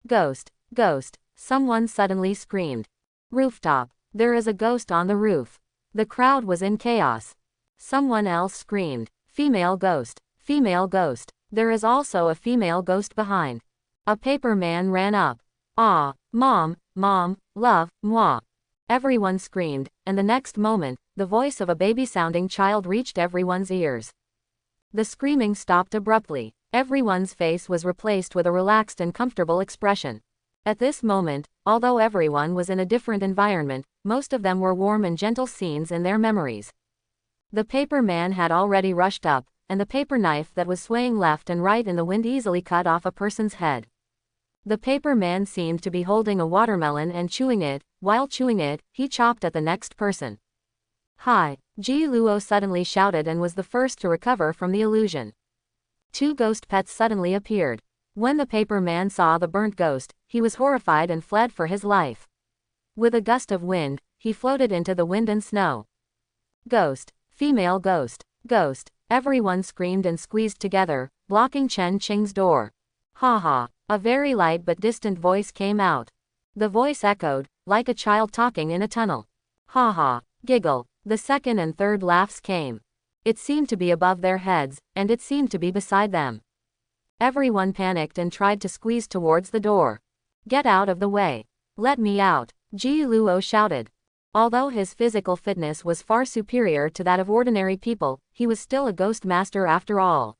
Ghost, ghost, someone suddenly screamed. Rooftop, there is a ghost on the roof. The crowd was in chaos. Someone else screamed, female ghost, there is also a female ghost behind. A paper man ran up. Ah, mom, love, moi. Everyone screamed, and the next moment, the voice of a baby-sounding child reached everyone's ears. The screaming stopped abruptly. Everyone's face was replaced with a relaxed and comfortable expression. At this moment, although everyone was in a different environment, most of them were warm and gentle scenes in their memories. The paper man had already rushed up, and the paper knife that was swaying left and right in the wind easily cut off a person's head. The paper man seemed to be holding a watermelon and chewing it. While chewing it, he chopped at the next person. Hi! Ji Luo suddenly shouted and was the first to recover from the illusion. 2 ghost pets suddenly appeared. When the paper man saw the burnt ghost, he was horrified and fled for his life. With a gust of wind, he floated into the wind and snow. Ghost, female ghost, everyone screamed and squeezed together, blocking Chen Qing's door. Ha ha, a very light but distant voice came out. The voice echoed, like a child talking in a tunnel. Ha ha, giggle, the second and third laughs came. It seemed to be above their heads, and it seemed to be beside them. Everyone panicked and tried to squeeze towards the door. Get out of the way. Let me out, Ji Luo shouted. Although his physical fitness was far superior to that of ordinary people, he was still a ghost master after all.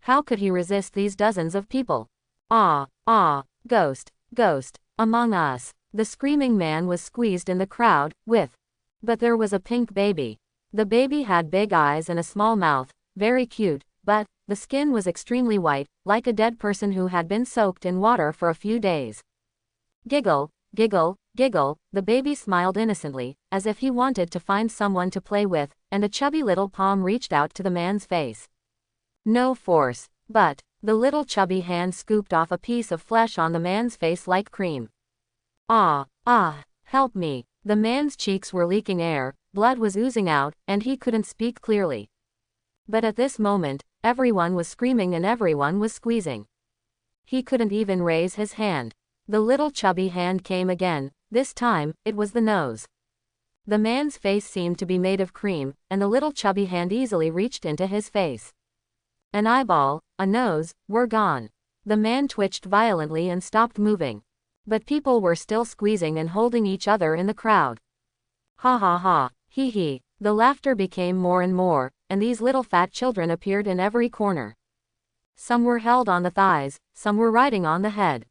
How could he resist these dozens of people? Ghost, ghost, among us. The screaming man was squeezed in the crowd, but there was a pink baby. The baby had big eyes and a small mouth, very cute, but the skin was extremely white, like a dead person who had been soaked in water for a few days. Giggle, giggle, giggle, the baby smiled innocently, as if he wanted to find someone to play with, and a chubby little palm reached out to the man's face. No force, but the little chubby hand scooped off a piece of flesh on the man's face like cream. Help me. The man's cheeks were leaking air, blood was oozing out, and he couldn't speak clearly. But at this moment, everyone was screaming and everyone was squeezing. He couldn't even raise his hand. The little chubby hand came again. This time, it was the nose. The man's face seemed to be made of cream, and the little chubby hand easily reached into his face. An eyeball, a nose, were gone. The man twitched violently and stopped moving. But people were still squeezing and holding each other in the crowd. Ha ha ha, hee hee. The laughter became more and more, and these little fat children appeared in every corner. Some were held on the thighs, some were riding on the head.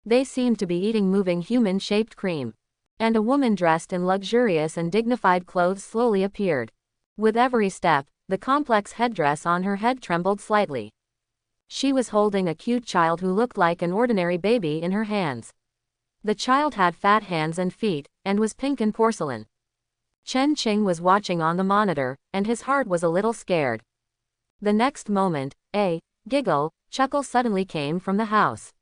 They seemed to be eating moving human-shaped cream. And a woman dressed in luxurious and dignified clothes slowly appeared. With every step, the complex headdress on her head trembled slightly. She was holding a cute child who looked like an ordinary baby in her hands. The child had fat hands and feet, and was pink and porcelain. Chen Qing was watching on the monitor, and his heart was a little scared. The next moment, a chuckle suddenly came from the house.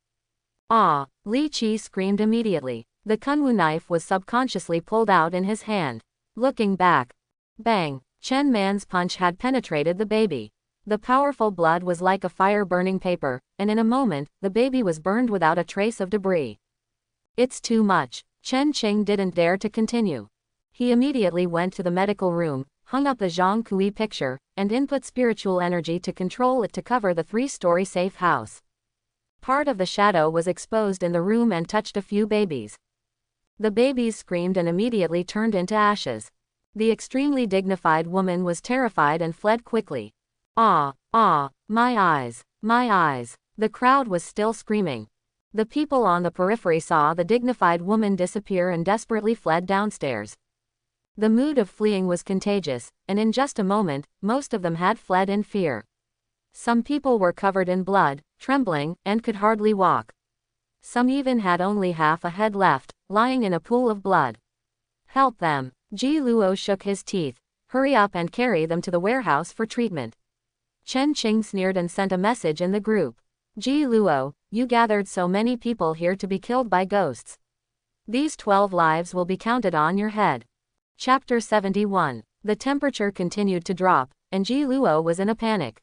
Li Qi screamed immediately. The kunwu knife was subconsciously pulled out in his hand. Looking back. Bang! Chen Man's punch had penetrated the baby. The powerful blood was like a fire burning paper, and in a moment, the baby was burned without a trace of debris. It's too much. Chen Qing didn't dare to continue. He immediately went to the medical room, hung up the Zhang Kui picture, and input spiritual energy to control it to cover the 3-story safe house. Part of the shadow was exposed in the room and touched a few babies. The babies screamed and immediately turned into ashes. The extremely dignified woman was terrified and fled quickly. My eyes, my eyes. The crowd was still screaming. The people on the periphery saw the dignified woman disappear and desperately fled downstairs. The mood of fleeing was contagious, and in just a moment, most of them had fled in fear. Some people were covered in blood, trembling, and could hardly walk. Some even had only half a head left, lying in a pool of blood. Help them. Ji Luo shook his teeth. Hurry up and carry them to the warehouse for treatment. Chen Qing sneered and sent a message in the group. Ji Luo, you gathered so many people here to be killed by ghosts. These 12 lives will be counted on your head. Chapter 71. The temperature continued to drop, and Ji Luo was in a panic.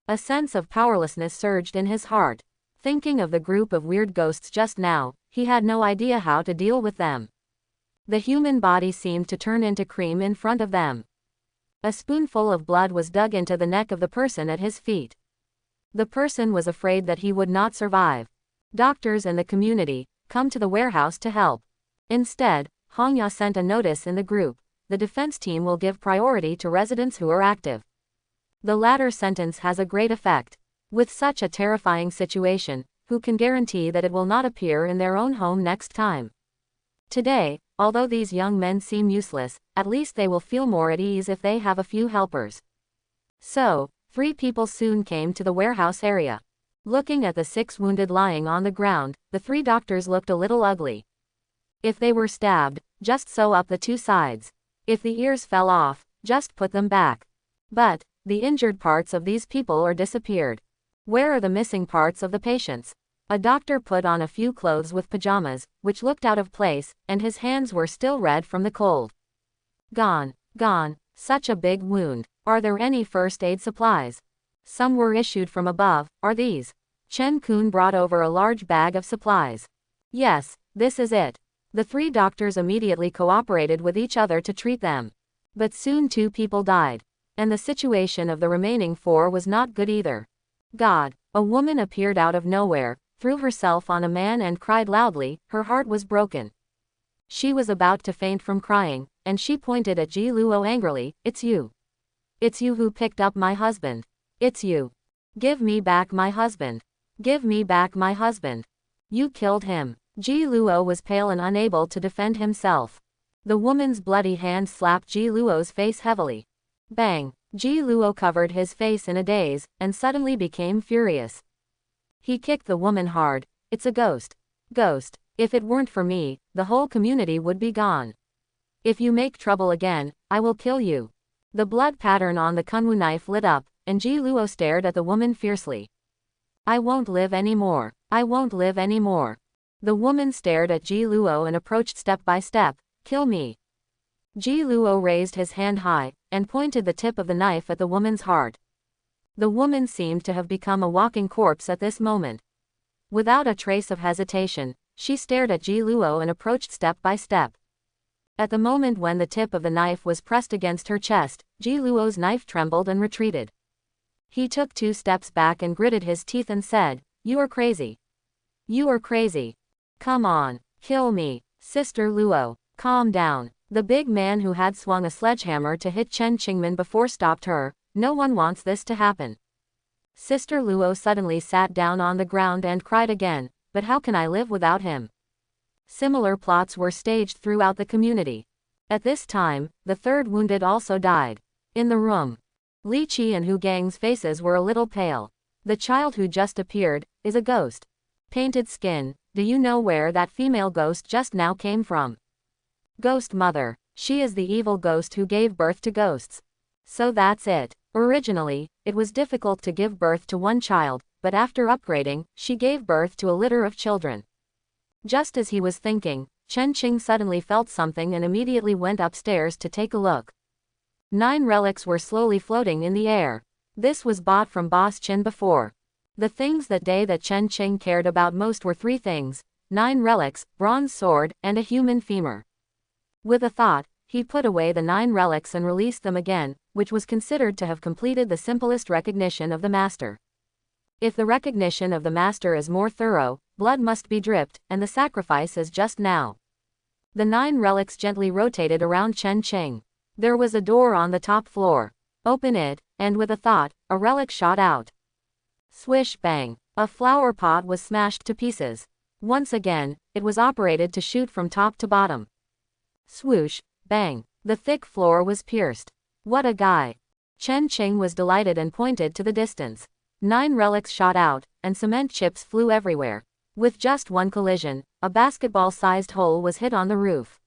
A sense of powerlessness surged in his heart. Thinking of the group of weird ghosts just now, he had no idea how to deal with them. The human body seemed to turn into cream in front of them. A spoonful of blood was dug into the neck of the person at his feet. The person was afraid that he would not survive. Doctors and the community, come to the warehouse to help. Instead, Hongya sent a notice in the group. The defense team will give priority to residents who are active. The latter sentence has a great effect. With such a terrifying situation, who can guarantee that it will not appear in their own home next time? Today, although these young men seem useless, at least they will feel more at ease if they have a few helpers. So, 3 people soon came to the warehouse area. Looking at the 6 wounded lying on the ground, the 3 doctors looked a little ugly. If they were stabbed, just sew up the 2 sides. If the ears fell off, just put them back. But the injured parts of these people are disappeared. Where are the missing parts of the patients? A doctor put on a few clothes with pajamas, which looked out of place, and his hands were still red from the cold. Gone, gone, such a big wound. Are there any first aid supplies? Some were issued from above. Are these? Chen Kun brought over a large bag of supplies. Yes, this is it. The 3 doctors immediately cooperated with each other to treat them. But soon 2 people died. And the situation of the remaining 4 was not good either. God, A woman appeared out of nowhere, threw herself on a man and cried loudly. Her heart was broken. She was about to faint from crying, and she pointed at Ji Luo angrily. It's you. It's you who picked up my husband. It's you. Give me back my husband. Give me back my husband. You killed him. Ji Luo was pale and unable to defend himself. The woman's bloody hand slapped Ji Luo's face heavily. Bang! Ji Luo covered his face in a daze, and suddenly became furious. He kicked the woman hard. It's a ghost. Ghost. If it weren't for me, the whole community would be gone. If you make trouble again, I will kill you. The blood pattern on the kunwu knife lit up, and Ji Luo stared at the woman fiercely. I won't live anymore. I won't live anymore. The woman stared at Ji Luo and approached step by step. Kill me. Ji Luo raised his hand high, and pointed the tip of the knife at the woman's heart. The woman seemed to have become a walking corpse at this moment. Without a trace of hesitation, she stared at Ji Luo and approached step by step. At the moment when the tip of the knife was pressed against her chest, Ji Luo's knife trembled and retreated. He took 2 steps back and gritted his teeth and said, You are crazy. You are crazy. Come on, kill me, Sister Luo, calm down. The big man who had swung a sledgehammer to hit Chen Qingmin before stopped her. No one wants this to happen. Sister Luo suddenly sat down on the ground and cried again, but how can I live without him? Similar plots were staged throughout the community. At this time, the 3rd wounded also died. In the room, Li Qi and Hu Gang's faces were a little pale. The child who just appeared is a ghost. Painted skin. Do you know where that female ghost just now came from? Ghost mother. She is the evil ghost who gave birth to ghosts. So that's it. Originally, it was difficult to give birth to one child, but after upgrading, she gave birth to a litter of children. Just as he was thinking, Chen Qing suddenly felt something and immediately went upstairs to take a look. 9 relics were slowly floating in the air. This was bought from Boss Chen before. The things that day that Chen Qing cared about most were 3 things: 9 relics, bronze sword, and a human femur. With a thought, he put away the 9 relics and released them again, which was considered to have completed the simplest recognition of the master. If the recognition of the master is more thorough, blood must be dripped, and the sacrifice is just now. The 9 relics gently rotated around Chen Qing. There was a door on the top floor. Open it, and with a thought, a relic shot out. Swish bang. A flower pot was smashed to pieces. Once again, it was operated to shoot from top to bottom. Swoosh, bang. The thick floor was pierced. What a guy. Chen Qing was delighted and pointed to the distance. 9 relics shot out, and cement chips flew everywhere. With just one collision, a basketball-sized hole was hit on the roof.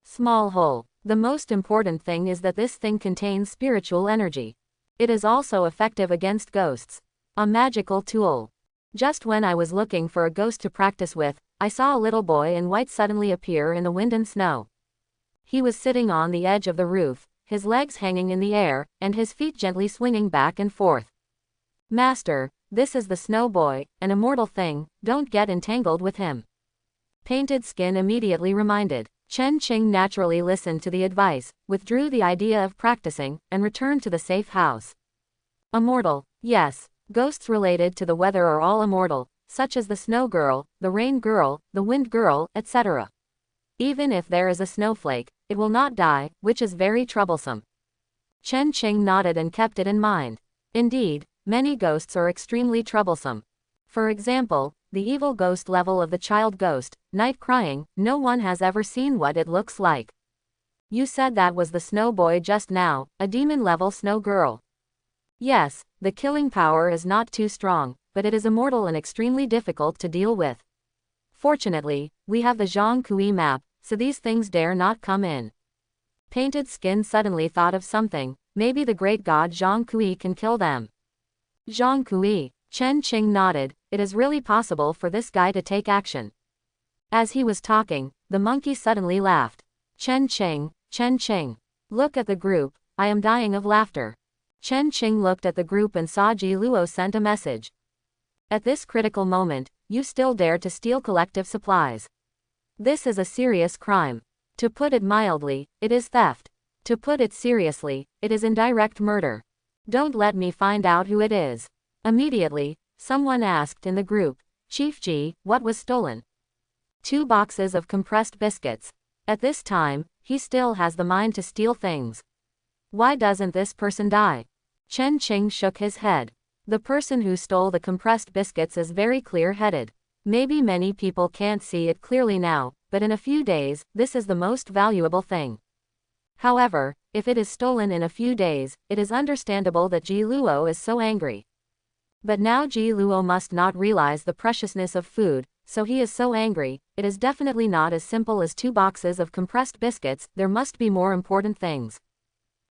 Small hole. The most important thing is that this thing contains spiritual energy. It is also effective against ghosts. A magical tool. Just when I was looking for a ghost to practice with, I saw a little boy in white suddenly appear in the wind and snow. He was sitting on the edge of the roof, his legs hanging in the air, and his feet gently swinging back and forth. Master, this is the snow boy, an immortal thing, don't get entangled with him. Painted Skin immediately reminded. Chen Qing naturally listened to the advice, withdrew the idea of practicing, and returned to the safe house. Immortal. Yes, ghosts related to the weather are all immortal, such as the snow girl, the rain girl, the wind girl, etc. Even if there is a snowflake, it will not die, which is very troublesome. Chen Qing nodded and kept it in mind. Indeed, many ghosts are extremely troublesome. For example, the evil ghost level of the child ghost, night crying, no one has ever seen what it looks like. You said that was the snow boy just now, a demon level snow girl. Yes, the killing power is not too strong, but it is immortal and extremely difficult to deal with. Fortunately, we have the Zhang Kui map, so these things dare not come in. Painted Skin suddenly thought of something. Maybe the great god Zhang Kui can kill them. Zhang Kui. Chen Qing nodded. It is really possible for this guy to take action. As he was talking, the monkey suddenly laughed. Chen Qing. Look at the group, I am dying of laughter. Chen Qing looked at the group and saw Ji Luo sent a message. At this critical moment, you still dare to steal collective supplies. This is a serious crime. To put it mildly, it is theft. To put it seriously, it is indirect murder. Don't let me find out who it is. Immediately, Someone asked in the group. Chief G, what was stolen? 2 boxes of compressed biscuits. At this time, he still has the mind to steal things. Why doesn't this person die? Chen Qing shook his head. The person who stole the compressed biscuits is very clear-headed. Maybe many people can't see it clearly now, but in a few days, this is the most valuable thing. However, if it is stolen in a few days, it is understandable that Ji Luo is so angry. But now Ji Luo must not realize the preciousness of food, so he is so angry. It is definitely not as simple as 2 boxes of compressed biscuits, there must be more important things.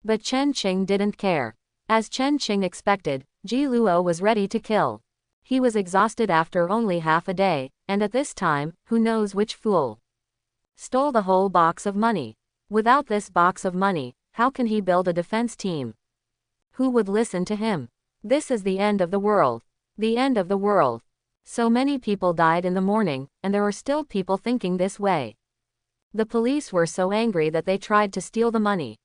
But Chen Qing didn't care. As Chen Qing expected, Ji Luo was ready to kill. He was exhausted after only half a day, and at this time, who knows which fool stole the whole box of money. Without this box of money, how can he build a defense team? Who would listen to him? This is the end of the world. The end of the world. So many people died in the morning, and there are still people thinking this way. The police were so angry that they tried to steal the money.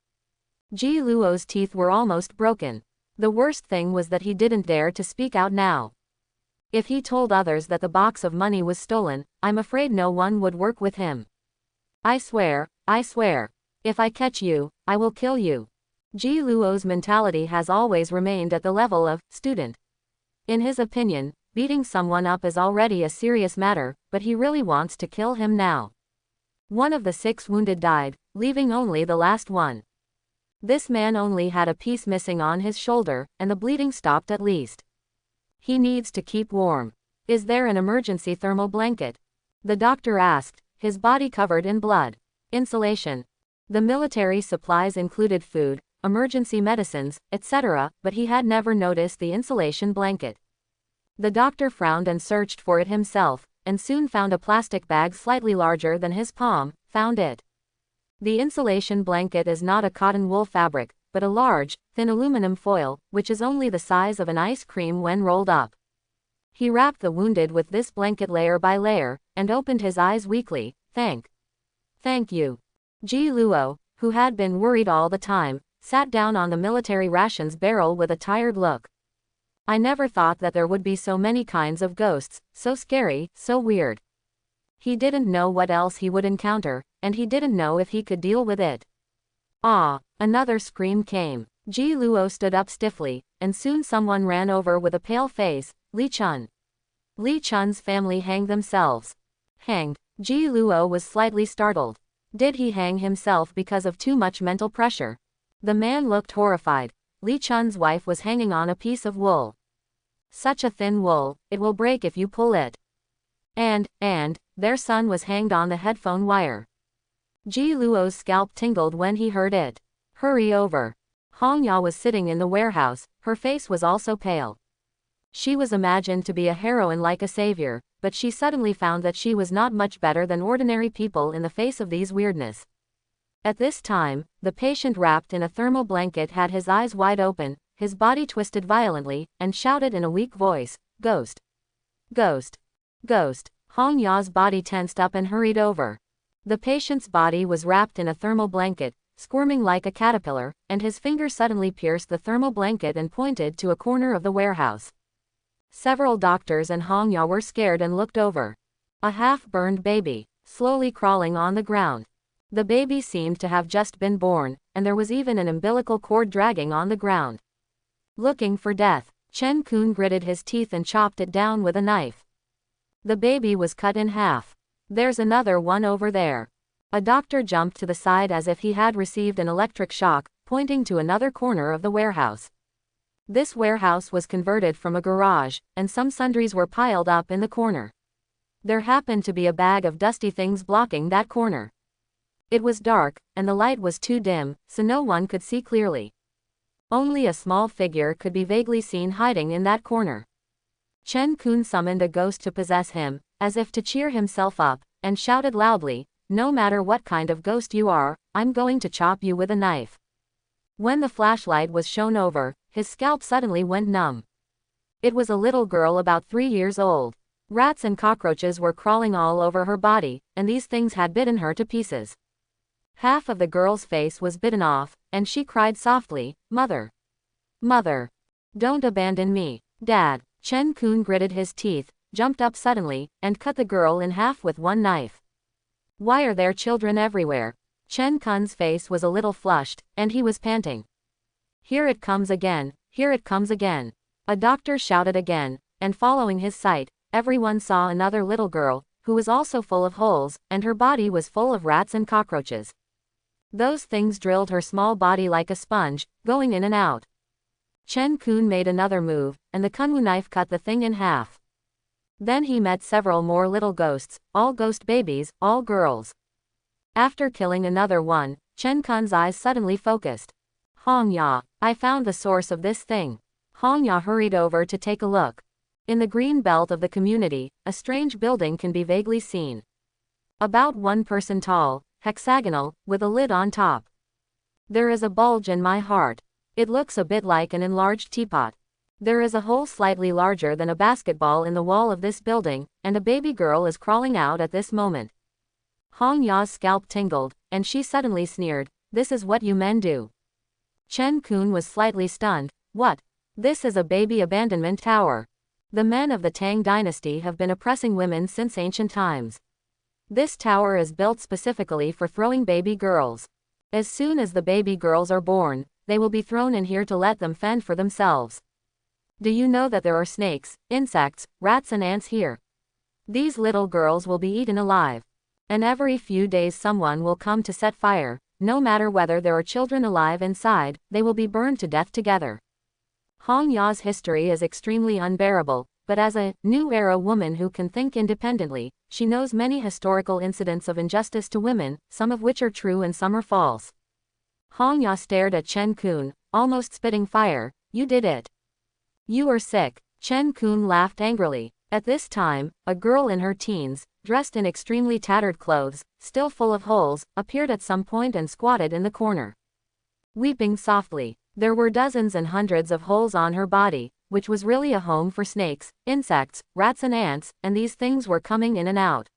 Ji Luo's teeth were almost broken. The worst thing was that he didn't dare to speak out now. If he told others that the box of money was stolen, I'm afraid no one would work with him. I swear, if I catch you, I will kill you. Ji Luo's mentality has always remained at the level of student. In his opinion, beating someone up is already a serious matter, but he really wants to kill him now. One of the 6 wounded died, leaving only the last one. This man only had a piece missing on his shoulder, and the bleeding stopped at least. He needs to keep warm. Is there an emergency thermal blanket? The doctor asked, his body covered in blood. Insulation. The military supplies included food, emergency medicines, etc., but he had never noticed the insulation blanket. The doctor frowned and searched for it himself, and soon found a plastic bag slightly larger than his palm, found it. The insulation blanket is not a cotton wool fabric, but a large, thin aluminum foil, which is only the size of an ice cream when rolled up. He wrapped the wounded with this blanket layer by layer, and opened his eyes weakly. Thank you. Ji Luo, who had been worried all the time, sat down on the military rations barrel with a tired look. I never thought that there would be so many kinds of ghosts, so scary, so weird. He didn't know what else he would encounter, and he didn't know if he could deal with it. Ah! Another scream came. Ji Luo stood up stiffly, and soon someone ran over with a pale face. Li Chun. Li Chun's family hanged themselves. Hanged. Ji Luo was slightly startled. Did he hang himself because of too much mental pressure? The man looked horrified. Li Chun's wife was hanging on a piece of wool. Such a thin wool, it will break if you pull it. And, their son was hanged on the headphone wire. Ji Luo's scalp tingled when he heard it. Hurry over. Hong Ya was sitting in the warehouse, her face was also pale. She was imagined to be a heroine like a savior, but she suddenly found that she was not much better than ordinary people in the face of these weirdness. At this time, the patient wrapped in a thermal blanket had his eyes wide open, his body twisted violently, and shouted in a weak voice, "Ghost! Ghost! Ghost!" Hong Ya's body tensed up and hurried over. The patient's body was wrapped in a thermal blanket, squirming like a caterpillar, and his finger suddenly pierced the thermal blanket and pointed to a corner of the warehouse. Several doctors and Hong Ya were scared and looked over. A half-burned baby, slowly crawling on the ground. The baby seemed to have just been born, and there was even an umbilical cord dragging on the ground. Looking for death, Chen Kun gritted his teeth and chopped it down with a knife. The baby was cut in half. There's another one over there. A doctor jumped to the side as if he had received an electric shock, pointing to another corner of the warehouse. This warehouse was converted from a garage, and some sundries were piled up in the corner. There happened to be a bag of dusty things blocking that corner. It was dark, and the light was too dim, so no one could see clearly. Only a small figure could be vaguely seen hiding in that corner. Chen Kun summoned a ghost to possess him, as if to cheer himself up, and shouted loudly, "No matter what kind of ghost you are, I'm going to chop you with a knife." When the flashlight was shown over, his scalp suddenly went numb. It was a little girl about 3 years old. Rats and cockroaches were crawling all over her body, and these things had bitten her to pieces. Half of the girl's face was bitten off, and she cried softly, "Mother! Mother! Don't abandon me, Dad!" Chen Kun gritted his teeth, jumped up suddenly, and cut the girl in half with one knife. Why are there children everywhere? Chen Kun's face was a little flushed, and he was panting. Here it comes again, here it comes again. A doctor shouted again, and following his sight, everyone saw another little girl, who was also full of holes, and her body was full of rats and cockroaches. Those things drilled her small body like a sponge, going in and out. Chen Kun made another move, and the kunwu knife cut the thing in half. Then he met several more little ghosts, all ghost babies, all girls. After killing another one, Chen Kun's eyes suddenly focused. Hong Ya, I found the source of this thing. Hong Ya hurried over to take a look. In the green belt of the community, a strange building can be vaguely seen. About 1 person tall, hexagonal, with a lid on top. There is a bulge in my heart. It looks a bit like an enlarged teapot. There is a hole slightly larger than a basketball in the wall of this building, and a baby girl is crawling out at this moment. Hong Ya's scalp tingled, and she suddenly sneered, "This is what you men do." Chen Kun was slightly stunned. What? This is a baby abandonment tower. The men of the Tang dynasty have been oppressing women since ancient times. This tower is built specifically for throwing baby girls. As soon as the baby girls are born, they will be thrown in here to let them fend for themselves. Do you know that there are snakes, insects, rats and ants here? These little girls will be eaten alive. And every few days someone will come to set fire. No matter whether there are children alive inside, they will be burned to death together. Hong Ya's history is extremely unbearable, but as a new era woman who can think independently, she knows many historical incidents of injustice to women, some of which are true and some are false. Hong Ya stared at Chen Kun, almost spitting fire. You did it. You are sick. Chen Kun laughed angrily. At this time, a girl in her teens, dressed in extremely tattered clothes, still full of holes, appeared at some point and squatted in the corner. Weeping softly. There were dozens and hundreds of holes on her body, which was really a home for snakes, insects, rats and ants, and these things were coming in and out.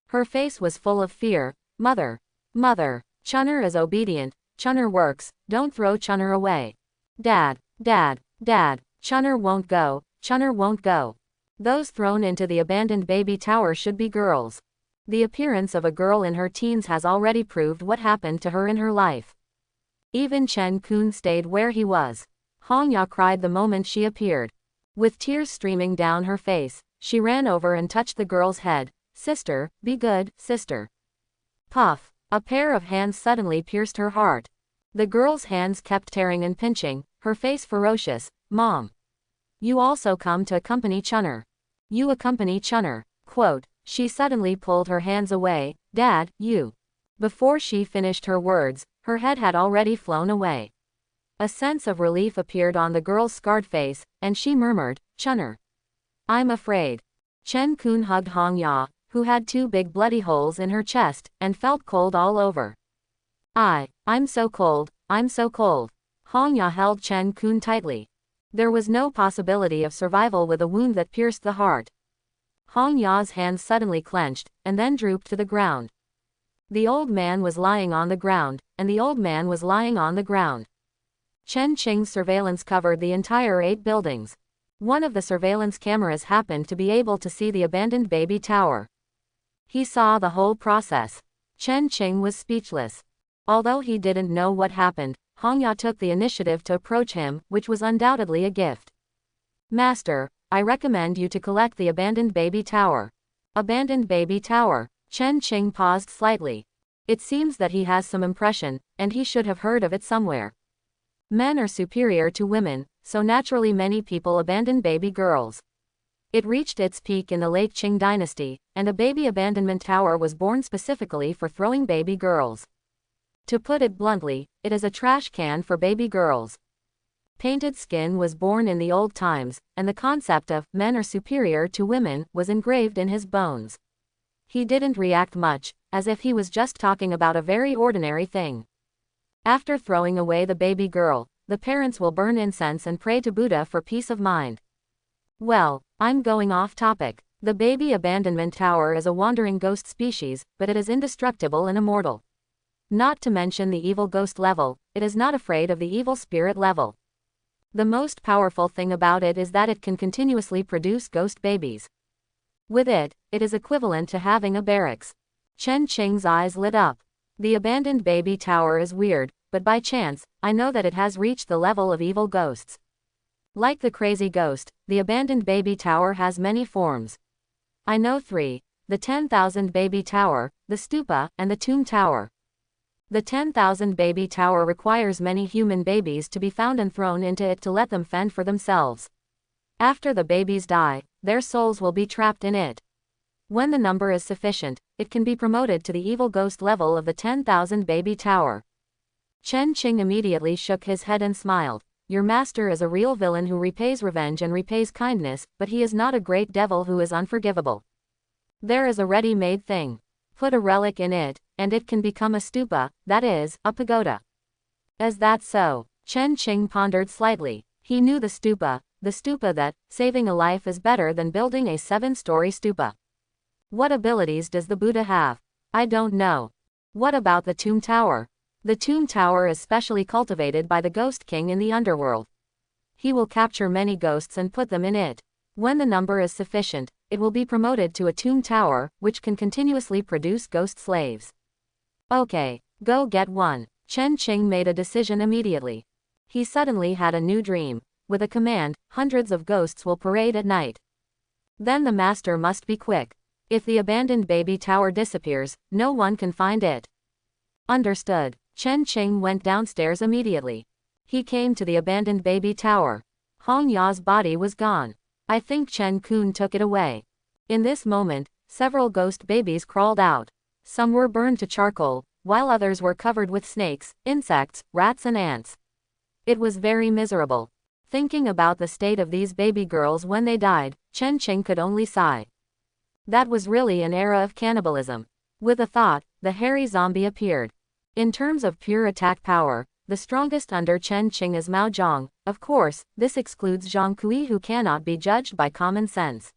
Her face was full of fear. Mother. Mother. Chunner is obedient. Chunner works. Don't throw Chunner away. Dad. Dad. Dad. Chunner won't go. Chunner won't go. Those thrown into the abandoned baby tower should be girls. The appearance of a girl in her teens has already proved what happened to her in her life. Even Chen Kun stayed where he was. Hong Ya cried the moment she appeared. With tears streaming down her face, she ran over and touched the girl's head. Sister, be good, sister. Puff. A pair of hands suddenly pierced her heart. The girl's hands kept tearing and pinching, her face ferocious. Mom. You also come to accompany Chunner. You accompany Chunner. Quote. She suddenly pulled her hands away. Dad, you. Before she finished her words, her head had already flown away. A sense of relief appeared on the girl's scarred face, and she murmured, Chunner. I'm afraid. Chen Kun hugged Hong Ya, who had 2 big bloody holes in her chest, and felt cold all over. I'm so cold, I'm so cold. Hong Ya held Chen Kun tightly. There was no possibility of survival with a wound that pierced the heart. Hong Ya's hands suddenly clenched, and then drooped to the ground. The old man was lying on the ground, and the old man was lying on the ground. Chen Qing's surveillance covered the entire 8 buildings. One of the surveillance cameras happened to be able to see the abandoned baby tower. He saw the whole process. Chen Qing was speechless. Although he didn't know what happened, Hong Ya took the initiative to approach him, which was undoubtedly a gift. Master, I recommend you to collect the abandoned baby tower. Abandoned baby tower. Chen Qing paused slightly. It seems that he has some impression, and he should have heard of it somewhere. Men are superior to women, so naturally many people abandon baby girls. It reached its peak in the late Qing dynasty, and a baby abandonment tower was born specifically for throwing baby girls. To put it bluntly, it is a trash can for baby girls. Painted Skin was born in the old times, and the concept of men are superior to women was engraved in his bones. He didn't react much, as if he was just talking about a very ordinary thing. After throwing away the baby girl, the parents will burn incense and pray to Buddha for peace of mind. Well, I'm going off topic. The baby abandonment tower is a wandering ghost species, but it is indestructible and immortal. Not to mention the evil ghost level, it is not afraid of the evil spirit level. The most powerful thing about it is that it can continuously produce ghost babies. With it, it is equivalent to having a barracks. Chen Qing's eyes lit up. The abandoned baby tower is weird, but by chance, I know that it has reached the level of evil ghosts. Like the crazy ghost, the abandoned baby tower has many forms. I know 3. The 10,000 baby tower, the stupa, and the tomb tower. The 10,000 baby tower requires many human babies to be found and thrown into it to let them fend for themselves. After the babies die, their souls will be trapped in it. When the number is sufficient, it can be promoted to the evil ghost level of the 10,000 baby tower. Chen Qing immediately shook his head and smiled. Your master is a real villain who repays revenge and repays kindness, but he is not a great devil who is unforgivable. There is a ready-made thing. Put a relic in it, and it can become a stupa, that is, a pagoda. Is that so? Chen Qing pondered slightly. He knew the stupa that, saving a life is better than building a 7-story stupa. What abilities does the Buddha have? I don't know. What about the tomb tower? The tomb tower is specially cultivated by the Ghost King in the underworld. He will capture many ghosts and put them in it. When the number is sufficient, it will be promoted to a tomb tower, which can continuously produce ghost slaves. Okay, go get one. Chen Qing made a decision immediately. He suddenly had a new dream. With a command, hundreds of ghosts will parade at night. Then the master must be quick. If the abandoned baby tower disappears, no one can find it. Understood. Chen Qing went downstairs immediately. He came to the abandoned baby tower. Hong Ya's body was gone. I think Chen Kun took it away. In this moment, several ghost babies crawled out. Some were burned to charcoal, while others were covered with snakes, insects, rats and ants. It was very miserable. Thinking about the state of these baby girls when they died, Chen Qing could only sigh. That was really an era of cannibalism. With a thought, the hairy zombie appeared. In terms of pure attack power, the strongest under Chen Qing is Mao Zhong. Of course, this excludes Zhang Kui, who cannot be judged by common sense.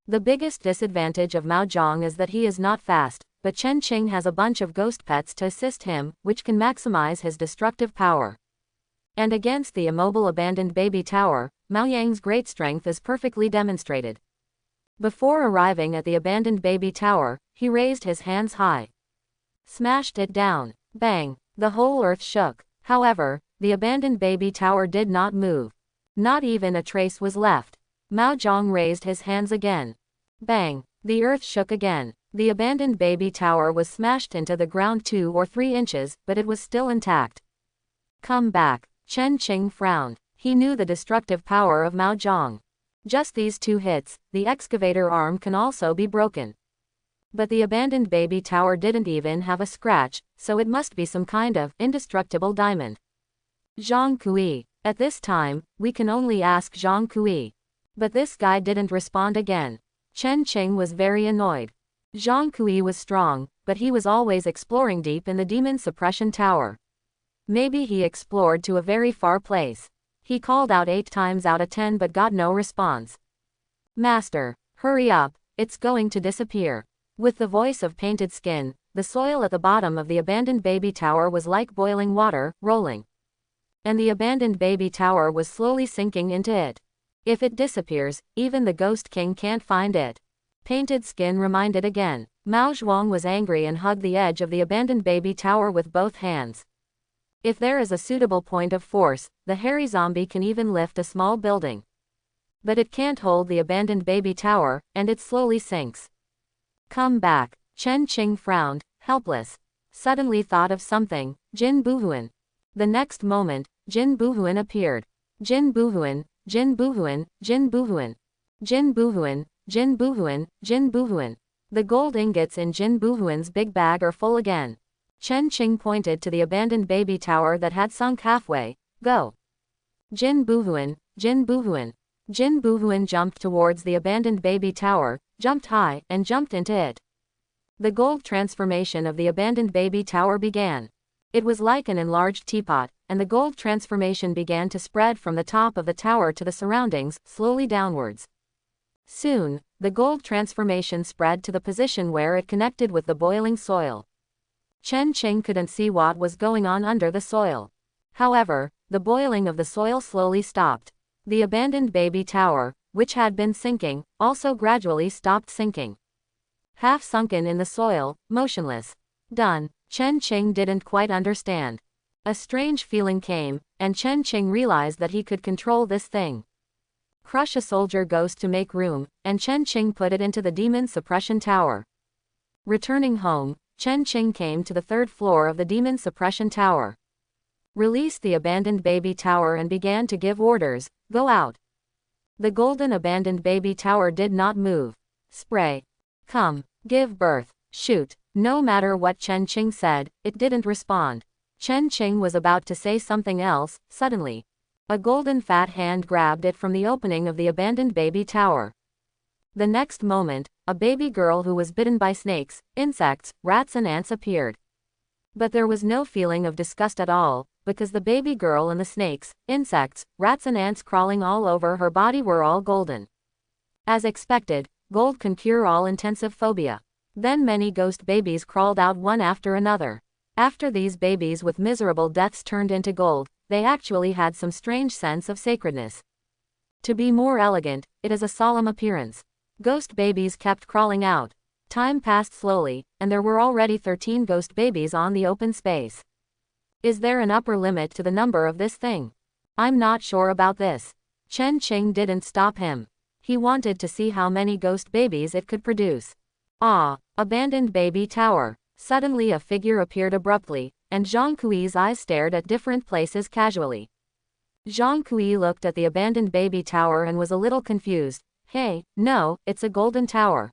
The biggest disadvantage of Mao Zhong is that he is not fast, but Chen Qing has a bunch of ghost pets to assist him, which can maximize his destructive power. And against the immobile abandoned baby tower, Mao Yang's great strength is perfectly demonstrated. Before arriving at the abandoned baby tower, he raised his hands high. Smashed it down. Bang! The whole earth shook. However, the abandoned baby tower did not move. Not even a trace was left. Mao Zhong raised his hands again. Bang! The earth shook again. The abandoned baby tower was smashed into the ground 2 or 3 inches, but it was still intact. Come back. Chen Qing frowned. He knew the destructive power of Mao Zhong. Just these 2 hits, the excavator arm can also be broken. But the abandoned baby tower didn't even have a scratch, so it must be some kind of indestructible diamond. Zhang Kui. At this time, we can only ask Zhang Kui. But this guy didn't respond again. Chen Qing was very annoyed. Zhang Kui was strong, but he was always exploring deep in the demon suppression tower. Maybe he explored to a very far place. He called out 8 times out of 10 but got no response. Master, hurry up, it's going to disappear. With the voice of painted skin, the soil at the bottom of the abandoned baby tower was like boiling water, rolling. And the abandoned baby tower was slowly sinking into it. If it disappears, even the Ghost King can't find it. Painted skin reminded again. Mao Zhuang was angry and hugged the edge of the abandoned baby tower with both hands. If there is a suitable point of force, the hairy zombie can even lift a small building. But it can't hold the abandoned baby tower, and it slowly sinks. Come back. Chen Qing frowned, helpless. Suddenly thought of something. Jin Buhuan. The next moment, Jin Buhuan appeared. Jin Buhuan, Jin Buhuan, Jin Buhuan. Jin Buhuan, Jin Buhuan, Jin Buhuan. The gold ingots in Jin Buhuan's big bag are full again. Chen Qing pointed to the abandoned baby tower that had sunk halfway. Go. Jin Buhuan, Jin Buhuan. Jin Buhuan jumped towards the abandoned baby tower, jumped high, and jumped into it. The gold transformation of the abandoned baby tower began. It was like an enlarged teapot, and the gold transformation began to spread from the top of the tower to the surroundings, slowly downwards. Soon, the gold transformation spread to the position where it connected with the boiling soil. Chen Qing couldn't see what was going on under the soil. However, the boiling of the soil slowly stopped. The abandoned baby tower, which had been sinking, also gradually stopped sinking. Half sunken in the soil, motionless. Done. Chen Qing didn't quite understand. A strange feeling came, and Chen Qing realized that he could control this thing. Crush a soldier ghost to make room, and Chen Qing put it into the demon suppression tower. Returning home, Chen Qing came to the third floor of the demon suppression tower. Released the abandoned baby tower and began to give orders, go out. The golden abandoned baby tower did not move. Spray. Come. Give birth. Shoot. No matter what Chen Qing said, it didn't respond. Chen Qing was about to say something else, suddenly. A golden fat hand grabbed it from the opening of the abandoned baby tower. The next moment, a baby girl who was bitten by snakes, insects, rats and ants appeared. But there was no feeling of disgust at all, because the baby girl and the snakes, insects, rats and ants crawling all over her body were all golden. As expected, gold can cure all intensive phobia. Then many ghost babies crawled out one after another. After these babies with miserable deaths turned into gold, they actually had some strange sense of sacredness. To be more elegant, it is a solemn appearance. Ghost babies kept crawling out. Time passed slowly, and there were already 13 ghost babies on the open space. Is there an upper limit to the number of this thing? I'm not sure about this. Chen Qing didn't stop him. He wanted to see how many ghost babies it could produce. Ah, abandoned baby tower. Suddenly a figure appeared abruptly, and Zhang Kui's eyes stared at different places casually. Zhang Kui looked at the abandoned baby tower and was a little confused. Hey, no, it's a golden tower.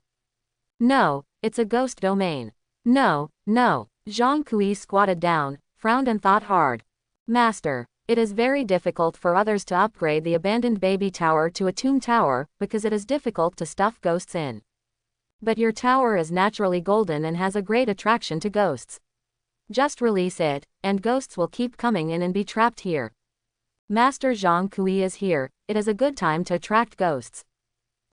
No, it's a ghost domain. No, no. Zhang Kui squatted down, frowned and thought hard. Master, it is very difficult for others to upgrade the abandoned baby tower to a tomb tower, because it is difficult to stuff ghosts in. But your tower is naturally golden and has a great attraction to ghosts. Just release it, and ghosts will keep coming in and be trapped here. Master Zhang Kui is here, it is a good time to attract ghosts.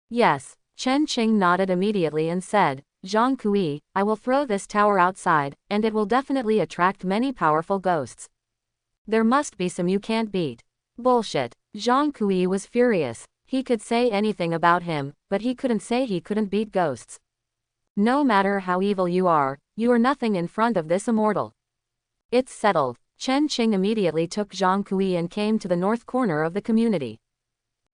Yes. Chen Qing nodded immediately and said, Zhang Kui, I will throw this tower outside, and it will definitely attract many powerful ghosts. There must be some you can't beat. Bullshit. Zhang Kui was furious. He could say anything about him, but he couldn't say he couldn't beat ghosts. No matter how evil you are nothing in front of this immortal. It's settled. Chen Qing immediately took Zhang Kui and came to the north corner of the community.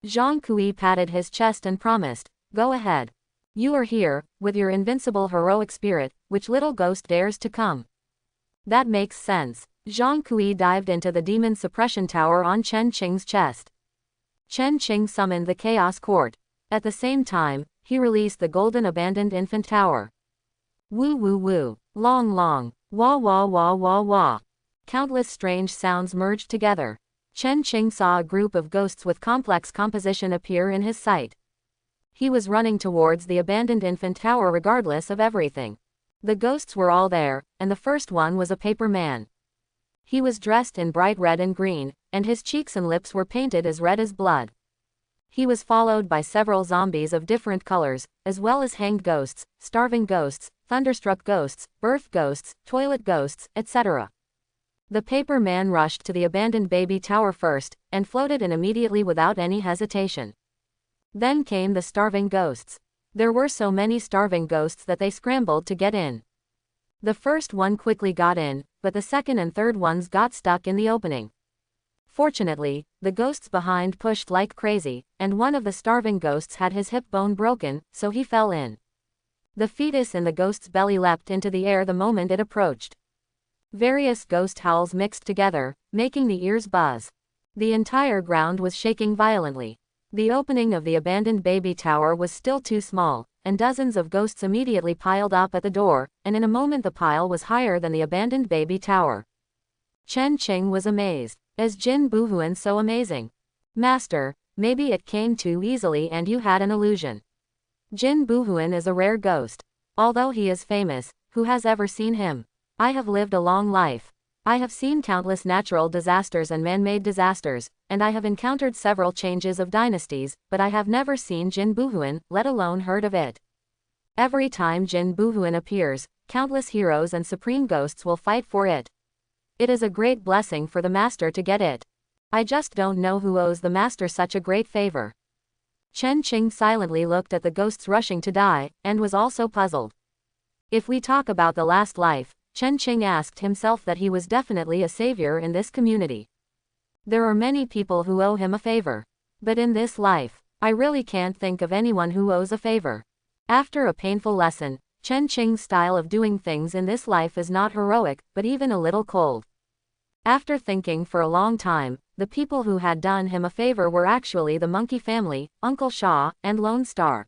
Zhang Kui patted his chest and promised, go ahead. You are here, with your invincible heroic spirit, which little ghost dares to come. That makes sense. Zhang Kui dived into the demon suppression tower on Chen Qing's chest. Chen Qing summoned the Chaos Court. At the same time, he released the golden abandoned infant tower. Woo woo woo. Long long. Wah wah wah wah wah. Countless strange sounds merged together. Chen Qing saw a group of ghosts with complex composition appear in his sight. He was running towards the abandoned infant tower regardless of everything. The ghosts were all there, and the first one was a paper man. He was dressed in bright red and green, and his cheeks and lips were painted as red as blood. He was followed by several zombies of different colors, as well as hanged ghosts, starving ghosts, thunderstruck ghosts, birth ghosts, toilet ghosts, etc. The paper man rushed to the abandoned baby tower first, and floated in immediately without any hesitation. Then came the starving ghosts. There were so many starving ghosts that they scrambled to get in. The first one quickly got in, but the second and third ones got stuck in the opening. Fortunately, the ghosts behind pushed like crazy, and one of the starving ghosts had his hip bone broken, so he fell in. The fetus in the ghost's belly leapt into the air the moment it approached. Various ghost howls mixed together, making the ears buzz. The entire ground was shaking violently. The opening of the abandoned baby tower was still too small, and dozens of ghosts immediately piled up at the door, and in a moment the pile was higher than the abandoned baby tower. Chen Qing was amazed. Is Jin Buhuan so amazing? Master, maybe it came too easily and you had an illusion. Jin Buhuan is a rare ghost. Although he is famous, who has ever seen him? I have lived a long life. I have seen countless natural disasters and man-made disasters, and I have encountered several changes of dynasties, but I have never seen Jin Buhuan, let alone heard of it. Every time Jin Buhuan appears, countless heroes and supreme ghosts will fight for it. It is a great blessing for the master to get it. I just don't know who owes the master such a great favor. Chen Qing silently looked at the ghosts rushing to die, and was also puzzled. If we talk about the last life, Chen Qing asked himself that he was definitely a savior in this community. There are many people who owe him a favor. But in this life, I really can't think of anyone who owes a favor. After a painful lesson, Chen Qing's style of doing things in this life is not heroic, but even a little cold. After thinking for a long time, the people who had done him a favor were actually the monkey family, Uncle Shaw, and Lone Star.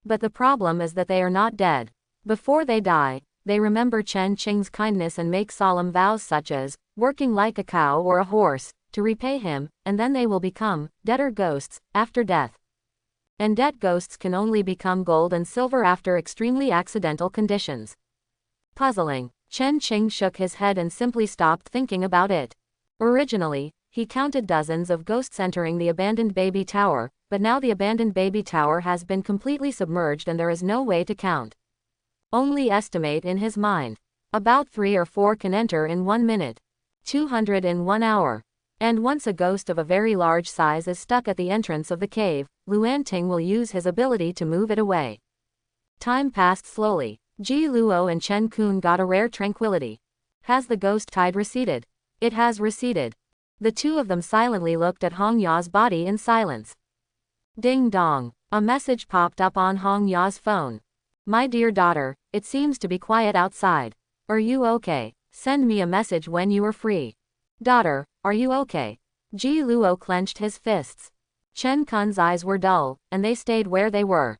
But the problem is that they are not dead. Before they die, they remember Chen Qing's kindness and make solemn vows such as, working like a cow or a horse, to repay him, and then they will become debtor ghosts after death. And debt ghosts can only become gold and silver after extremely accidental conditions. Puzzling, Chen Qing shook his head and simply stopped thinking about it. Originally, he counted dozens of ghosts entering the abandoned baby tower, but now the abandoned baby tower has been completely submerged and there is no way to count. Only estimate in his mind. About 3 or 4 can enter in 1 minute. 200 in 1 hour. And once a ghost of a very large size is stuck at the entrance of the cave, Luanting will use his ability to move it away. Time passed slowly. Ji Luo and Chen Kun got a rare tranquility. Has the ghost tide receded? It has receded. The two of them silently looked at Hong Ya's body in silence. Ding dong. A message popped up on Hong Ya's phone. My dear daughter, it seems to be quiet outside. Are you okay? Send me a message when you are free. Daughter, are you okay? Ji Luo clenched his fists. Chen Kun's eyes were dull, and they stayed where they were.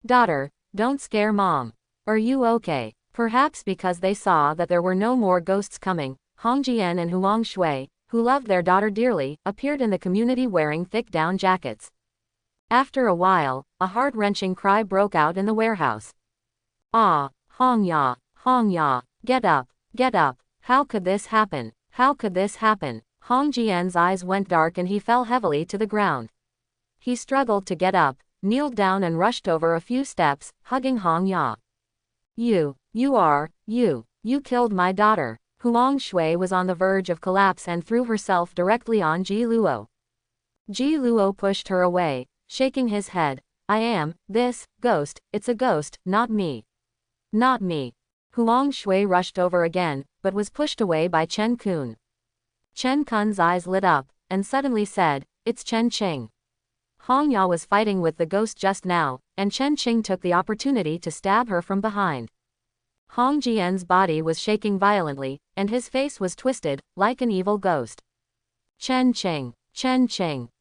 Daughter, don't scare mom. Are you okay? Perhaps because they saw that there were no more ghosts coming, Hong Jian and Huang Shui, who loved their daughter dearly, appeared in the community wearing thick down jackets. After a while, a heart-wrenching cry broke out in the warehouse. Ah, Hong Ya, get up, get up. How could this happen? How could this happen? Hong Jian's eyes went dark and he fell heavily to the ground. He struggled to get up, kneeled down and rushed over a few steps, hugging Hong Ya. You killed my daughter. Huang Shui was on the verge of collapse and threw herself directly on Ji Luo. Ji Luo pushed her away, shaking his head. I am, this, ghost, it's a ghost, not me. Not me. Huang Shui rushed over again, but was pushed away by Chen Kun. Chen Kun's eyes lit up, and suddenly said, it's Chen Qing. Hong Ya was fighting with the ghost just now, and Chen Qing took the opportunity to stab her from behind. Hong Jian's body was shaking violently, and his face was twisted, like an evil ghost. Chen Qing,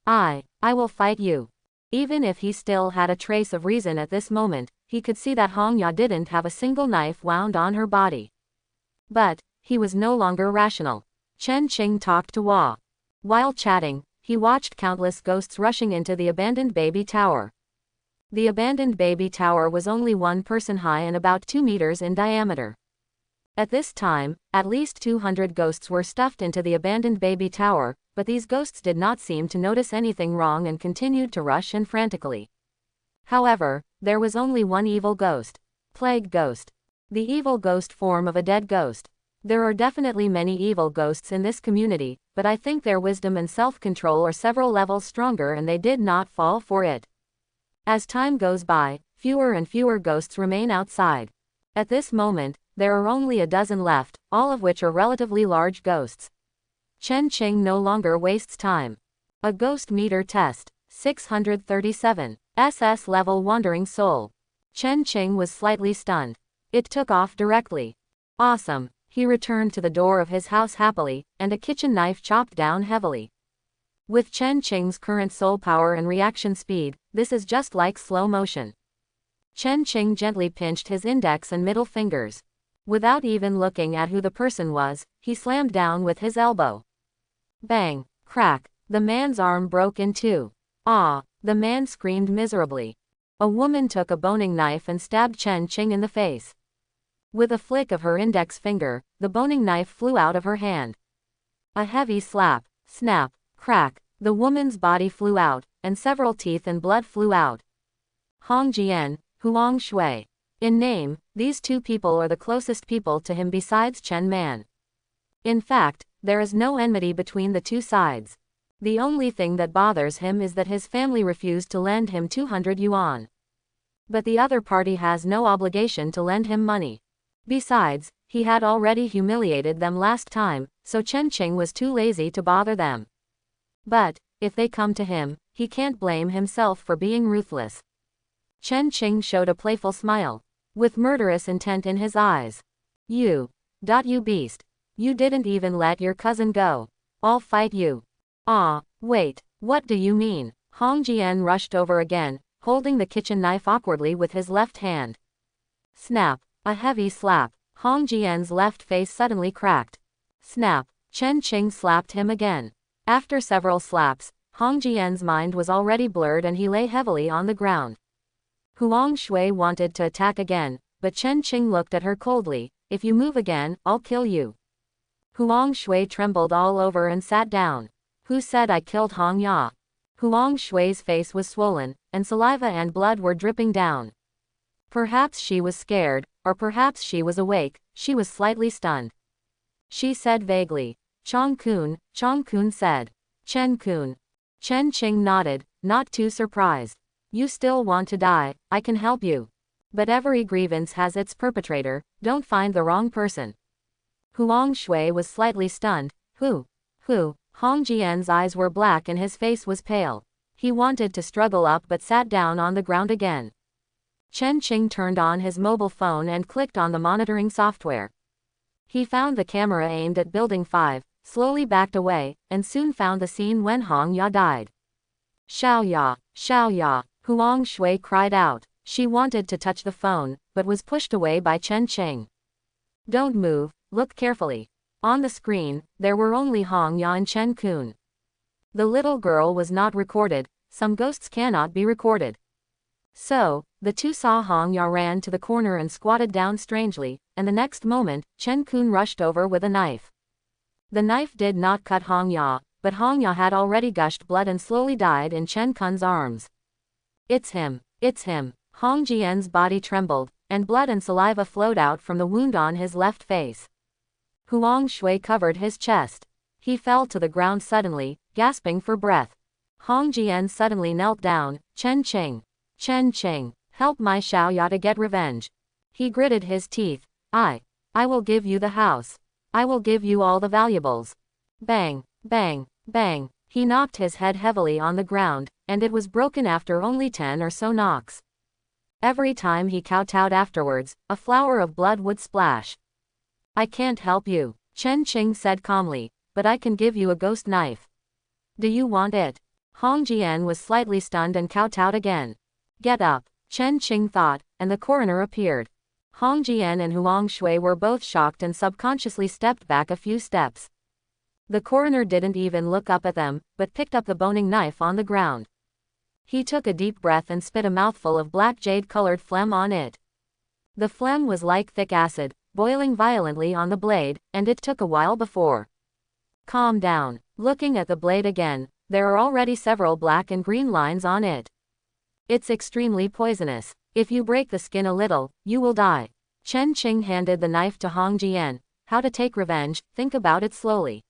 I will fight you. Even if he still had a trace of reason at this moment, he could see that Hong Ya didn't have a single knife wound on her body. But he was no longer rational. Chen Qing talked to Hua. While chatting, he watched countless ghosts rushing into the abandoned baby tower. The abandoned baby tower was only 1 person high and about 2 meters in diameter. At this time, at least 200 ghosts were stuffed into the abandoned baby tower, but these ghosts did not seem to notice anything wrong and continued to rush in frantically. However, there was only one evil ghost. Plague Ghost. The evil ghost form of a dead ghost. There are definitely many evil ghosts in this community, but I think their wisdom and self-control are several levels stronger and they did not fall for it. As time goes by, fewer and fewer ghosts remain outside. At this moment, there are only a dozen left, all of which are relatively large ghosts. Chen Qing no longer wastes time. A ghost meter test. 637. SS level Wandering Soul. Chen Qing was slightly stunned. It took off directly. Awesome. He returned to the door of his house happily, and a kitchen knife chopped down heavily. With Chen Qing's current soul power and reaction speed, this is just like slow motion. Chen Qing gently pinched his index and middle fingers. Without even looking at who the person was, he slammed down with his elbow. Bang! Crack! The man's arm broke in 2. Ah! The man screamed miserably. A woman took a boning knife and stabbed Chen Qing in the face. With a flick of her index finger, the boning knife flew out of her hand. A heavy slap, snap, crack, the woman's body flew out, and several teeth and blood flew out. Hong Jian, Huang Shui. In name, these two people are the closest people to him besides Chen Man. In fact, there is no enmity between the two sides. The only thing that bothers him is that his family refused to lend him 200 yuan. But the other party has no obligation to lend him money. Besides, he had already humiliated them last time, so Chen Qing was too lazy to bother them. But, if they come to him, he can't blame himself for being ruthless. Chen Qing showed a playful smile, with murderous intent in his eyes. You beast. You didn't even let your cousin go. I'll fight you. Ah, wait, what do you mean? Hong Jian rushed over again, holding the kitchen knife awkwardly with his left hand. Snap, a heavy slap. Hong Jian's left face suddenly cracked. Snap, Chen Qing slapped him again. After several slaps, Hong Jian's mind was already blurred and he lay heavily on the ground. Huang Shui wanted to attack again, but Chen Qing looked at her coldly. If you move again, I'll kill you. Huang Shui trembled all over and sat down. Who said I killed Hong Ya? Huang Shui's face was swollen, and saliva and blood were dripping down. Perhaps she was scared, or perhaps she was awake. She was slightly stunned. She said vaguely, Chong Kun said. Chen Kun. Chen Qing nodded, not too surprised. You still want to die, I can help you. But every grievance has its perpetrator, don't find the wrong person. Huang Shui was slightly stunned. Who? Hong Jian's eyes were black and his face was pale. He wanted to struggle up but sat down on the ground again. Chen Qing turned on his mobile phone and clicked on the monitoring software. He found the camera aimed at Building 5, slowly backed away, and soon found the scene when Hong Ya died. Xiao Ya, Huang Shui cried out. She wanted to touch the phone, but was pushed away by Chen Qing. Don't move, look carefully. On the screen, there were only Hong Ya and Chen Kun. The little girl was not recorded. Some ghosts cannot be recorded. So, the two saw Hong Ya ran to the corner and squatted down strangely, and the next moment, Chen Kun rushed over with a knife. The knife did not cut Hong Ya, but Hong Ya had already gushed blood and slowly died in Chen Kun's arms. It's him. Hong Jian's body trembled, and blood and saliva flowed out from the wound on his left face. Huang Shui covered his chest. He fell to the ground suddenly, gasping for breath. Hong Jian suddenly knelt down. Chen Qing, help my Xiao Ya to get revenge. He gritted his teeth. I will give you the house. I will give you all the valuables. Bang, bang, bang. He knocked his head heavily on the ground, and it was broken after only 10 or so knocks. Every time he kowtowed afterwards, a flower of blood would splash. I can't help you, Chen Qing said calmly, but I can give you a ghost knife. Do you want it? Hong Jian was slightly stunned and kowtowed again. Get up, Chen Qing thought, and the coroner appeared. Hong Jian and Huang Shui were both shocked and subconsciously stepped back a few steps. The coroner didn't even look up at them, but picked up the boning knife on the ground. He took a deep breath and spit a mouthful of black jade-colored phlegm on it. The phlegm was like thick acid, boiling violently on the blade, and it took a while before. Calm down. Looking at the blade again, there are already several black and green lines on it. It's extremely poisonous. If you break the skin a little, you will die. Chen Qing handed the knife to Hong Jian. How to take revenge, think about it slowly.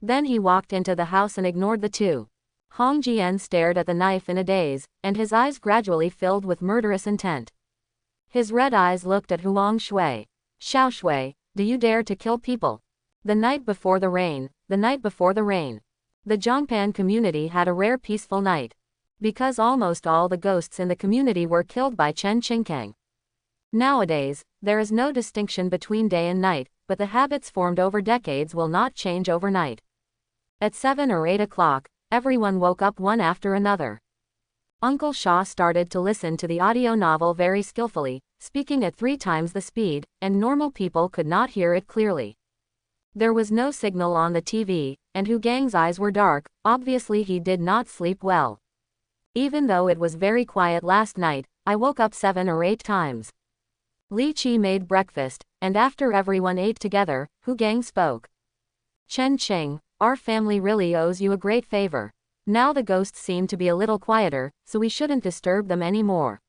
Then he walked into the house and ignored the two. Hong Jian stared at the knife in a daze, and his eyes gradually filled with murderous intent. His red eyes looked at Huang Shui. Xiao Shui, do you dare to kill people? The night before the rain. The Zhongpan community had a rare peaceful night. Because almost all the ghosts in the community were killed by Chen Qingkang. Nowadays, there is no distinction between day and night, but the habits formed over decades will not change overnight. At 7 or 8 o'clock, everyone woke up one after another. Uncle Shaw started to listen to the audio novel very skillfully, speaking at 3 times the speed, and normal people could not hear it clearly. There was no signal on the TV, and Hu Gang's eyes were dark. Obviously he did not sleep well. Even though it was very quiet last night, I woke up 7 or 8 times. Li Qi made breakfast, and after everyone ate together, Hu Gang spoke. Chen Qing, our family really owes you a great favor. Now the ghosts seem to be a little quieter, so we shouldn't disturb them anymore.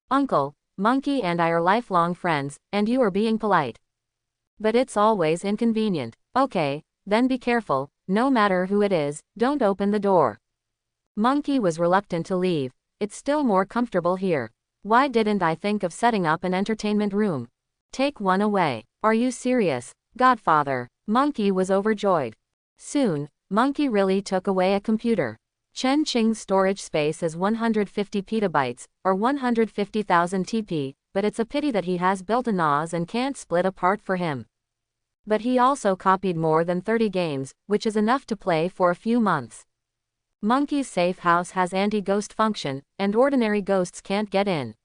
Uncle, Monkey and I are lifelong friends, and you are being polite. But it's always inconvenient. Okay, then be careful, no matter who it is, don't open the door. Monkey was reluctant to leave. It's still more comfortable here. Why didn't I think of setting up an entertainment room? Take one away. Are you serious, Godfather? Monkey was overjoyed. Soon, Monkey really took away a computer. Chen Qing's storage space is 150 petabytes, or 150,000 TP, but it's a pity that he has built a NAS and can't split apart for him. But he also copied more than 30 games, which is enough to play for a few months. Monkey's safe house has anti-ghost function, and ordinary ghosts can't get in.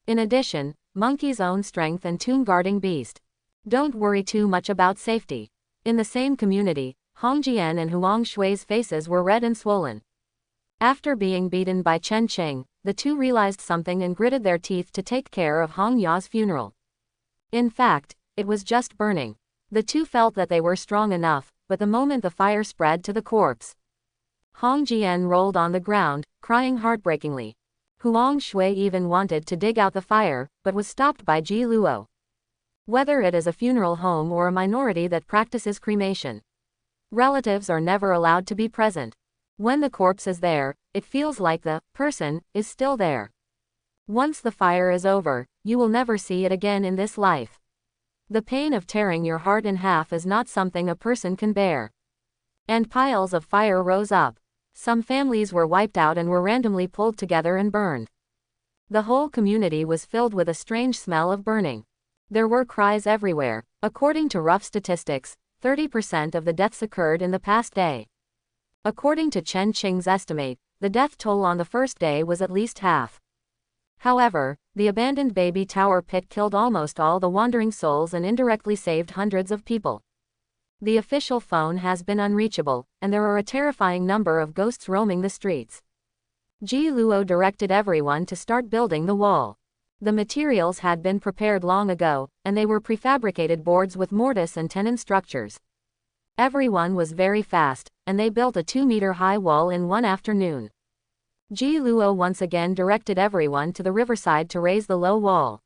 In addition, Monkey's own strength and tomb guarding beast. Don't worry too much about safety. In the same community, Hong Jian and Huang Shui's faces were red and swollen. After being beaten by Chen Qing, the two realized something and gritted their teeth to take care of Hong Ya's funeral. In fact, it was just burning. The two felt that they were strong enough, but the moment the fire spread to the corpse, Hong Jian rolled on the ground, crying heartbreakingly. Huang Shui even wanted to dig out the fire, but was stopped by Ji Luo. Whether it is a funeral home or a minority that practices cremation, relatives are never allowed to be present. When the corpse is there, it feels like the person is still there. Once the fire is over, you will never see it again in this life. The pain of tearing your heart in half is not something a person can bear. And piles of fire rose up. Some families were wiped out and were randomly pulled together and burned. The whole community was filled with a strange smell of burning. There were cries everywhere. According to rough statistics, 30% of the deaths occurred in the past day. According to Chen Qing's estimate, the death toll on the first day was at least half. However, the abandoned baby tower pit killed almost all the wandering souls and indirectly saved hundreds of people. The official phone has been unreachable, and there are a terrifying number of ghosts roaming the streets. Ji Luo directed everyone to start building the wall. The materials had been prepared long ago, and they were prefabricated boards with mortise and tenon structures. Everyone was very fast, and they built a 2-meter-high wall in one afternoon. Ji Luo once again directed everyone to the riverside to raise the low wall.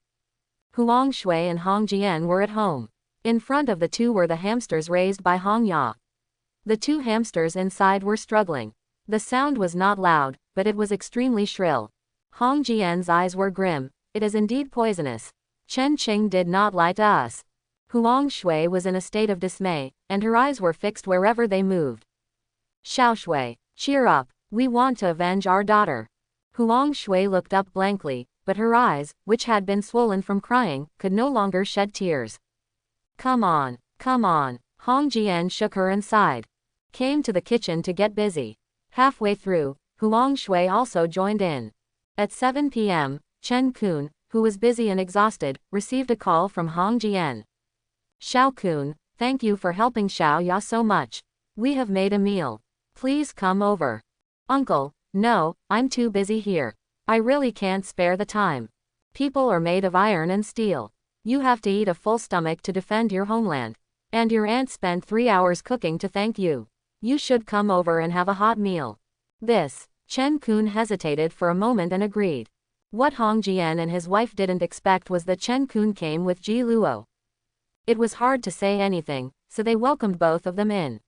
Huang Shui and Hong Jian were at home. In front of the two were the hamsters raised by Hong Ya. The two hamsters inside were struggling. The sound was not loud, but it was extremely shrill. Hong Jian's eyes were grim. It is indeed poisonous. Chen Qing did not lie to us. Huang Shui was in a state of dismay, and her eyes were fixed wherever they moved. Xiao Shui, cheer up. We want to avenge our daughter. Huang Shui looked up blankly, but her eyes, which had been swollen from crying, could no longer shed tears. Come on, come on. Hong Jian shook her and sighed. Came to the kitchen to get busy. Halfway through, Huang Shui also joined in. At 7 p.m., Chen Kun, who was busy and exhausted, received a call from Hong Jian. Xiao Kun, thank you for helping Xiao Ya so much. We have made a meal. Please come over. Uncle, no, I'm too busy here. I really can't spare the time. People are made of iron and steel. You have to eat a full stomach to defend your homeland. And your aunt spent 3 hours cooking to thank you. You should come over and have a hot meal. This, Chen Kun hesitated for a moment and agreed. What Hong Jian and his wife didn't expect was that Chen Kun came with Ji Luo. It was hard to say anything, so they welcomed both of them in.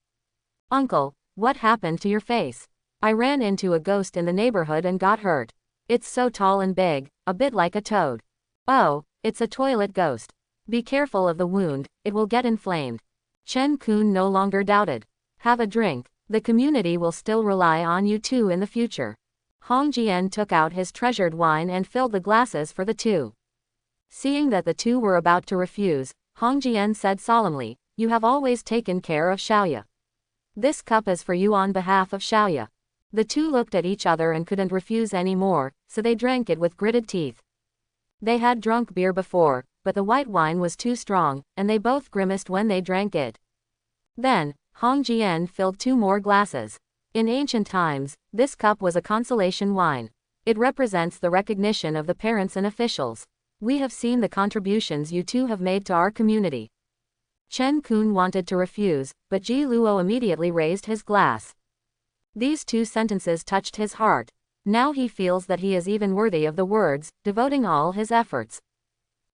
Uncle, what happened to your face? I ran into a ghost in the neighborhood and got hurt. It's so tall and big, a bit like a toad. Oh, it's a toilet ghost. Be careful of the wound, it will get inflamed. Chen Kun no longer doubted. Have a drink. The community will still rely on you too in the future. Hong Jian took out his treasured wine and filled the glasses for the two. Seeing that the two were about to refuse, Hong Jian said solemnly, You have always taken care of Xiaoya. This cup is for you on behalf of Xiaoya. The two looked at each other and couldn't refuse any more, so they drank it with gritted teeth. They had drunk beer before, but the white wine was too strong, and they both grimaced when they drank it. Then, Hong Jian filled 2 more glasses. In ancient times, this cup was a consolation wine. It represents the recognition of the parents and officials. We have seen the contributions you two have made to our community. Chen Kun wanted to refuse, but Ji Luo immediately raised his glass. These 2 sentences touched his heart. Now he feels that he is even worthy of the words, devoting all his efforts.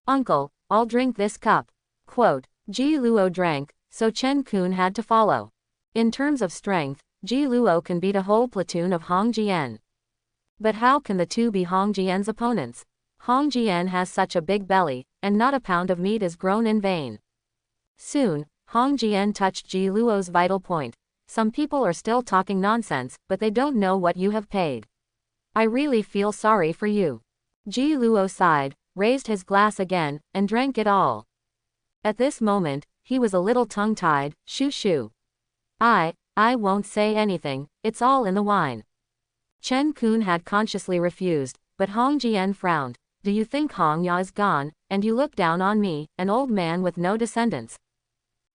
Uncle, I'll drink this cup. Quote, Ji Luo drank, so Chen Kun had to follow. In terms of strength, Ji Luo can beat a whole platoon of Hong Jian. But how can the two be Hong Jian's opponents? Hong Jian has such a big belly, and not a pound of meat is grown in vain. Soon, Hong Jian touched Ji Luo's vital point. Some people are still talking nonsense, but they don't know what you have paid. I really feel sorry for you. Ji Luo sighed, raised his glass again, and drank it all. At this moment, he was a little tongue-tied. Shoo shoo. I won't say anything, it's all in the wine. Chen Kun had consciously refused, but Hong Jian frowned. Do you think Hong Ya is gone, and you look down on me, an old man with no descendants?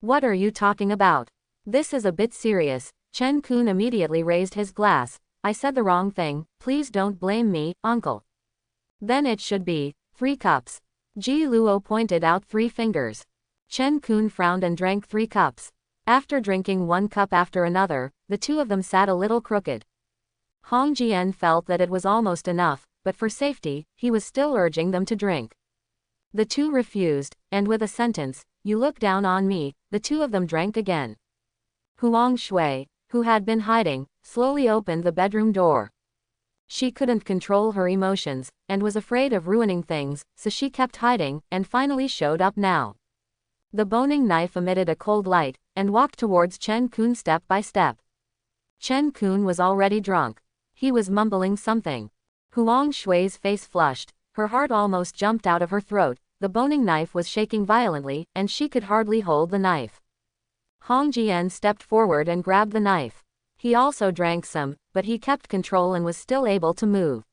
What are you talking about? This is a bit serious. Chen Kun immediately raised his glass. I said the wrong thing, please don't blame me, uncle. Then it should be 3 cups. Ji Luo pointed out 3 fingers. Chen Kun frowned and drank 3 cups. After drinking 1 cup after another, the two of them sat a little crooked. Hong Jian felt that it was almost enough, but for safety, he was still urging them to drink. The two refused, and with a sentence, "You look down on me," the two of them drank again. Huang Shui, who had been hiding, slowly opened the bedroom door. She couldn't control her emotions, and was afraid of ruining things, so she kept hiding, and finally showed up now. The boning knife emitted a cold light, and walked towards Chen Kun step by step. Chen Kun was already drunk. He was mumbling something. Huang Shui's face flushed, her heart almost jumped out of her throat, the boning knife was shaking violently, and she could hardly hold the knife. Hong Jian stepped forward and grabbed the knife. He also drank some, but he kept control and was still able to move.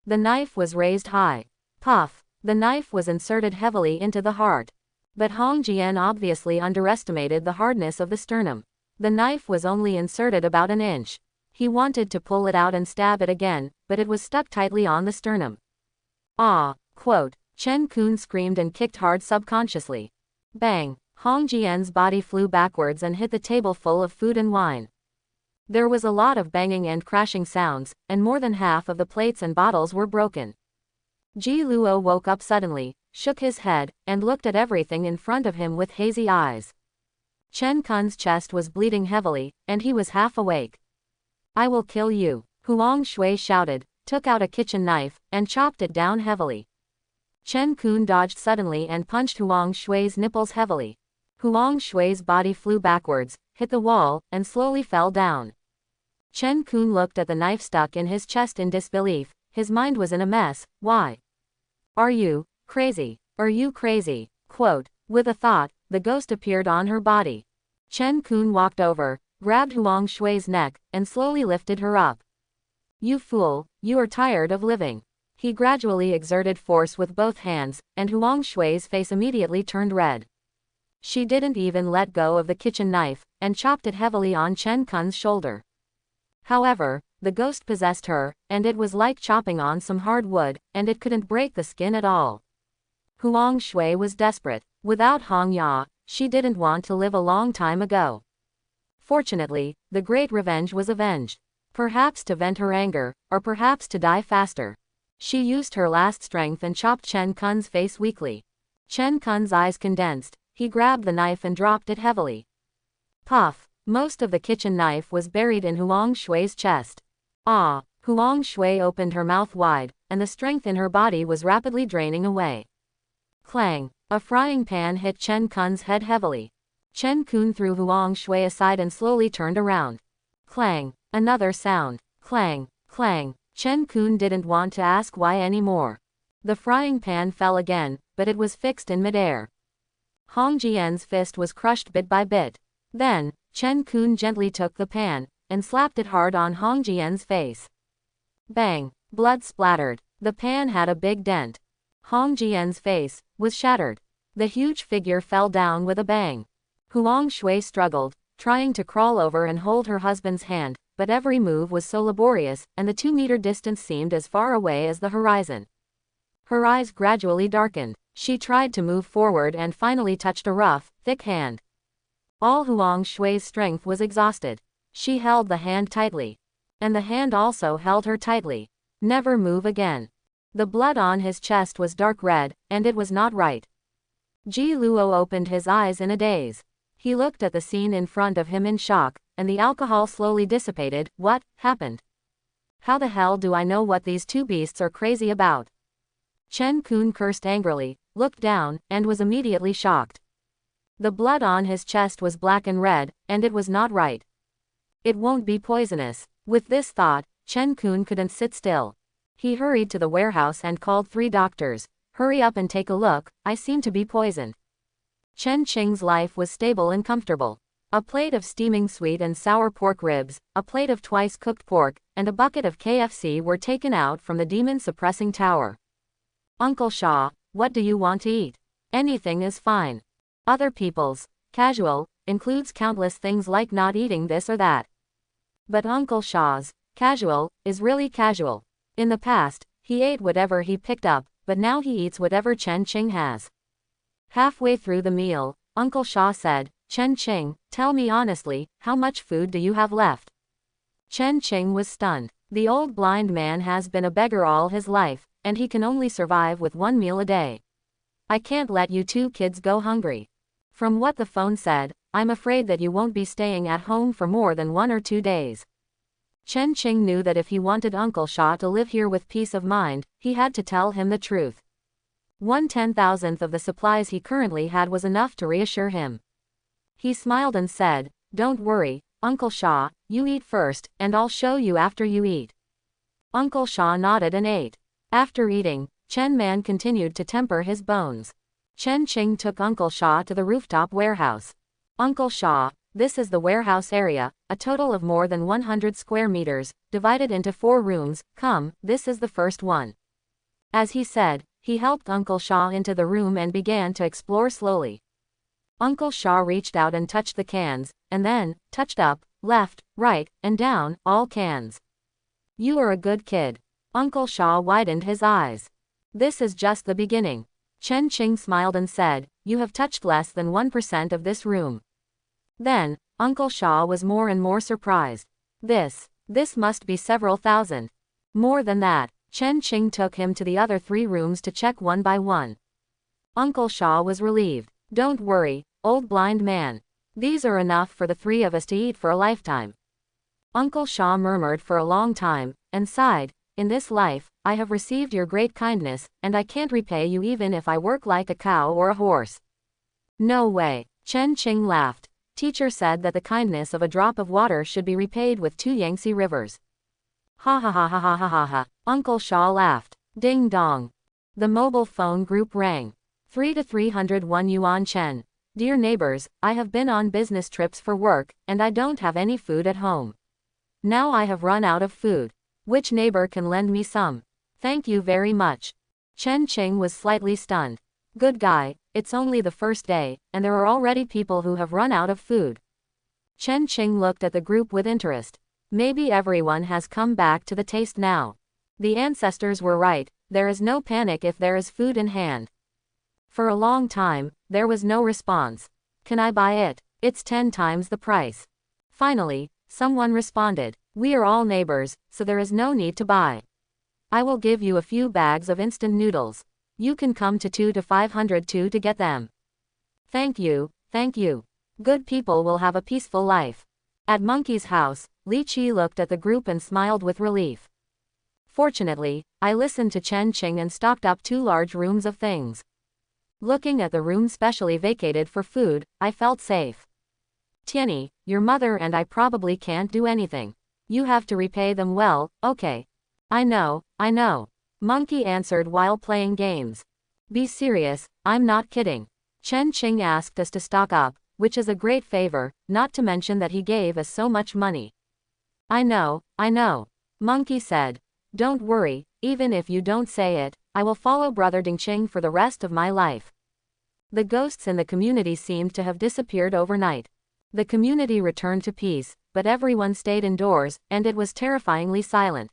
The knife was raised high. Puff! The knife was inserted heavily into the heart. But Hong Jian obviously underestimated the hardness of the sternum. The knife was only inserted about an inch. He wanted to pull it out and stab it again, but it was stuck tightly on the sternum. Ah! Quote. Chen Kun screamed and kicked hard subconsciously. Bang! Hong Jian's body flew backwards and hit the table full of food and wine. There was a lot of banging and crashing sounds, and more than half of the plates and bottles were broken. Ji Luo woke up suddenly, shook his head, and looked at everything in front of him with hazy eyes. Chen Kun's chest was bleeding heavily, and he was half awake. I will kill you, Huang Shui shouted, took out a kitchen knife, and chopped it down heavily. Chen Kun dodged suddenly and punched Huang Shui's nipples heavily. Huang Shui's body flew backwards, hit the wall, and slowly fell down. Chen Kun looked at the knife stuck in his chest in disbelief. His mind was in a mess. Why? Are you crazy? Are you crazy? Quote. With a thought, the ghost appeared on her body. Chen Kun walked over, grabbed Huang Shui's neck, and slowly lifted her up. You fool, you are tired of living. He gradually exerted force with both hands, and Huang Shui's face immediately turned red. She didn't even let go of the kitchen knife, and chopped it heavily on Chen Kun's shoulder. However, the ghost possessed her, and it was like chopping on some hard wood, and it couldn't break the skin at all. Huang Shui was desperate. Without Hong Ya, she didn't want to live a long time ago. Fortunately, the great revenge was avenged. Perhaps to vent her anger, or perhaps to die faster. She used her last strength and chopped Chen Kun's face weakly. Chen Kun's eyes condensed. He grabbed the knife and dropped it heavily. Puff! Most of the kitchen knife was buried in Huang Shui's chest. Ah! Huang Shui opened her mouth wide, and the strength in her body was rapidly draining away. Clang! A frying pan hit Chen Kun's head heavily. Chen Kun threw Huang Shui aside and slowly turned around. Clang! Another sound. Clang! Clang! Chen Kun didn't want to ask why anymore. The frying pan fell again, but it was fixed in midair. Hong Jian's fist was crushed bit by bit. Then, Chen Kun gently took the pan, and slapped it hard on Hong Jian's face. Bang! Blood splattered. The pan had a big dent. Hong Jian's face was shattered. The huge figure fell down with a bang. Huang Shui struggled, trying to crawl over and hold her husband's hand, but every move was so laborious, and the 2-meter distance seemed as far away as the horizon. Her eyes gradually darkened. She tried to move forward and finally touched a rough, thick hand. All Huang Shui's strength was exhausted. She held the hand tightly. And the hand also held her tightly. Never move again. The blood on his chest was dark red, and it was not right. Ji Luo opened his eyes in a daze. He looked at the scene in front of him in shock, and the alcohol slowly dissipated. What happened? How the hell do I know what these two beasts are crazy about? Chen Kun cursed angrily, looked down, and was immediately shocked. The blood on his chest was black and red, and it was not right. It won't be poisonous. With this thought, Chen Kun couldn't sit still. He hurried to the warehouse and called 3 doctors. Hurry up and take a look, I seem to be poisoned. Chen Qing's life was stable and comfortable. A plate of steaming sweet and sour pork ribs, a plate of twice-cooked pork, and a bucket of KFC were taken out from the demon-suppressing tower. Uncle Shaw, what do you want to eat? Anything is fine. Other people's casual includes countless things like not eating this or that. But Uncle Shaw's casual is really casual. In the past, he ate whatever he picked up, but now he eats whatever Chen Qing has. Halfway through the meal, Uncle Shaw said, Chen Qing, tell me honestly, how much food do you have left? Chen Qing was stunned. The old blind man has been a beggar all his life, and he can only survive with 1 meal a day. I can't let you 2 kids go hungry. From what the phone said, I'm afraid that you won't be staying at home for more than 1 or 2 days. Chen Qing knew that if he wanted Uncle Shaw to live here with peace of mind, he had to tell him the truth. 1/10,000th of the supplies he currently had was enough to reassure him. He smiled and said, Don't worry, Uncle Shaw, you eat first, and I'll show you after you eat. Uncle Shaw nodded and ate. After eating, Chen Man continued to temper his bones. Chen Qing took Uncle Shaw to the rooftop warehouse. Uncle Shaw, this is the warehouse area, a total of more than 100 square meters, divided into 4 rooms. Come, this is the first one. As he said, he helped Uncle Shaw into the room and began to explore slowly. Uncle Shaw reached out and touched the cans, and then, touched up, left, right, and down, all cans. You are a good kid. Uncle Shaw widened his eyes. This is just the beginning. Chen Qing smiled and said, You have touched less than 1% of this room. Then, Uncle Shaw was more and more surprised. This must be several thousand. More than that. Chen Qing took him to the other 3 rooms to check one by one. Uncle Shaw was relieved. Don't worry, old blind man. These are enough for the 3 of us to eat for a lifetime. Uncle Shaw murmured for a long time, and sighed, In this life, I have received your great kindness, and I can't repay you even if I work like a cow or a horse. No way. Chen Qing laughed. Teacher said that the kindness of a drop of water should be repaid with 2 Yangtze rivers. Ha ha ha ha ha ha ha ha. Uncle Shaw laughed. Ding dong. The mobile phone group rang. 3 to 301 yuan Chen. Dear neighbors, I have been on business trips for work, and I don't have any food at home. Now I have run out of food. Which neighbor can lend me some? Thank you very much. Chen Qing was slightly stunned. Good guy, it's only the first day, and there are already people who have run out of food. Chen Qing looked at the group with interest. Maybe everyone has come back to the taste now. The ancestors were right, there is no panic if there is food in hand. For a long time, there was no response. Can I buy it? It's 10 times the price. Finally, someone responded. We are all neighbors, so there is no need to buy. I will give you a few bags of instant noodles. You can come to 2 to 502 to get them. Thank you, thank you. Good people will have a peaceful life. At Monkey's house, Li Qi looked at the group and smiled with relief. Fortunately, I listened to Chen Qing and stocked up 2 large rooms of things. Looking at the room specially vacated for food, I felt safe. Tianyi, your mother and I probably can't do anything. You have to repay them well, okay. I know. Monkey answered while playing games. Be serious, I'm not kidding. Chen Qing asked us to stock up, which is a great favor, not to mention that he gave us so much money. I know. Monkey said. Don't worry, even if you don't say it, I will follow Brother Dingqing for the rest of my life. The ghosts in the community seemed to have disappeared overnight. The community returned to peace, but everyone stayed indoors, and it was terrifyingly silent.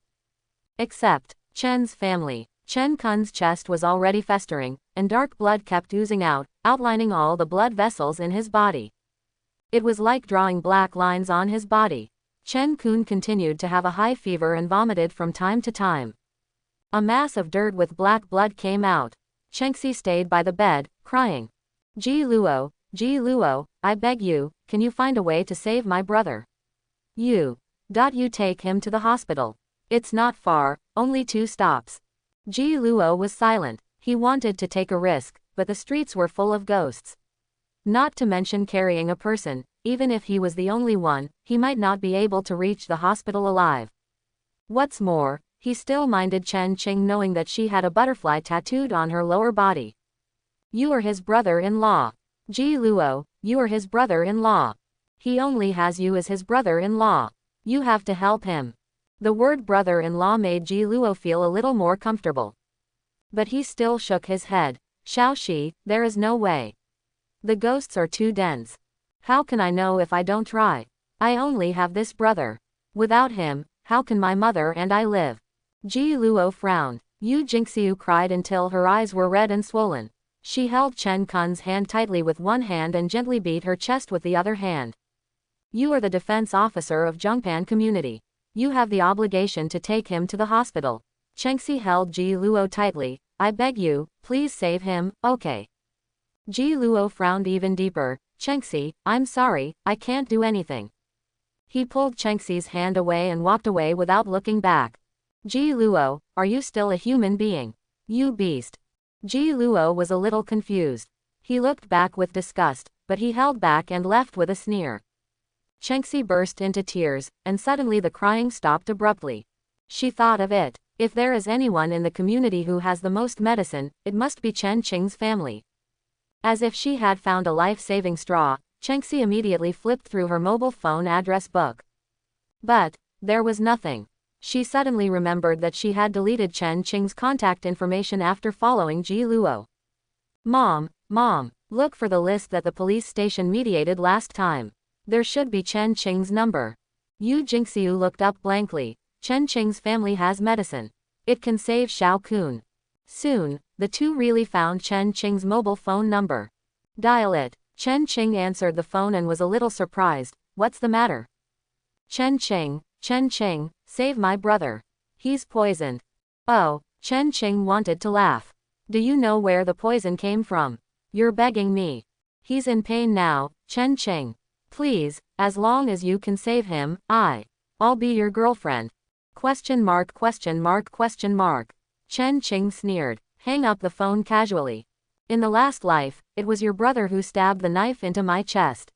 Except Chen's family. Chen Kun's chest was already festering, and dark blood kept oozing out, outlining all the blood vessels in his body. It was like drawing black lines on his body. Chen Kun continued to have a high fever and vomited from time to time. A mass of dirt with black blood came out. Chengxi stayed by the bed, crying. Ji Luo, Ji Luo, I beg you, can you find a way to save my brother? You take him to the hospital. It's not far, only 2 stops. Ji Luo was silent. He wanted to take a risk, but the streets were full of ghosts. Not to mention carrying a person, even if he was the only one, he might not be able to reach the hospital alive. What's more, he still minded Chen Qing knowing that she had a butterfly tattooed on her lower body. You are his brother-in-law. Ji Luo, you are his brother-in-law. He only has you as his brother-in-law. You have to help him. The word brother-in-law made Ji Luo feel a little more comfortable. But he still shook his head. Xiaoxi, there is no way. The ghosts are too dense. How can I know if I don't try? I only have this brother. Without him, how can my mother and I live? Ji Luo frowned. Yu Jingxiu cried until her eyes were red and swollen. She held Chen Kun's hand tightly with one hand and gently beat her chest with the other hand. You are the defense officer of Zhongpan community. You have the obligation to take him to the hospital. Chengxi held Ji Luo tightly. I beg you, please save him, okay. Ji Luo frowned even deeper. Chengxi, I'm sorry, I can't do anything. He pulled Chengxi's hand away and walked away without looking back. Ji Luo, are you still a human being? You beast. Ji Luo was a little confused. He looked back with disgust, but he held back and left with a sneer. Chengxi burst into tears, and suddenly the crying stopped abruptly. She thought of it. If there is anyone in the community who has the most medicine, it must be Chen Qing's family. As if she had found a life-saving straw, Chengxi immediately flipped through her mobile phone address book. But there was nothing. She suddenly remembered that she had deleted Chen Qing's contact information after following Ji Luo. Mom, look for the list that the police station mediated last time. There should be Chen Qing's number. Yu Jingxiu looked up blankly. Chen Qing's family has medicine. It can save Xiao Kun. Soon, the two really found Chen Qing's mobile phone number. Dial it. Chen Qing answered the phone and was a little surprised. What's the matter? Chen Qing, save my brother. He's poisoned. Oh, Chen Qing wanted to laugh. Do you know where the poison came from? You're begging me. He's in pain now, Chen Qing. Please, as long as you can save him, I'll be your girlfriend. ? Chen Qing sneered. Hang up the phone casually. In the last life, it was your brother who stabbed the knife into my chest.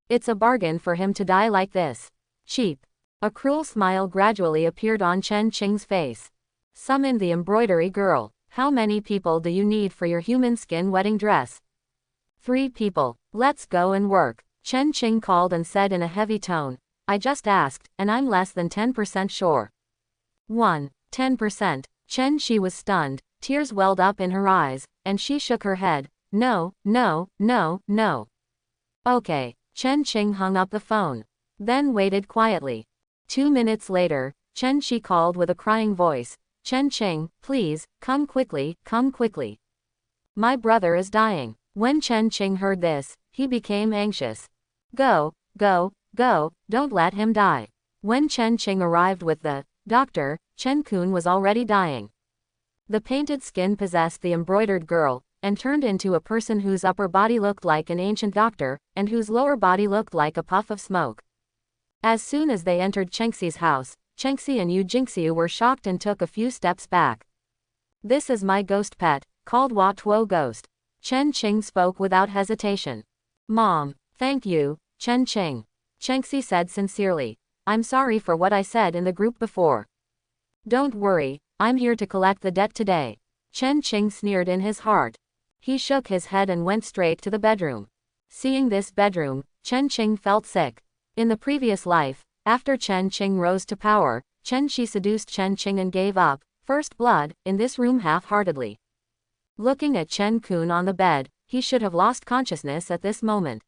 It's a bargain for him to die like this. Cheap. A cruel smile gradually appeared on Chen Qing's face. Summon the embroidery girl. How many people do you need for your human skin wedding dress? 3 people. Let's go and work. Chen Qing called and said in a heavy tone. I just asked, and I'm less than 10% sure. 10%. She was stunned, tears welled up in her eyes, and she shook her head. No. Okay. Chen Qing hung up the phone. Then waited quietly. 2 minutes later, Chen Shi called with a crying voice. Chen Qing, please, come quickly. My brother is dying. When Chen Qing heard this, he became anxious. Go, don't let him die. When Chen Qing arrived with the doctor, Chen Kun was already dying. The painted skin possessed the embroidered girl, and turned into a person whose upper body looked like an ancient doctor, and whose lower body looked like a puff of smoke. As soon as they entered Chengxi's house, Chengxi and Yu Jingxiu were shocked and took a few steps back. This is my ghost pet, called Hua Tuo Ghost. Chen Qing spoke without hesitation. Mom, thank you, Chen Qing. Chengxi said sincerely. I'm sorry for what I said in the group before. Don't worry, I'm here to collect the debt today. Chen Qing sneered in his heart. He shook his head and went straight to the bedroom. Seeing this bedroom, Chen Qing felt sick. In the previous life, after Chen Qing rose to power, Chen Shi seduced Chen Qing and gave up first blood in this room half-heartedly. Looking at Chen Kun on the bed, he should have lost consciousness at this moment.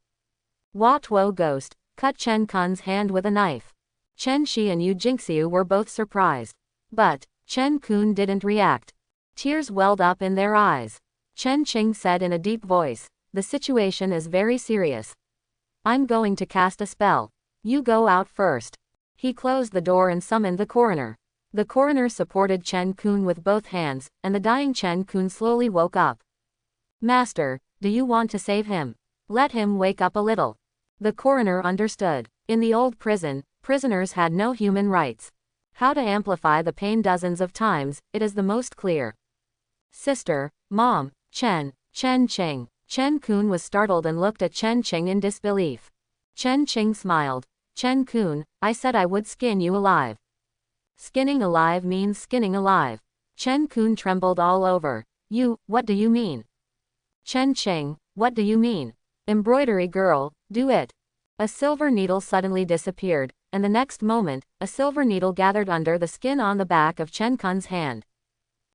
Hua Tuo Ghost cut Chen Kun's hand with a knife. Chen Shi and Yu Jingxiu were both surprised. But Chen Kun didn't react. Tears welled up in their eyes. Chen Qing said in a deep voice, the situation is very serious. I'm going to cast a spell. You go out first. He closed the door and summoned the coroner. The coroner supported Chen Kun with both hands, and the dying Chen Kun slowly woke up. Master, do you want to save him? Let him wake up a little. The coroner understood. In the old prison, prisoners had no human rights. How to amplify the pain dozens of times, it is the most clear. Sister, Mom, Chen Ching. Chen Kun was startled and looked at Chen Ching in disbelief. Chen Ching smiled. Chen Kun, I said I would skin you alive. Skinning alive means skinning alive. Chen Kun trembled all over. What do you mean? Chen Ching, what do you mean? Embroidery girl, do it. A silver needle suddenly disappeared, and the next moment, a silver needle gathered under the skin on the back of Chen Kun's hand.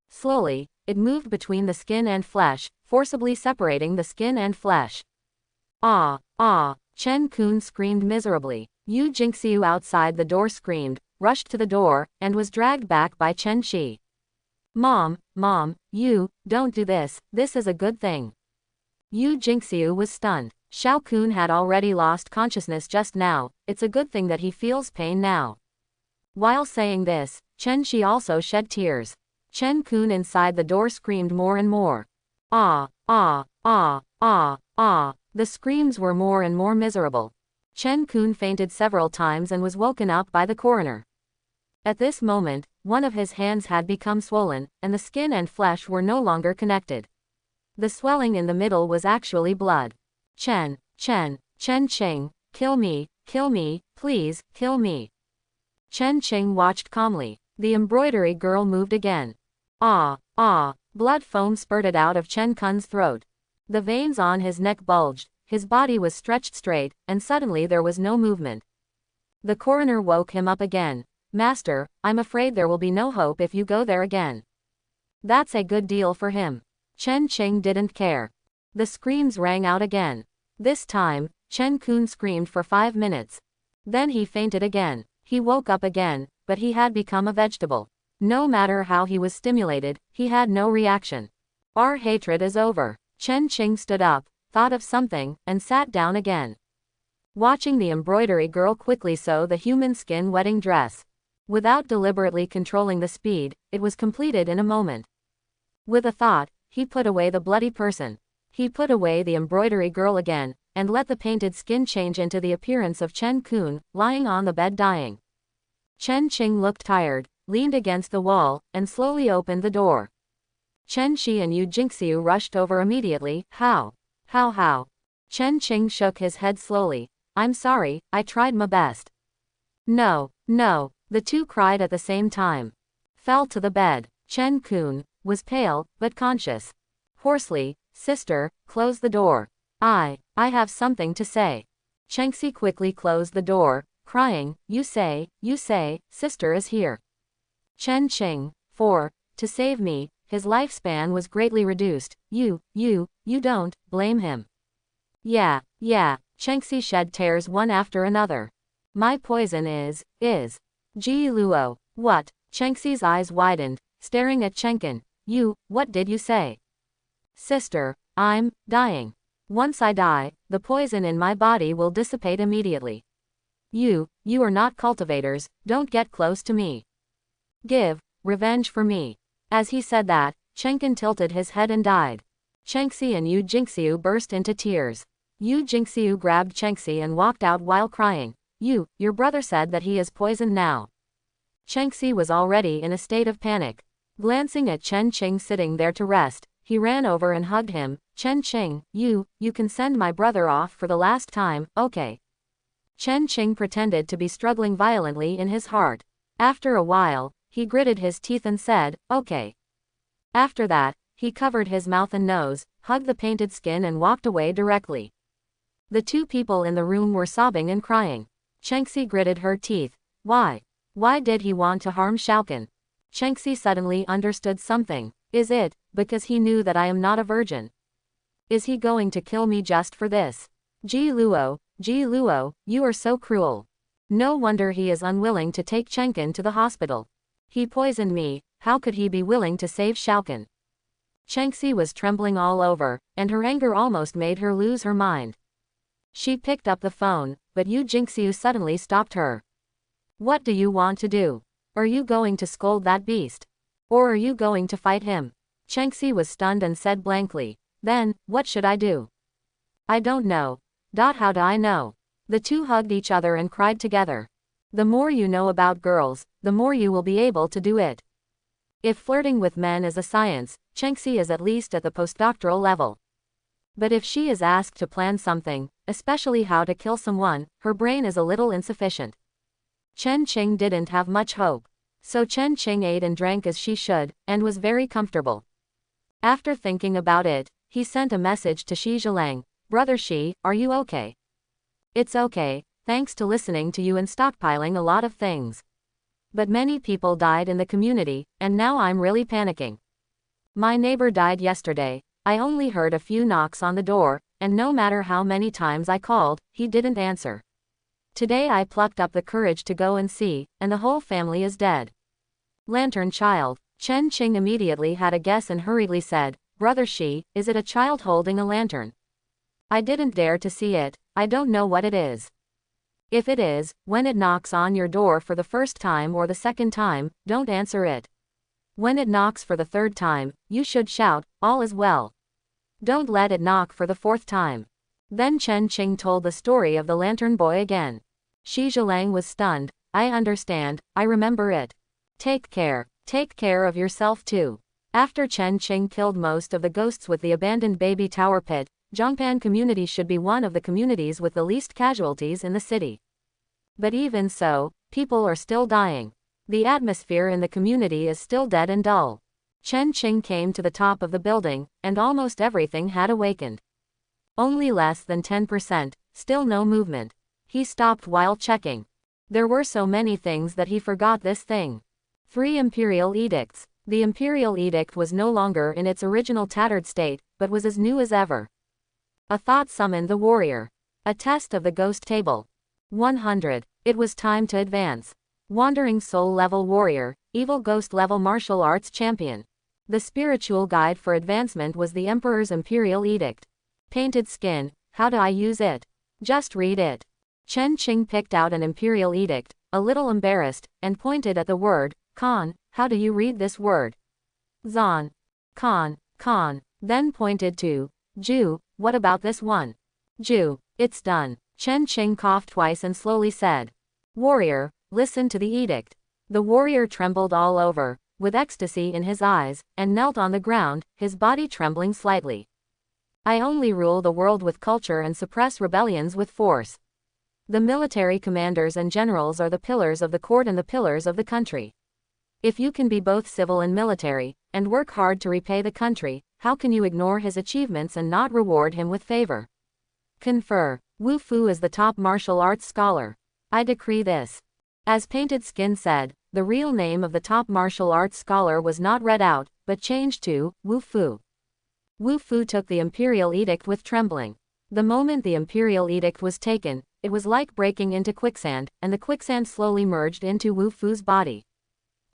Slowly, it moved between the skin and flesh, forcibly separating the skin and flesh. Ah! Chen Kun screamed miserably. Yu Jingxiu outside the door screamed, rushed to the door, and was dragged back by Chen Shi. Mom, you, don't do this, this is a good thing. Yu Jingxiu was stunned. Xiao Kun had already lost consciousness just now, it's a good thing that he feels pain now. While saying this, Chen Shi also shed tears. Chen Kun inside the door screamed more and more. Ah! The screams were more and more miserable. Chen Kun fainted several times and was woken up by the coroner. At this moment, one of his hands had become swollen, and the skin and flesh were no longer connected. The swelling in the middle was actually blood. Chen Ching, kill me, please, kill me. Chen Ching watched calmly. The embroidery girl moved again. Blood foam spurted out of Chen Kun's throat. The veins on his neck bulged, his body was stretched straight, and suddenly there was no movement. The coroner woke him up again. Master, I'm afraid there will be no hope if you go there again. That's a good deal for him. Chen Ching didn't care. The screams rang out again. This time, Chen Kun screamed for 5 minutes. Then he fainted again. He woke up again, but he had become a vegetable. No matter how he was stimulated, he had no reaction. Our hatred is over. Chen Ching stood up, thought of something, and sat down again. Watching the embroidery girl quickly sew the human skin wedding dress. Without deliberately controlling the speed, it was completed in a moment. With a thought, he put away the bloody person. He put away the embroidery girl again, and let the painted skin change into the appearance of Chen Kun, lying on the bed dying. Chen Ching looked tired, leaned against the wall, and slowly opened the door. Chen Shi and Yu Jingxiu rushed over immediately. How? Chen Ching shook his head slowly. I'm sorry, I tried my best. No. The two cried at the same time. Fell to the bed. Chen Kun was pale, but conscious. Hoarsely, sister, close the door. I have something to say. Chengxi quickly closed the door, crying, you say, sister is here. Chen Ching, to save me, his lifespan was greatly reduced. You don't blame him. Yeah. Chengxi shed tears one after another. My poison is. Ji Luo. What? Chengxi's eyes widened, staring at Chenkin. What did you say? Sister, I'm dying. Once I die, the poison in my body will dissipate immediately. You are not cultivators, don't get close to me. Give revenge for me. As he said that, Chenkin tilted his head and died. Chengxi and Yu Jingxiu burst into tears. Yu Jingxiu grabbed Chengxi and walked out while crying. Your brother said that he is poisoned now. Chengxi was already in a state of panic. Glancing at Chen Ching sitting there to rest, he ran over and hugged him. Chen Ching, you can send my brother off for the last time, okay? Chen Ching pretended to be struggling violently in his heart. After a while, he gritted his teeth and said, okay. After that, he covered his mouth and nose, hugged the painted skin and walked away directly. The two people in the room were sobbing and crying. Chengxi gritted her teeth. Why? Why did he want to harm Xiaoqun? Chengxi suddenly understood something. Is it because he knew that I am not a virgin? Is he going to kill me just for this? Ji Luo, you are so cruel. No wonder he is unwilling to take Chenkin to the hospital. He poisoned me, how could he be willing to save Xiaoqun? Chengxi was trembling all over, and her anger almost made her lose her mind. She picked up the phone, but Yu Jingxiu suddenly stopped her. What do you want to do? Are you going to scold that beast? Or are you going to fight him? Chengxi was stunned and said blankly. Then, what should I do? I don't know. How do I know? The two hugged each other and cried together. The more you know about girls, the more you will be able to do it. If flirting with men is a science, Chengxi is at least at the postdoctoral level. But if she is asked to plan something, especially how to kill someone, her brain is a little insufficient. Chen Qing didn't have much hope. So Chen Qing ate and drank as she should, and was very comfortable. After thinking about it, he sent a message to Xi Zhilang. Brother Xi, are you okay? It's okay, thanks to listening to you and stockpiling a lot of things. But many people died in the community, and now I'm really panicking. My neighbor died yesterday. I only heard a few knocks on the door, and no matter how many times I called, he didn't answer. Today I plucked up the courage to go and see, and the whole family is dead. Lantern child. Chen Qing immediately had a guess and hurriedly said, Brother Xi, is it a child holding a lantern? I didn't dare to see it, I don't know what it is. If it is, when it knocks on your door for the first time or the second time, don't answer it. When it knocks for the third time, you should shout, all is well. Don't let it knock for the fourth time. Then Chen Qing told the story of the lantern boy again. Xi Zhilang was stunned. I understand, I remember it. Take care of yourself too. After Chen Qing killed most of the ghosts with the abandoned baby tower pit, Zhongpan community should be one of the communities with the least casualties in the city. But even so, people are still dying. The atmosphere in the community is still dead and dull. Chen Qing came to the top of the building, and almost everything had awakened. Only less than 10%, still no movement. He stopped while checking. There were so many things that he forgot this thing. 3 imperial edicts. The imperial edict was no longer in its original tattered state, but was as new as ever. A thought summoned the warrior. A test of the ghost table. 100. It was time to advance. Wandering soul level warrior, evil ghost level martial arts champion. The spiritual guide for advancement was the Emperor's imperial edict. Painted skin, how do I use it? Just read it. Chen Qing picked out an imperial edict, a little embarrassed, and pointed at the word, Khan. How do you read this word? Zan. Khan. Then pointed to Ju. What about this one? Ju. It's done. Chen Qing coughed twice and slowly said, Warrior, listen to the edict. The warrior trembled all over, with ecstasy in his eyes, and knelt on the ground, his body trembling slightly. I only rule the world with culture and suppress rebellions with force. The military commanders and generals are the pillars of the court and the pillars of the country. If you can be both civil and military, and work hard to repay the country, how can you ignore his achievements and not reward him with favor? Confer. Wu Fu is the top martial arts scholar. I decree this. As Painted Skin said, the real name of the top martial arts scholar was not read out, but changed to Wu Fu. Wu Fu took the imperial edict with trembling. The moment the imperial edict was taken, it was like breaking into quicksand, and the quicksand slowly merged into Wu Fu's body.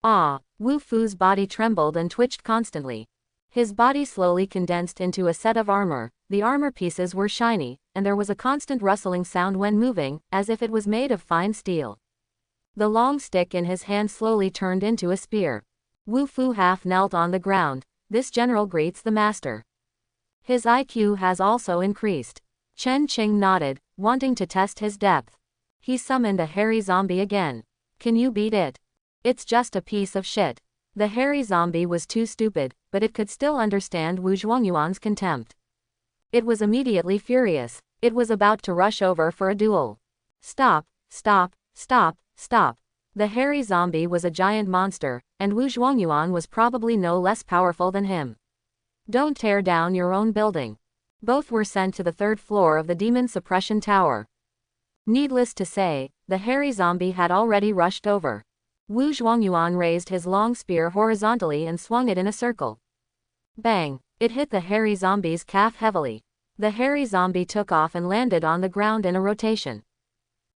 Wu Fu's body trembled and twitched constantly. His body slowly condensed into a set of armor. The armor pieces were shiny, and there was a constant rustling sound when moving, as if it was made of fine steel. The long stick in his hand slowly turned into a spear. Wu Fu half knelt on the ground. This general greets the master. His IQ has also increased. Chen Qing nodded, wanting to test his depth. He summoned a hairy zombie again. Can you beat it? It's just a piece of shit. The hairy zombie was too stupid, but it could still understand Wu Zhuangyuan's contempt. It was immediately furious. It was about to rush over for a duel. Stop. The hairy zombie was a giant monster, and Wu Zhuangyuan was probably no less powerful than him. Don't tear down your own building. Both were sent to the 3rd floor of the Demon Suppression Tower. Needless to say, the hairy zombie had already rushed over. Wu Zhuangyuan raised his long spear horizontally and swung it in a circle. Bang! It hit the hairy zombie's calf heavily. The hairy zombie took off and landed on the ground in a rotation.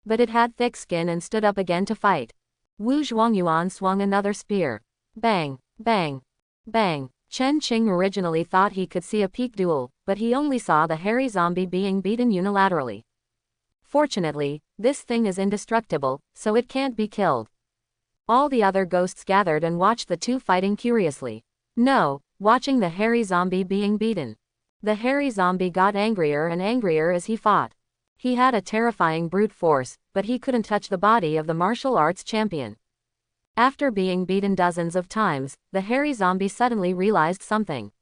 But it had thick skin and stood up again to fight. Wu Zhuangyuan swung another spear. Bang! Bang! Bang! Chen Qing originally thought he could see a peak duel, but he only saw the hairy zombie being beaten unilaterally. Fortunately, this thing is indestructible, so it can't be killed. All the other ghosts gathered and watched the two fighting curiously. No, watching the hairy zombie being beaten. The hairy zombie got angrier and angrier as he fought. He had a terrifying brute force, but he couldn't touch the body of the martial arts champion. After being beaten dozens of times, the hairy zombie suddenly realized something.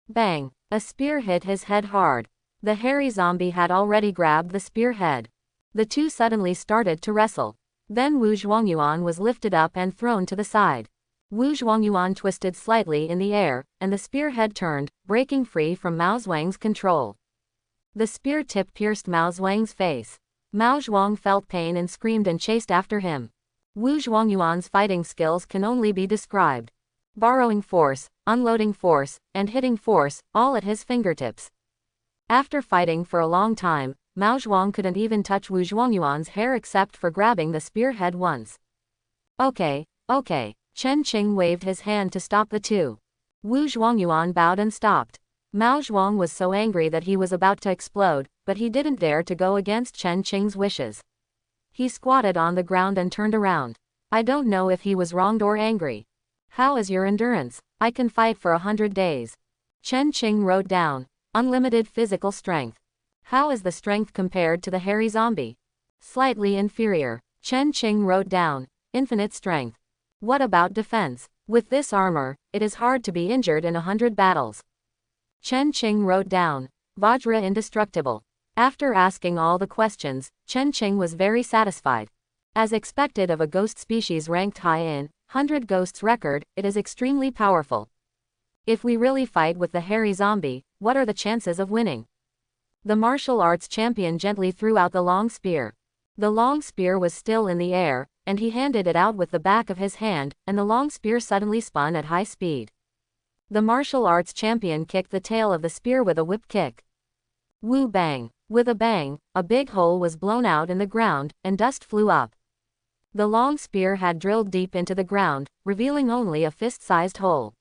Bang! A spear hit his head hard. The hairy zombie had already grabbed the spearhead. The two suddenly started to wrestle. Then Wu Zhuangyuan was lifted up and thrown to the side. Wu Zhuangyuan twisted slightly in the air, and the spearhead turned, breaking free from Mao Zhuang's control. The spear tip pierced Mao Zhuang's face. Mao Zhuang felt pain and screamed and chased after him. Wu Zhuangyuan's fighting skills can only be described. Borrowing force, unloading force, and hitting force, all at his fingertips. After fighting for a long time, Mao Zhuang couldn't even touch Wu Zhuangyuan's hair except for grabbing the spearhead once. Okay. Chen Qing waved his hand to stop the two. Wu Zhuangyuan bowed and stopped. Mao Zhuang was so angry that he was about to explode, but he didn't dare to go against Chen Qing's wishes. He squatted on the ground and turned around. I don't know if he was wronged or angry. How is your endurance? I can fight for 100 days. Chen Qing wrote down. Unlimited physical strength. How is the strength compared to the hairy zombie? Slightly inferior. Chen Qing wrote down. Infinite strength. What about defense? With this armor, it is hard to be injured in 100 battles. Chen Qing wrote down. Vajra indestructible. After asking all the questions, Chen Qing was very satisfied. As expected of a ghost species ranked high in 100 Ghosts record, it is extremely powerful. If we really fight with the hairy zombie, what are the chances of winning? The martial arts champion gently threw out the long spear. The long spear was still in the air, and he handed it out with the back of his hand, and the long spear suddenly spun at high speed. The martial arts champion kicked the tail of the spear with a whip kick. Woo bang! With a bang, a big hole was blown out in the ground, and dust flew up. The long spear had drilled deep into the ground, revealing only a fist-sized hole.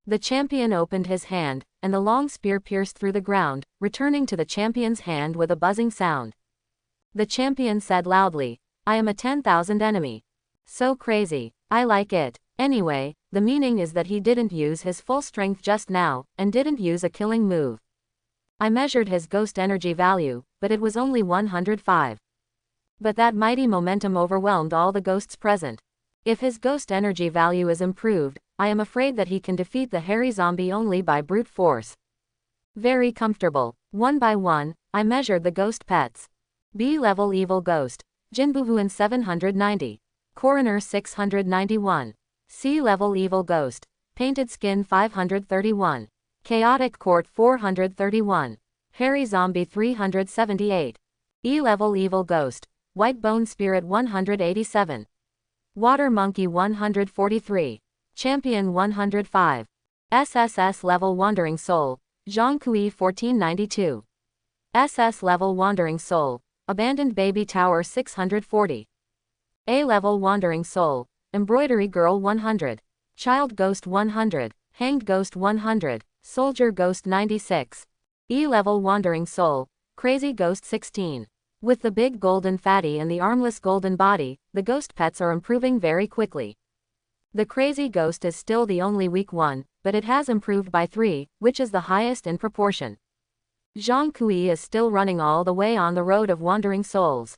The champion opened his hand, and the long spear pierced through the ground, returning to the champion's hand with a buzzing sound. The champion said loudly, I am a 10,000 enemy. So crazy. I like it. Anyway, the meaning is that he didn't use his full strength just now, and didn't use a killing move. I measured his ghost energy value, but it was only 105. But that mighty momentum overwhelmed all the ghosts present. If his ghost energy value is improved, I am afraid that he can defeat the hairy zombie only by brute force. Very comfortable. One by one, I measured the ghost pets. B-level evil ghost. Jinbuhuan 790. Coroner 691. C-level evil ghost. Painted skin 531. Chaotic court 431. Hairy zombie 378. E-level evil ghost. White bone spirit 187. Water monkey 143. Champion 105. SSS level wandering soul. Zhang Kui 1492. SS level wandering soul. Abandoned baby tower 640. A level wandering soul. Embroidery girl 100. Child ghost 100. Hanged ghost 100. Soldier ghost 96. E level wandering soul. Crazy ghost 16. With the big golden fatty and the armless golden body, the ghost pets are improving very quickly. The crazy ghost is still the only weak one, but it has improved by 3, which is the highest in proportion. Zhang Kui is still running all the way on the road of wandering souls.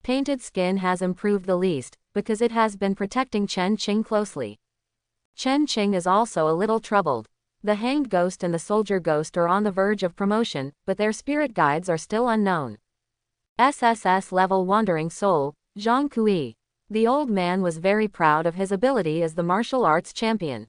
Painted skin has improved the least, because it has been protecting Chen Qing closely. Chen Qing is also a little troubled. The hanged ghost and the soldier ghost are on the verge of promotion, but their spirit guides are still unknown. SSS level wandering soul, Zhang Kui. The old man was very proud of his ability as the martial arts champion.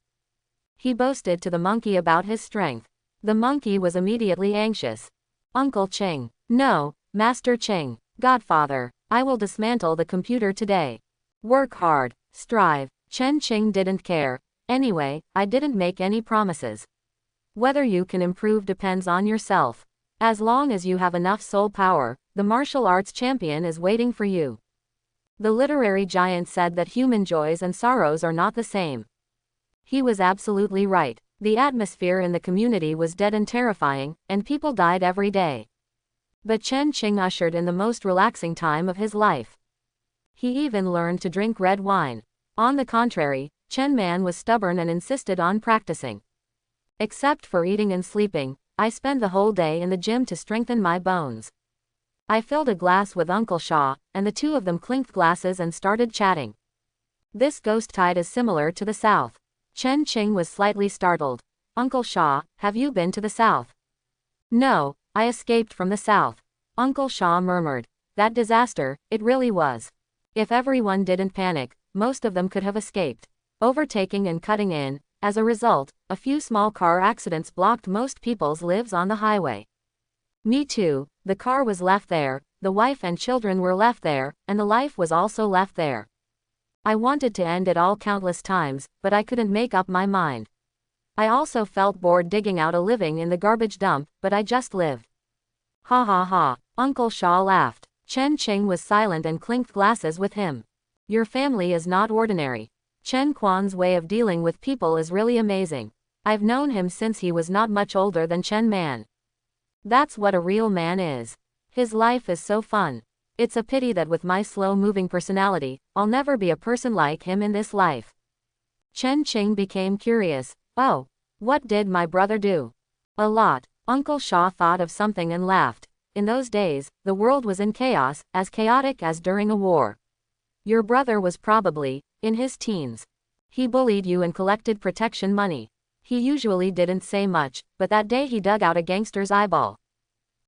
He boasted to the monkey about his strength. The monkey was immediately anxious. Uncle Qing. No, Master Qing. Godfather. I will dismantle the computer today. Work hard. Strive. Chen Qing didn't care. Anyway, I didn't make any promises. Whether you can improve depends on yourself. As long as you have enough soul power, the martial arts champion is waiting for you. The literary giant said that human joys and sorrows are not the same. He was absolutely right. The atmosphere in the community was dead and terrifying, and people died every day. But Chen Qing ushered in the most relaxing time of his life. He even learned to drink red wine. On the contrary, Chen Man was stubborn and insisted on practicing. Except for eating and sleeping, I spend the whole day in the gym to strengthen my bones. I filled a glass with Uncle Shaw, and the two of them clinked glasses and started chatting. This ghost tide is similar to the South. Chen Qing was slightly startled. Uncle Shaw, have you been to the South? No, I escaped from the South. Uncle Shaw murmured. That disaster, it really was. If everyone didn't panic, most of them could have escaped. Overtaking and cutting in, as a result, a few small car accidents blocked most people's lives on the highway. Me too, the car was left there, the wife and children were left there, and the life was also left there. I wanted to end it all countless times, but I couldn't make up my mind. I also felt bored digging out a living in the garbage dump, but I just lived. Ha ha ha, Uncle Shaw laughed. Chen Qing was silent and clinked glasses with him. Your family is not ordinary. Chen Quan's way of dealing with people is really amazing. I've known him since he was not much older than Chen Man. That's what a real man is. His life is so fun. It's a pity that with my slow-moving personality, I'll never be a person like him in this life. Chen Qing became curious. Oh, what did my brother do? A lot. Uncle Shaw thought of something and laughed. In those days, the world was in chaos, as chaotic as during a war. Your brother was probably in his teens. He bullied you and collected protection money. He usually didn't say much, but that day he dug out a gangster's eyeball.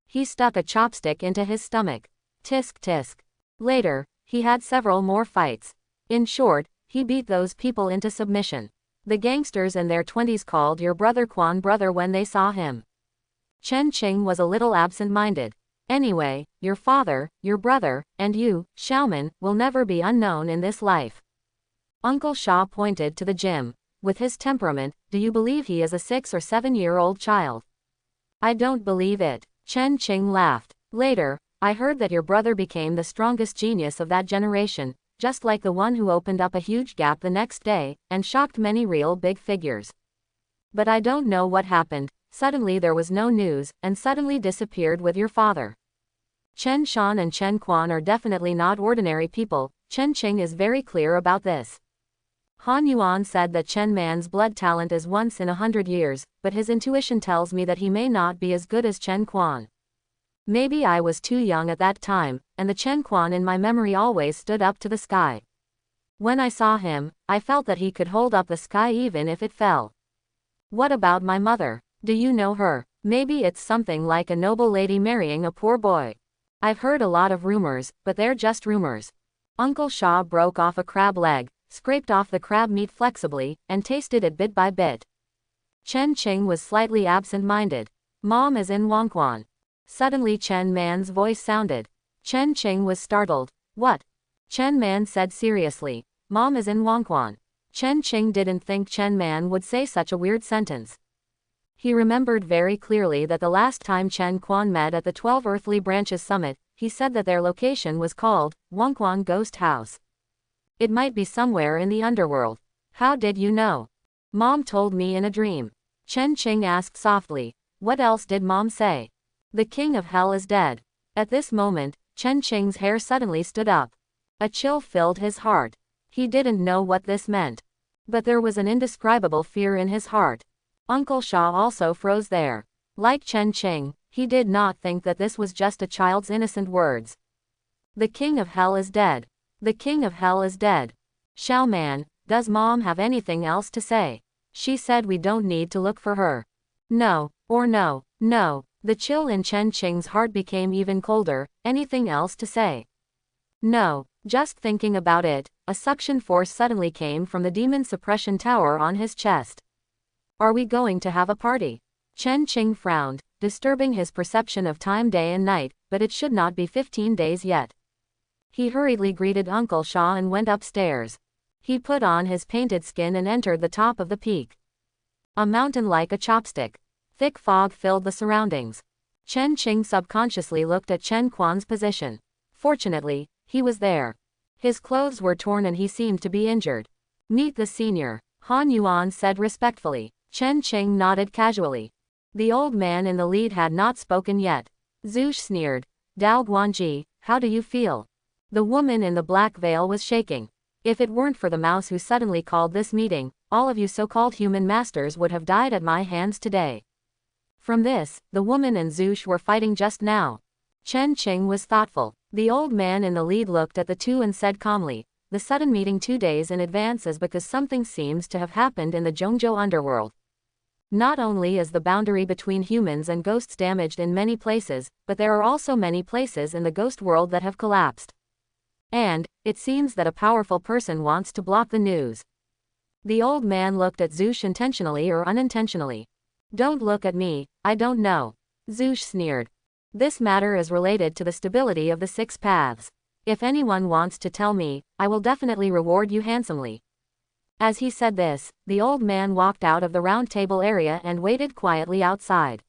He stuck a chopstick into his stomach. Tisk tisk. Later, he had several more fights. In short, he beat those people into submission. The gangsters in their 20s called your brother Quan brother when they saw him. Chen Qing was a little absent-minded. Anyway, your father, your brother, and you, Xiaoman, will never be unknown in this life. Uncle Shaw pointed to the gym. With his temperament, do you believe he is a 6 or 7-year-old child? I don't believe it. Chen Qing laughed. Later, I heard that your brother became the strongest genius of that generation, just like the one who opened up a huge gap the next day, and shocked many real big figures. But I don't know what happened. Suddenly there was no news, and suddenly disappeared with your father. Chen Shan and Chen Quan are definitely not ordinary people. Chen Qing is very clear about this. Han Yuan said that Chen Man's blood talent is once in 100 years, but his intuition tells me that he may not be as good as Chen Quan. Maybe I was too young at that time, and the Chen Quan in my memory always stood up to the sky. When I saw him, I felt that he could hold up the sky even if it fell. What about my mother? Do you know her? Maybe it's something like a noble lady marrying a poor boy. I've heard a lot of rumors, but they're just rumors. Uncle Shaw broke off a crab leg, scraped off the crab meat flexibly, and tasted it bit by bit. Chen Qing was slightly absent-minded. Mom is in Wangquan. Suddenly Chen Man's voice sounded. Chen Qing was startled. What? Chen Man said seriously. Mom is in Wangquan. Chen Qing didn't think Chen Man would say such a weird sentence. He remembered very clearly that the last time Chen Quan met at the 12 Earthly Branches Summit, he said that their location was called Wangquan Ghost House. It might be somewhere in the underworld. How did you know? Mom told me in a dream. Chen Qing asked softly. What else did Mom say? The king of hell is dead. At this moment, Chen Qing's hair suddenly stood up. A chill filled his heart. He didn't know what this meant. But there was an indescribable fear in his heart. Uncle Shaw also froze there. Like Chen Qing, he did not think that this was just a child's innocent words. The king of hell is dead. The king of hell is dead. Xiaoman, does Mom have anything else to say? She said we don't need to look for her. No, or no, no. The chill in Chen Qing's heart became even colder. Anything else to say? No, just thinking about it, a suction force suddenly came from the demon suppression tower on his chest. Are we going to have a party? Chen Qing frowned, disturbing his perception of time day and night, but it should not be 15 days yet. He hurriedly greeted Uncle Shaw and went upstairs. He put on his painted skin and entered the top of the peak. A mountain like a chopstick. Thick fog filled the surroundings. Chen Qing subconsciously looked at Chen Quan's position. Fortunately, he was there. His clothes were torn and he seemed to be injured. Meet the senior, Han Yuan said respectfully. Chen Qing nodded casually. The old man in the lead had not spoken yet. Zhuge sneered. Dao Guanji, how do you feel? The woman in the black veil was shaking. If it weren't for the mouse who suddenly called this meeting, all of you so-called human masters would have died at my hands today. From this, the woman and Zoosh were fighting just now. Chen Qing was thoughtful. The old man in the lead looked at the two and said calmly, the sudden meeting 2 days in advance is because something seems to have happened in the Zhongzhou underworld. Not only is the boundary between humans and ghosts damaged in many places, but there are also many places in the ghost world that have collapsed. And, it seems that a powerful person wants to block the news. The old man looked at Zoosh intentionally or unintentionally. Don't look at me, I don't know. Zoosh sneered. This matter is related to the stability of the 6 paths. If anyone wants to tell me, I will definitely reward you handsomely. As he said this, the old man walked out of the round table area and waited quietly outside.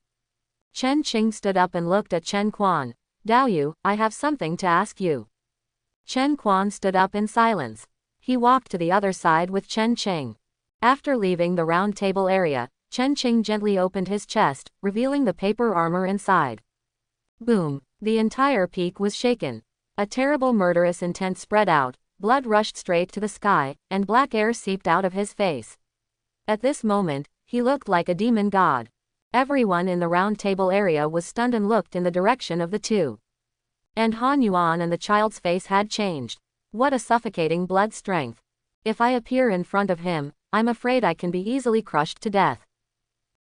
Chen Qing stood up and looked at Chen Quan. Dao Yu, I have something to ask you. Chen Quan stood up in silence. He walked to the other side with Chen Qing. After leaving the round table area, Chen Qing gently opened his chest, revealing the paper armor inside. Boom! The entire peak was shaken. A terrible murderous intent spread out, blood rushed straight to the sky, and black air seeped out of his face. At this moment, he looked like a demon god. Everyone in the round table area was stunned and looked in the direction of the two. And Han Yuan and the child's face had changed. What a suffocating blood strength. If I appear in front of him, I'm afraid I can be easily crushed to death.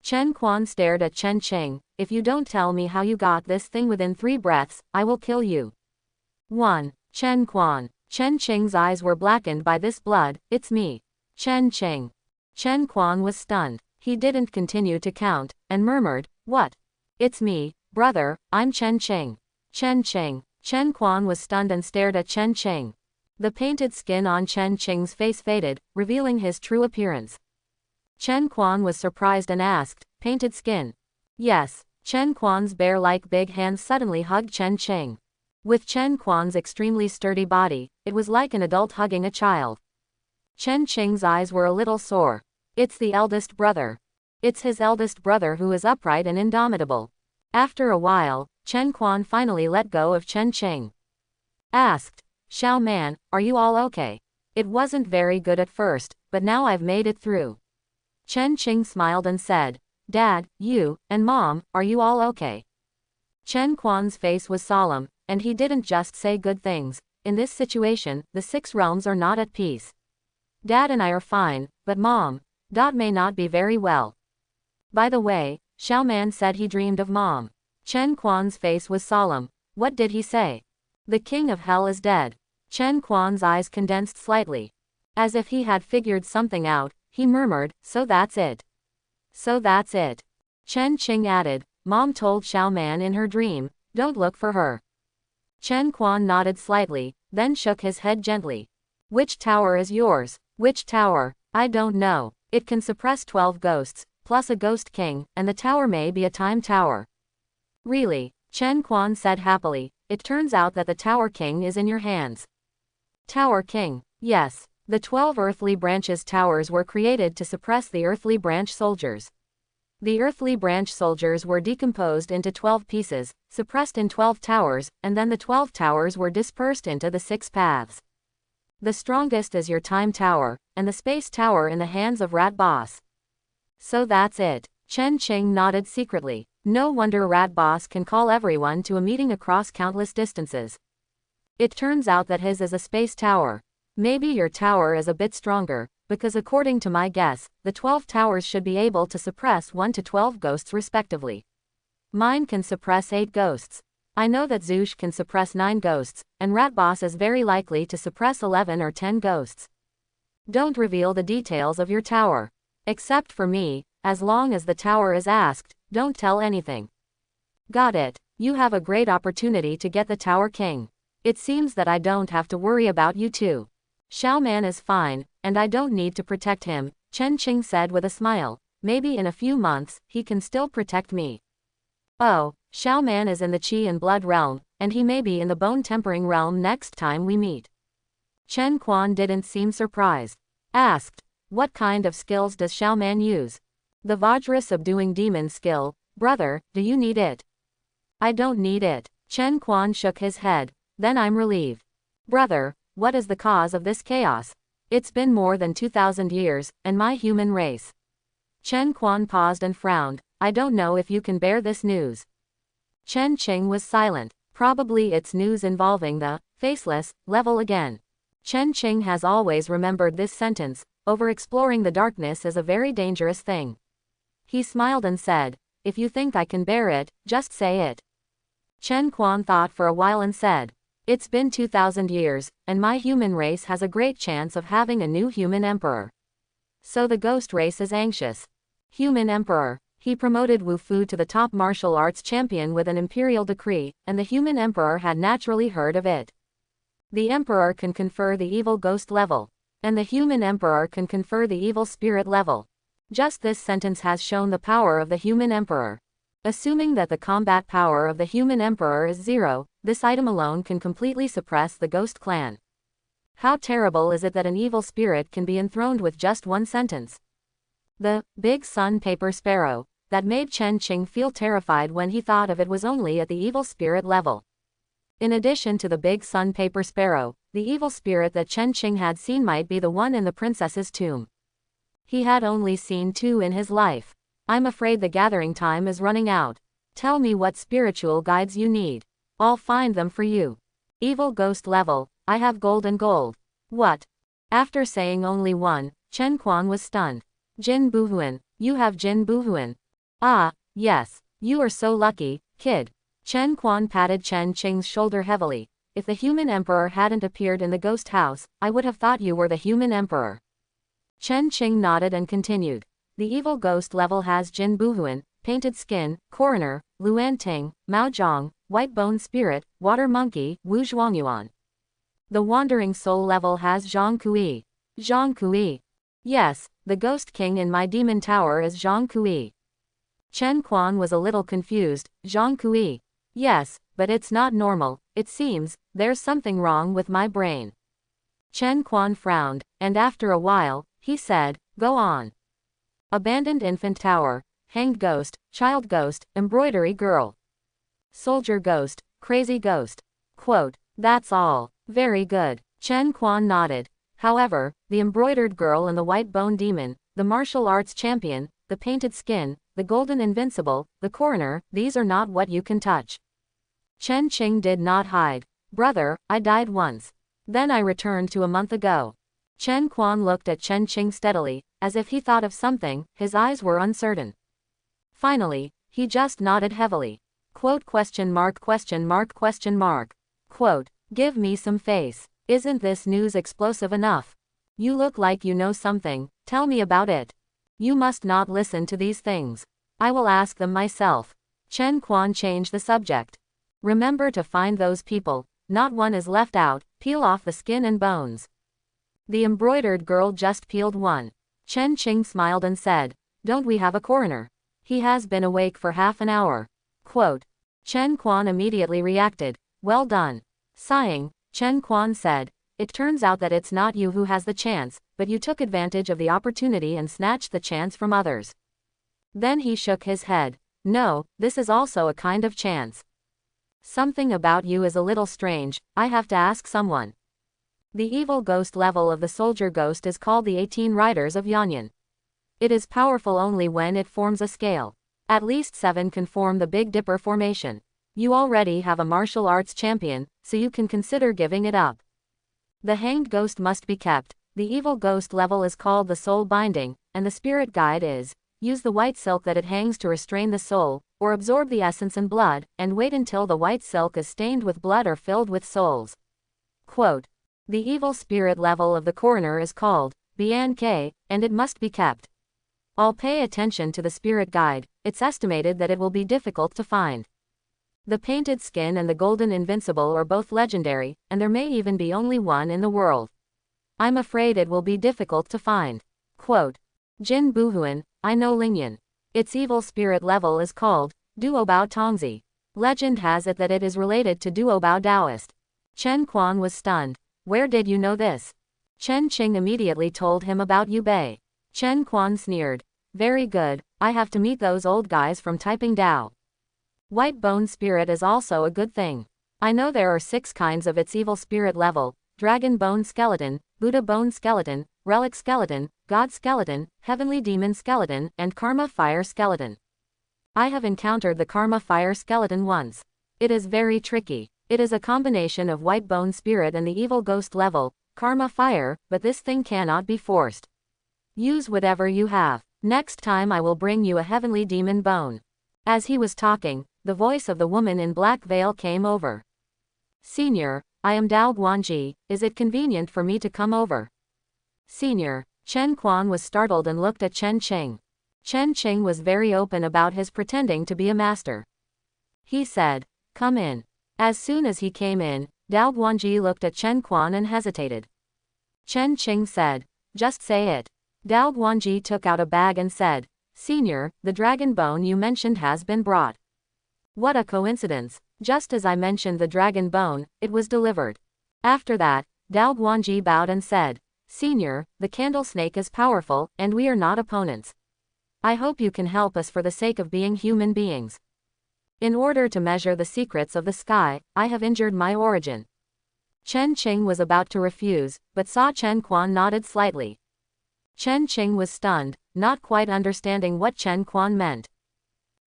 Chen Quan stared at Chen Qing. If you don't tell me how you got this thing within 3 breaths, I will kill you. 1. Chen Quan. Chen Qing's eyes were blackened by this blood. It's me. Chen Qing. Chen Quan was stunned. He didn't continue to count, and murmured, what? It's me, brother, I'm Chen Qing. Chen Qing. Chen Quan was stunned and stared at Chen Qing. The painted skin on Chen Qing's face faded, revealing his true appearance. Chen Quan was surprised and asked, painted skin? Yes. Chen Quan's bear-like big hands suddenly hugged Chen Qing. With Chen Quan's extremely sturdy body, it was like an adult hugging a child. Chen Qing's eyes were a little sore. It's the eldest brother. It's his eldest brother who is upright and indomitable. After a while, Chen Quan finally let go of Chen Qing. Asked, Xiao Man, are you all okay? It wasn't very good at first, but now I've made it through. Chen Qing smiled and said, Dad, you, and Mom, are you all okay? Chen Quan's face was solemn, and he didn't just say good things. In this situation, the 6 realms are not at peace. Dad and I are fine, but Mom, Dot may not be very well. By the way, Xiao Man said he dreamed of Mom. Chen Quan's face was solemn. What did he say? The king of hell is dead. Chen Quan's eyes condensed slightly. As if he had figured something out, he murmured, so that's it. So that's it. Chen Qing added, Mom told Xiao Man in her dream, don't look for her. Chen Quan nodded slightly, then shook his head gently. Which tower is yours? Which tower? I don't know. It can suppress 12 ghosts, plus a ghost king, and the tower may be a time tower. Really? Chen Quan said happily, it turns out that the Tower King is in your hands. Tower King. Yes. The 12 earthly branches towers were created to suppress the earthly branch soldiers. The earthly branch soldiers were decomposed into 12 pieces, suppressed in 12 towers, and then the 12 towers were dispersed into the 6 paths. The strongest is your time tower, and the space tower in the hands of Rat Boss. So that's it. Chen Qing nodded secretly. No wonder Rat Boss can call everyone to a meeting across countless distances. It turns out that his is a space tower. Maybe your tower is a bit stronger, because according to my guess, the 12 towers should be able to suppress 1 to 12 ghosts respectively. Mine can suppress 8 ghosts. I know that Zoosh can suppress 9 ghosts, and Rat Boss is very likely to suppress 11 or 10 ghosts. Don't reveal the details of your tower. Except for me, as long as the tower is asked, don't tell anything. Got it. You have a great opportunity to get the Tower King. It seems that I don't have to worry about you too. Xiao Man is fine, and I don't need to protect him, Chen Qing said with a smile. Maybe in a few months, he can still protect me. Oh, Xiao Man is in the Qi and Blood realm, and he may be in the Bone Tempering realm next time we meet. Chen Quan didn't seem surprised. Asked, what kind of skills does Xiao Man use? The Vajra subduing demon skill. Brother, do you need it? I don't need it. Chen Quan shook his head. Then I'm relieved. Brother, what is the cause of this chaos? It's been more than 2,000 years, and my human race. Chen Quan paused and frowned. I don't know if you can bear this news. Chen Qing was silent. Probably it's news involving the faceless level again. Chen Qing has always remembered this sentence. Over-exploring the darkness is a very dangerous thing. He smiled and said, if you think I can bear it, just say it. Chen Quan thought for a while and said, it's been 2,000 years, and my human race has a great chance of having a new human emperor. So the ghost race is anxious. Human emperor. He promoted Wu Fu to the top martial arts champion with an imperial decree, and the human emperor had naturally heard of it. The emperor can confer the evil ghost level, and the human emperor can confer the evil spirit level. Just this sentence has shown the power of the human emperor. Assuming that the combat power of the human emperor is 0, this item alone can completely suppress the ghost clan. How terrible is it that an evil spirit can be enthroned with just one sentence? The big sun paper sparrow that made Chen Qing feel terrified when he thought of it was only at the evil spirit level. In addition to the big sun paper sparrow, the evil spirit that Chen Qing had seen might be the one in the princess's tomb. He had only seen 2 in his life. I'm afraid the gathering time is running out. Tell me what spiritual guides you need. I'll find them for you. Evil ghost level, I have gold and gold. What? After saying only 1, Chen Quan was stunned. Jin Buhuan, you have Jin Buhuan. Ah, yes, you are so lucky, kid. Chen Quan patted Chen Qing's shoulder heavily. If the human emperor hadn't appeared in the ghost house, I would have thought you were the human emperor. Chen Qing nodded and continued. The evil ghost level has Jin Buhuan, painted skin, coroner, Luan Ting, Mao Zhong, white bone spirit, water monkey, Wu Zhuangyuan. The wandering soul level has Zhang Kui. Zhang Kui. Yes, the ghost king in my demon tower is Zhang Kui. Chen Quan was a little confused. Zhang Kui. Yes, but it's not normal, it seems, there's something wrong with my brain. Chen Quan frowned, and after a while, he said, go on. Abandoned infant tower, hanged ghost, child ghost, embroidery girl. Soldier ghost, crazy ghost. Quote, that's all. Very good. Chen Quan nodded. However, the embroidered girl and the white bone demon, the martial arts champion, the painted skin, the golden invincible, the coroner, these are not what you can touch. Chen Qing did not hide. Brother, I died once. Then I returned to a month ago. Chen Quan looked at Chen Qing steadily, as if he thought of something, his eyes were uncertain. Finally, he just nodded heavily. Quote, question mark, question mark, question mark. Quote, give me some face. Isn't this news explosive enough? You look like you know something, tell me about it. You must not listen to these things. I will ask them myself. Chen Quan changed the subject. Remember to find those people, not one is left out, peel off the skin and bones. The embroidered girl just peeled one. Chen Qing smiled and said, don't we have a coroner? He has been awake for half an hour. Quote. Chen Quan immediately reacted, well done. Sighing, Chen Quan said, it turns out that it's not you who has the chance, but you took advantage of the opportunity and snatched the chance from others. Then he shook his head. No, this is also a kind of chance. Something about you is a little strange, I have to ask someone. The evil ghost level of the soldier ghost is called the 18 Riders of Yanyan. It is powerful only when it forms a scale. At least 7 can form the Big Dipper formation. You already have a martial arts champion, so you can consider giving it up. The hanged ghost must be kept. The evil ghost level is called the soul binding, and the spirit guide is, use the white silk that it hangs to restrain the soul, or absorb the essence and blood, and wait until the white silk is stained with blood or filled with souls. Quote. The evil spirit level of the coroner is called Bian K, and it must be kept. I'll pay attention to the spirit guide, it's estimated that it will be difficult to find. The painted skin and the golden invincible are both legendary, and there may even be only one in the world. I'm afraid it will be difficult to find. Quote. Jin Buhuan, I know Lingyan. Its evil spirit level is called Duobao Tongzi. Legend has it that it is related to Duobao Taoist. Chen Quan was stunned. Where did you know this? Chen Qing immediately told him about Yu Bei. Chen Quan sneered. Very good, I have to meet those old guys from Taiping Dao. White bone spirit is also a good thing. I know there are 6 kinds of its evil spirit level: dragon bone skeleton, Buddha bone skeleton, relic skeleton, god skeleton, heavenly demon skeleton, and karma fire skeleton. I have encountered the karma fire skeleton once. It is very tricky. It is a combination of white bone spirit and the evil ghost level, karma fire, but this thing cannot be forced. Use whatever you have. Next time I will bring you a heavenly demon bone. As he was talking, the voice of the woman in black veil came over. Senior, I am Dao Guanji, is it convenient for me to come over? Senior, Chen Quan was startled and looked at Chen Qing. Chen Qing was very open about his pretending to be a master. He said, come in. As soon as he came in, Dao Guanji looked at Chen Quan and hesitated. Chen Qing said, just say it. Dao Guanji took out a bag and said, Senior, the dragon bone you mentioned has been brought. What a coincidence. Just as I mentioned the dragon bone, it was delivered. After that, Dao Guanji bowed and said, Senior, the candle snake is powerful, and we are not opponents. I hope you can help us for the sake of being human beings. In order to measure the secrets of the sky, I have injured my origin. Chen Qing was about to refuse, but saw Chen Quan nodded slightly. Chen Qing was stunned, not quite understanding what Chen Quan meant.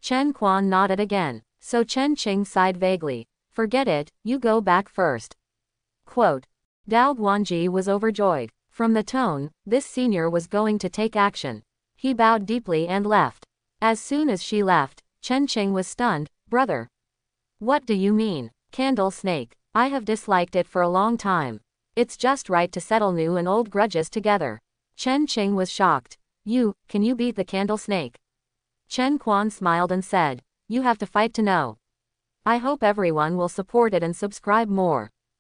Chen Quan nodded again, so Chen Qing sighed vaguely. Forget it, you go back first. Quote. Dao Guanji was overjoyed. From the tone, this senior was going to take action. He bowed deeply and left. As soon as she left, Chen Qing was stunned. Brother. What do you mean? Candle snake. I have disliked it for a long time. It's just right to settle new and old grudges together. Chen Qing was shocked. Can you beat the candle snake? Chen Quan smiled and said, you have to fight to know. I hope everyone will support it and subscribe more.